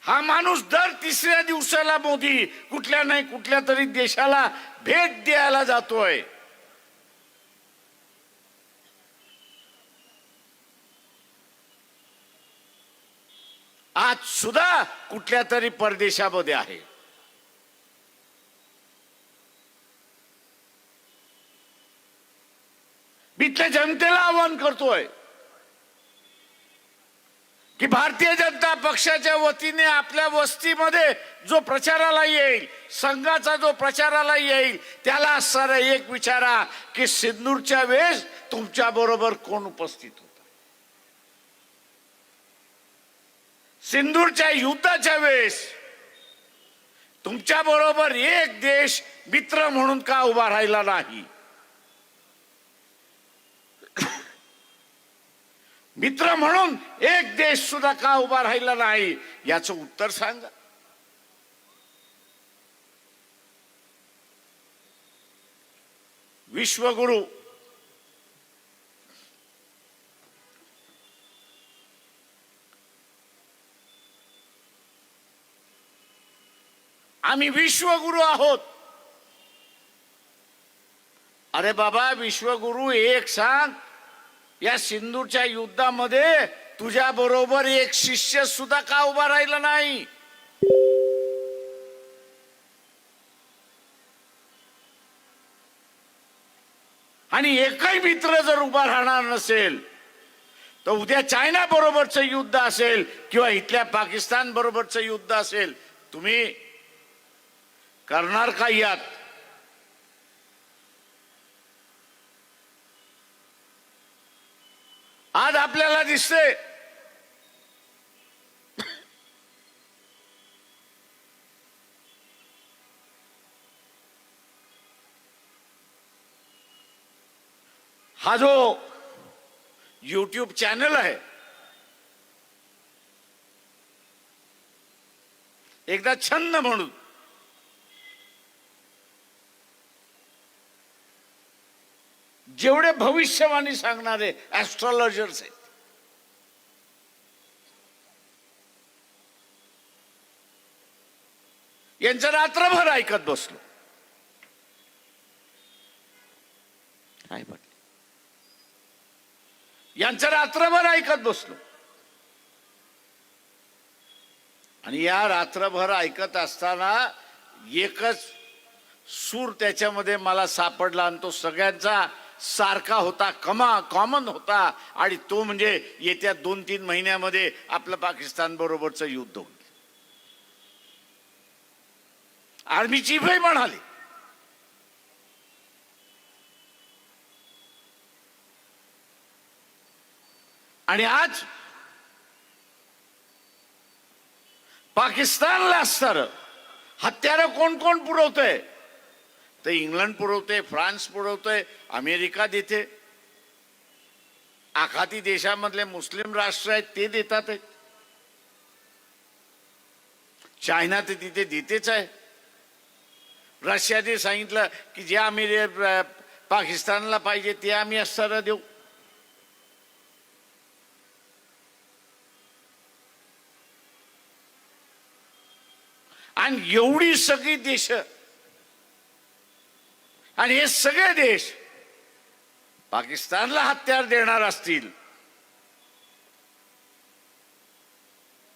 हा माणूस दर 3ऱ्या दिवसाला मोदी कुठल्या नाही कुठल्या तरी देशाला भेट द्यायला जातोय. आज सुद्धा कुठल्या तरी परदेशामध्ये आहे. मी त्या जनतेला आवाहन करतोय की भारतीय जनता पक्षाच्या वतीने आपल्या वस्तीमध्ये जो प्रचाराला येईल, संघाचा जो प्रचाराला येईल, त्याला असणारा एक विचारा की सिंदूरच्या वेळेस तुमच्या बरोबर कोण उपस्थित होता? सिंदूरच्या युद्धाच्या वेळेस तुमच्या बरोबर एक देश मित्र म्हणून का उभा राहिला नाही? मित्र म्हणून एक देश सुद्धा का उभा राहिला नाही याचं उत्तर सांगा. विश्वगुरु आम्ही विश्वगुरु आहोत. अरे बाबा, विश्वगुरु एक सांग, या सिंदूरच्या युद्धामध्ये तुझ्या बरोबर एक शिष्य सुद्धा का उभा राहिला नाही? आणि एकही मित्र जर उभा राहणार नसेल तर उद्या चायना बरोबरचं युद्ध असेल किंवा इथल्या पाकिस्तान बरोबरचं युद्ध असेल, तुम्ही करणार का यात? आज आपल्याला दिसते हा जो YouTube चॅनल आहे, एकदा छंद म्हणून जेवढे भविष्यवाणी सांगणारे ऍस्ट्रॉलॉजर्स आहेत, यांचं रात्रभर ऐकत बसलो. काय म्हटलं? यांचं रात्रभर ऐकत बसलो. आणि या रात्रभर ऐकत असताना एकच सूर त्याच्यामध्ये मला सापडला आणि तो सगळ्यांचा सारखा होता, कॉमन होता. आणि तो म्हणजे येत्या 2-3 महिन्यामध्ये आपलं पाकिस्तान बरोबरचं युद्ध होईल. आर्मी चीफही म्हणाले. आणि आज पाकिस्तानला असणार हत्यारं कोण कोण पुरवतंय? तर इंग्लंड पुरवते, फ्रान्स पुरवतोय, अमेरिका देते, आखाती देशामधले मुस्लिम राष्ट्र आहेत ते देतात आहेत, चायना तर तिथे देतेच आहे. रशियाने सांगितलं की जे आम्ही पाकिस्तानला पाहिजे ते आम्ही अस्त्र देऊ. आणि एवढी सगळी देश आणि हे सगळे देश पाकिस्तानला हत्यार देणार असतील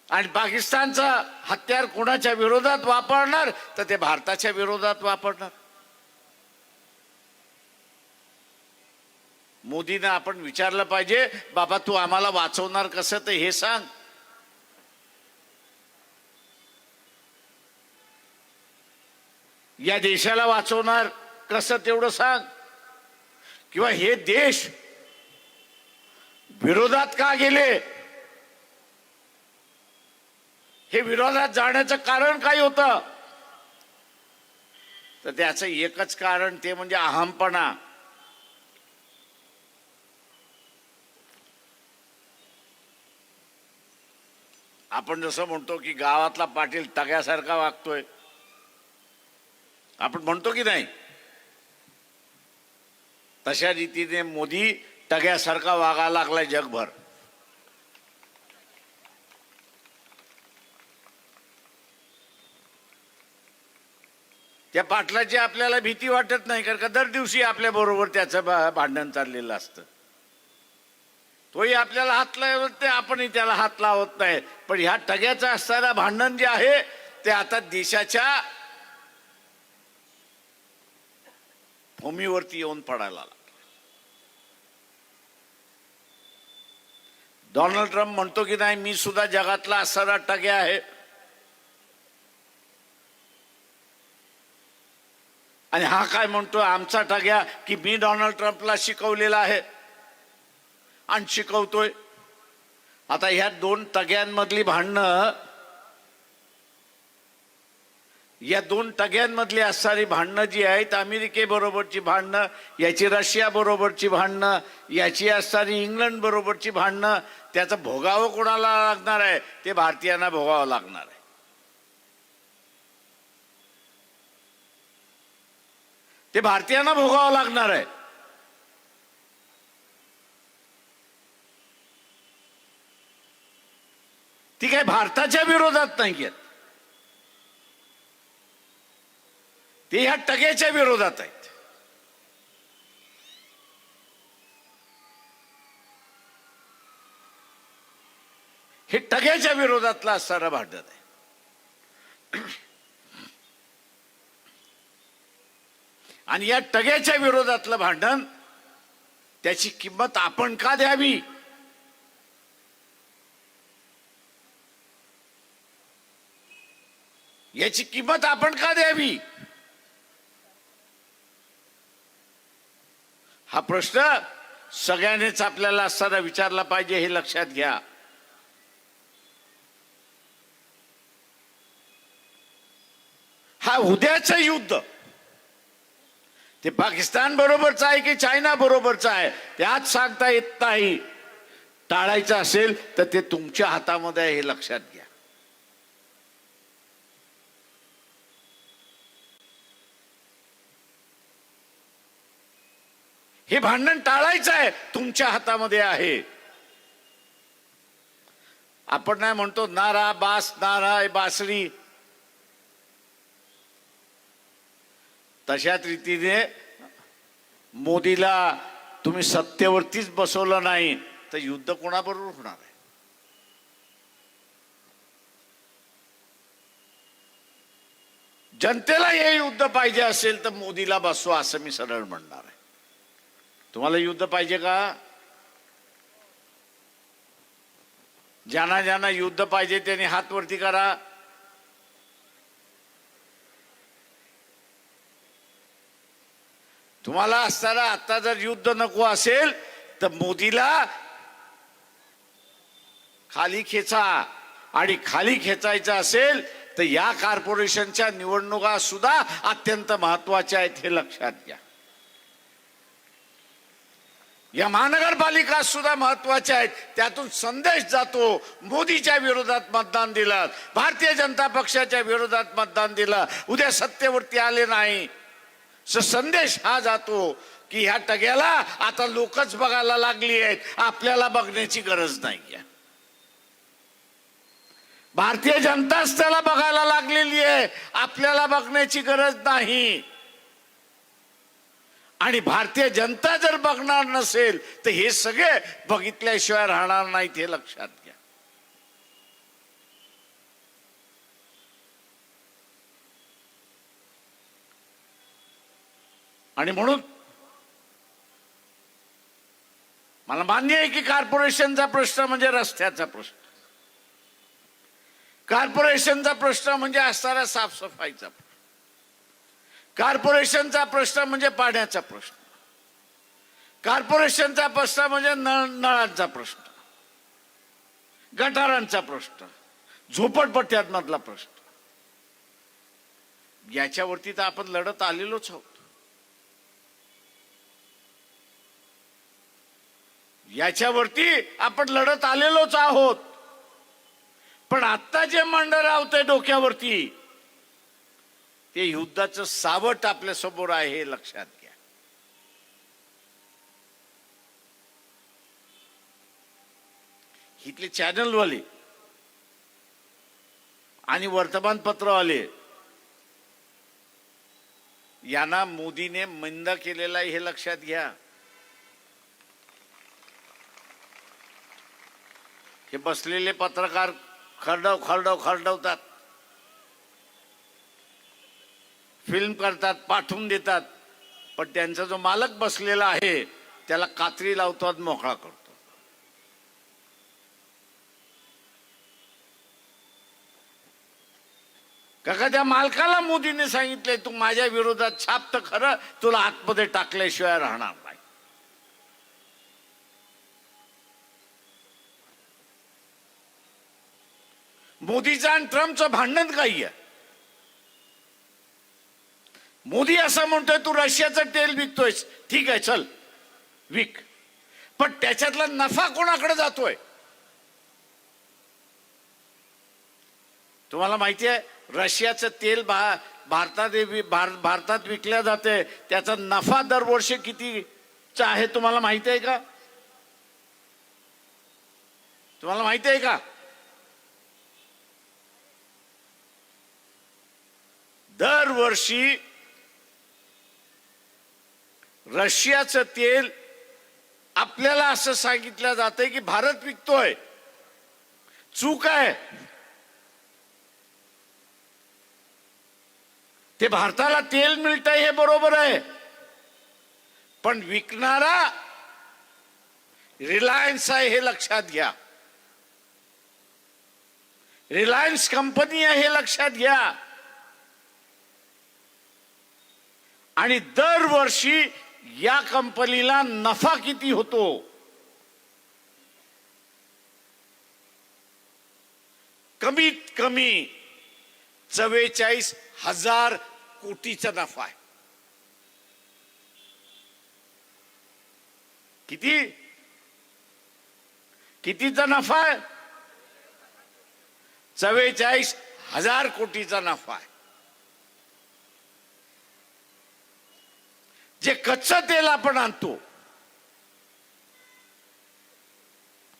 आणि पाकिस्तानचा हत्यार कोणाच्या विरोधात वापरणार तर ते भारताच्या विरोधात वापरणार. मोदींना आपण विचारलं पाहिजे, बाबा तू आम्हाला वाचवणार कसं ते हे सांग. या देशाला वाचवणार कसं तेवढं सांग. किंवा हे देश विरोधात का गेले, हे विरोधात जाण्याचं कारण काय होतं? तर त्याचं एकच कारण ते म्हणजे अहमपणा. आपण जसं म्हणतो की गावातला पाटील टग्यासारखा वागतोय, आपण म्हणतो की नाही, तशा रीतीने मोदी टग्यासारखा वागायला लागलाय जगभर. त्या पाटलाची आपल्याला भीती वाटत नाही, कारण का दर दिवशी आपल्या बरोबर त्याचं भांडण चाललेलं असतं. तोही आपल्याला हात लावत नाही, आपणही त्याला हात लावत नाही. पण ह्या टग्याचं असणारं भांडण जे आहे ते आता देशाच्या भूमीवरती येऊन पडायला लागलं. डोनाल्ड ट्रम्प म्हणतो की नाही, मी सुद्धा जगातला असणारा टग्या आहे. आणि हा काय म्हणतो, आमचा टग्या की मी डोनाल्ड ट्रम्पला शिकवलेला आहे आणि शिकवतोय. आता ह्या दोन टग्यांमधली भांडणं या दोन टग्यांमधली असणारी भांडणं जी आहेत, अमेरिकेबरोबरची भांडणं, याची रशिया बरोबरची भांडणं, याची असणारी इंग्लंड बरोबरची भांडणं, त्याचं भोगावं कोणाला लागणार आहे? ते भारतीयांना भोगावं लागणार आहे. ते भारतीयांना भोगावं लागणार आहे. ती काय भारताच्या विरोधात नाहीयेत, ते ह्या टग्याच्या विरोधात आहेत. हे टग्याच्या विरोधातलं असणारं भांडण आहे. आणि या टग्याच्या विरोधातलं भांडण, त्याची किंमत आपण का द्यावी? याची किंमत आपण का द्यावी? हा प्रश्न सगळ्यांनीच आपल्याला असताना विचारला पाहिजे, हे लक्षात घ्या. हा उद्याचं युद्ध ते पाकिस्तान बरोबरचं आहे की चायना बरोबरचं आहे, त्यात सांगता येत नाही. टाळायचं असेल तर ते तुमच्या हातामध्ये आहे, हे लक्षात घ्या. हे भांडण टाळायचं आहे, तुमच्या हातामध्ये आहे. आपण नाही म्हणतो नारा बास, नारा बासरी, तशाच रीतीने मोदीला तुम्ही सत्तेवरतीच बसवलं नाही तर युद्ध कोणाबरोबर होणार आहे? जनतेला हे युद्ध पाहिजे असेल तर मोदीला बसवा, असं मी सरळ म्हणणार आहे. तुम्हाला युद्ध पाहिजे का? ज्यांना ज्यांना युद्ध पाहिजे त्यांनी हात वरती करा. तुम्हाला असताना आता जर युद्ध नको असेल तर मोदीला खाली खेचा, आणि खाली खेचायचं असेल तर या कॉर्पोरेशनच्या निवडणुका सुद्धा अत्यंत महत्वाच्या आहेत, हे लक्षात घ्या. या महानगरपालिका सुद्धा महत्वाच्या आहेत. त्यातून संदेश जातो, मोदीच्या विरोधात मतदान दिलं, भारतीय जनता पक्षाच्या विरोधात मतदान दिलं, उद्या सत्तेवरती आले नाही, संदेश हा जातो की ह्या टग्याला आता लोकच बघायला लागली आहेत, आपल्याला बघण्याची गरज नाही. भारतीय जनताच त्याला बघायला लागलेली आहे, आपल्याला बघण्याची गरज नाही. आणि भारतीय जनता जर बघणार नसेल तर हे सगळे बघितल्याशिवाय राहणार नाहीत, हे लक्षात घ्या. आणि म्हणून मला मान्य आहे की कॉर्पोरेशनचा प्रश्न म्हणजे रस्त्याचा प्रश्न, कॉर्पोरेशनचा प्रश्न म्हणजे असणारा साफसफाईचा प्रश्न, कॉर्पोरेशनचा प्रश्न म्हणजे पाण्याचा प्रश्न, कॉर्पोरेशनचा प्रश्न म्हणजे नळांचा प्रश्न, गटारांचा प्रश्न, झोपडपट्ट्यांमधला प्रश्न. याच्यावरती तर आपण लढत आलेलोच आहोत. याच्यावरती आपण लढत आलेलोच आहोत. पण आता जे मांडर रावतंय डोक्यावरती, ते युद्धाचं सावट आपल्या समोर आहे, हे लक्षात घ्या. इथले चॅनलवाले आणि वर्तमानपत्रवाले यांना मोदीने मंद केलेला आहे, हे लक्षात घ्या. हे बसलेले पत्रकार खरडवतात, फिल्म करतात, पाठवून देतात, पण त्यांचा जो मालक बसलेला आहे त्याला कात्री लावतो, मोकळा करतो. काका त्या मालकाला मोदीने सांगितलंय, तू माझ्या विरोधात छाप तर खरं, तुला आतमध्ये टाकल्याशिवाय राहणार नाही. मोदीचं आणि ट्रम्पचं भांडण काही आहे? मोदी असं म्हणतोय तू रशियाचं तेल विकतोयस, ठीक आहे चल विक, पण त्याच्यातला नफा कोणाकडे जातोय? तुम्हाला माहिती आहे रशियाचं तेल भारतात विकल्या जाते, त्याचा नफा दरवर्षी कितीचा आहे तुम्हाला माहिती आहे का? तुम्हाला माहिती आहे का? दरवर्षी रशियाचं तेल आपल्याला असं सांगितलं जातंय की भारत विकतोय, चूक आहे. ते भारताला तेल मिळतंय हे बरोबर आहे, पण विकणारा रिलायन्स आहे हे लक्षात घ्या. रिलायन्स कंपनी आहे हे लक्षात घ्या. आणि दरवर्षी या कंपनीला नफा किती होतो? कमीत कमी 44,000 कोटीचा नफा आहे. कितीचा नफा आहे? 44,000 कोटीचा नफा आहे. जे कच्चं तेल आपण आणतो,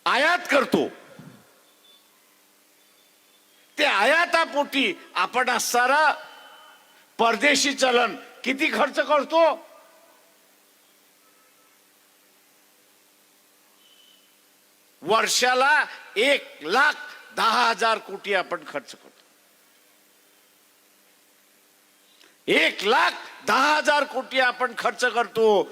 आयात करतो, ते आयातापोटी आपण असणारा परदेशी चलन किती खर्च करतो? वर्षाला 1,10,000 कोटी आपण खर्च करतो. 1,10,000 कोटी आपण खर्च करतो.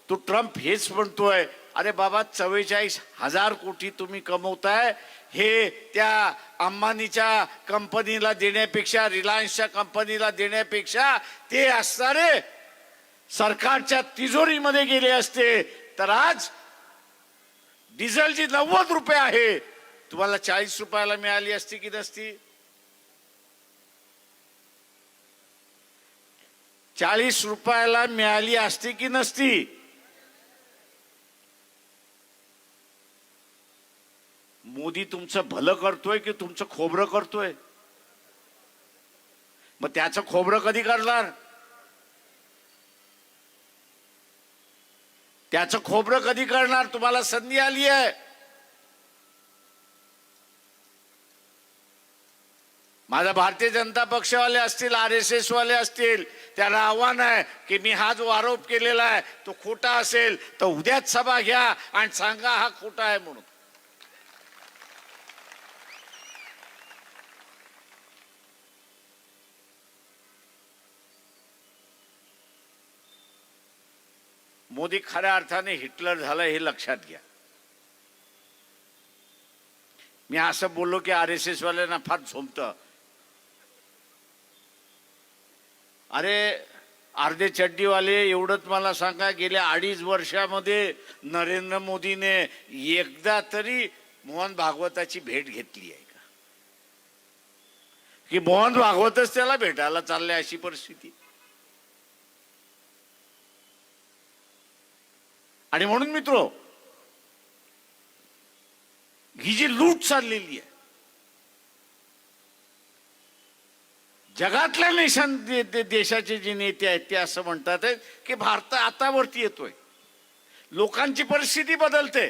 तो ट्रम्प हेच म्हणतोय, अरे बाबा 44,000 कोटी तुम्ही कमवताय, हे त्या अंबानीच्या कंपनीला देण्यापेक्षा, रिलायन्सच्या कंपनीला देण्यापेक्षा ते असणारे सरकारच्या तिजोरीमध्ये गेले असते तर आज डिझेलची 90 रुपये आहे, तुम्हाला 40 रुपयाला मिळाली असती की नसती? 40 रुपयाला मिळाली असती की नसती? मोदी तुमचं भलं करतोय की तुमचं खोबरं करतोय? मग त्याचं खोबरं कधी करणार? त्याचं खोबरं कधी करणार? तुम्हाला संधी आली आहे. माझा भारतीय जनता पक्षवाले असतील, RSS वाले असतील, त्याला आव्हान आहे की मी हा जो आरोप केलेला आहे तो खोटा असेल तर उद्याच सभा घ्या आणि सांगा हा खोटा आहे म्हणून. मोदी खऱ्या अर्थाने हिटलर झाला हे लक्षात घ्या. मी असं बोललो की RSS वाल्यांना फार झोंबतं. अरे अर्धे चड्डीवाले एवढंच मला सांगा, गेल्या 2.5 वर्षामध्ये नरेंद्र मोदीने एकदा तरी मोहन भागवताची भेट घेतली आहे का? की मोहन भागवतच त्याला भेटायला चालले अशी परिस्थिती? आणि म्हणून मित्रो, ही जी लूट चाललेली आहे, जगातल्या देशाचे जे नेते आहेत ते असं म्हणतात की भारत आता वरती येतोय, लोकांची परिस्थिती बदलते.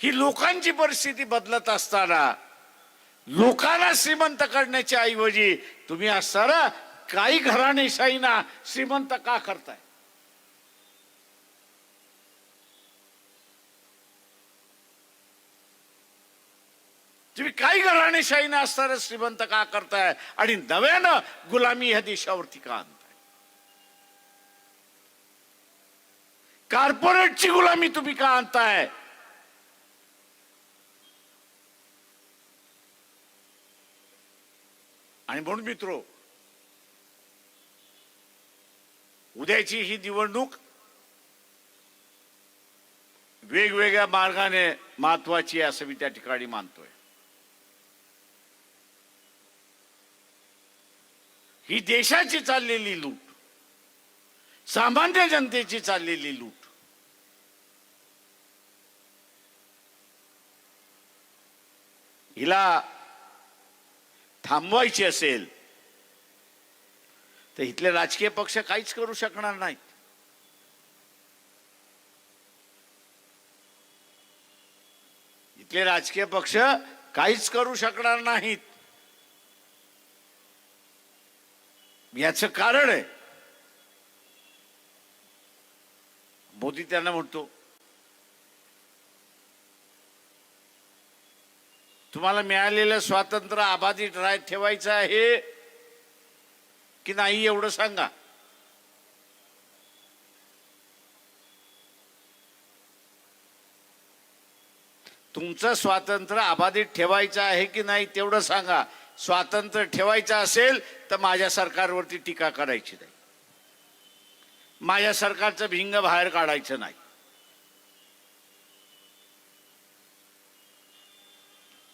ही लोकांची परिस्थिती बदलत असताना लोकांना श्रीमंत करण्याच्या ऐवजी तुम्ही असताना काही घराणेशाहीना श्रीमंत का करताय? तुम्ही काही घराणेशाहीनं असताना श्रीमंत का करताय आणि नव्यानं गुलामी ह्या देशावरती का आणताय? कॉर्पोरेटची गुलामी तुम्ही का आणताय? आणि म्हणून मित्रो, उद्याची ही निवडणूक वेगवेगळ्या मार्गाने महत्वाची आहे असं मी त्या ठिकाणी मानतोय. ही देशाची चाललेली लूट, सामान्य जनतेची चाललेली लूट. हिला थांबवायची असेल तर इथले राजकीय पक्ष काहीच करू शकणार नाहीत. इथले राजकीय पक्ष काहीच करू शकणार नाहीत. याचं कारण आहे, मोदी त्यांना म्हणतो तुम्हाला मिळालेलं स्वातंत्र्य अबाधित ठेवायचं आहे की नाही एवढं सांगा. तुमचं स्वातंत्र्य अबाधित ठेवायचं आहे की नाही तेवढं सांगा. स्वातंत्र्य ठेवायचं असेल तर माझ्या सरकारवरती टीका करायची नाही, माझ्या सरकारचं भिंग बाहेर काढायचं नाही.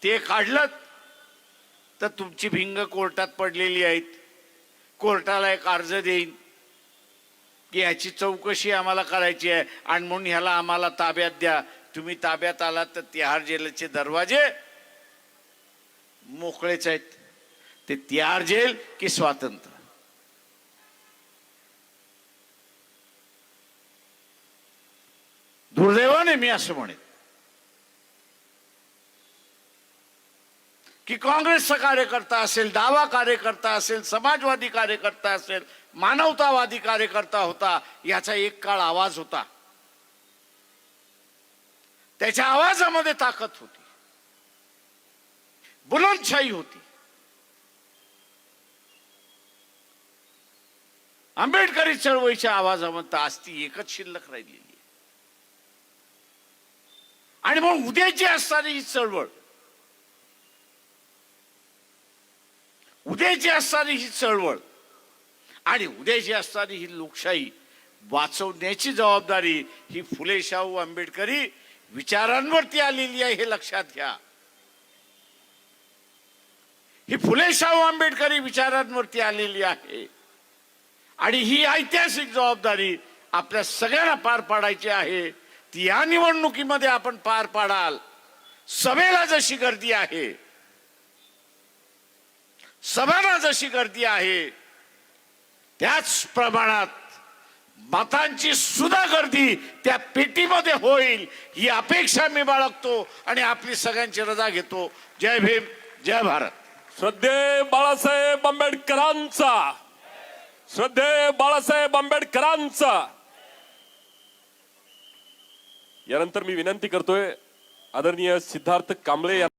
ते काढलं तर तुमची भिंग कोर्टात पडलेली आहेत. कोर्टाला एक अर्ज देईन की ह्याची चौकशी आम्हाला करायची आहे आणि म्हणून ह्याला आम्हाला ताब्यात द्या. तुम्ही ताब्यात आलात तर तिहार जेलचे दरवाजे मोकळेच आहेत. ते तिहार जेल की स्वातंत्र्य. दुर्दैवाने मी असं म्हणेन की काँग्रेसचा कार्यकर्ता असेल, डावा कार्यकर्ता असेल, समाजवादी कार्यकर्ता असेल, मानवतावादी कार्यकर्ता होता, याचा एक काळ आवाज होता. त्याच्या आवाजामध्ये ताकद होती, बुलंदशाही होती. आंबेडकरी चळवळीच्या आवाजामध्ये आज ती एकच शिल्लक राहिलेली आहे. आणि मग उद्याची असणारी ही चळवळ, उद्याची असणारी ही चळवळ आणि उद्याची असणारी ही लोकशाही वाचवण्याची जबाबदारी ही फुले शाहू आंबेडकरी विचारांवरती आलेली आहे, हे लक्षात घ्या. ही फुले शाहू आंबेडकरी विचारांवरती आलेली आहे आणि ही ऐतिहासिक जबाबदारी आपल्या सगळ्यांना पार पाडायची आहे. ती या निवडणुकीमध्ये आपण पार पाडाल. सभेला जशी गर्दी आहे, सभांना जशी गर्दी आहे, त्याच प्रमाणात मतांची सुद्धा गर्दी त्या पेटीमध्ये होईल ही अपेक्षा मी बाळगतो आणि आपली सगळ्यांची रजा घेतो. जय भीम, जय भारत. श्रद्धेय बाळासाहेब आंबेडकरांचा, श्रद्धेय बाळासाहेब आंबेडकरांचा. यानंतर मी विनंती करतोय आदरणीय सिद्धार्थ कांबळे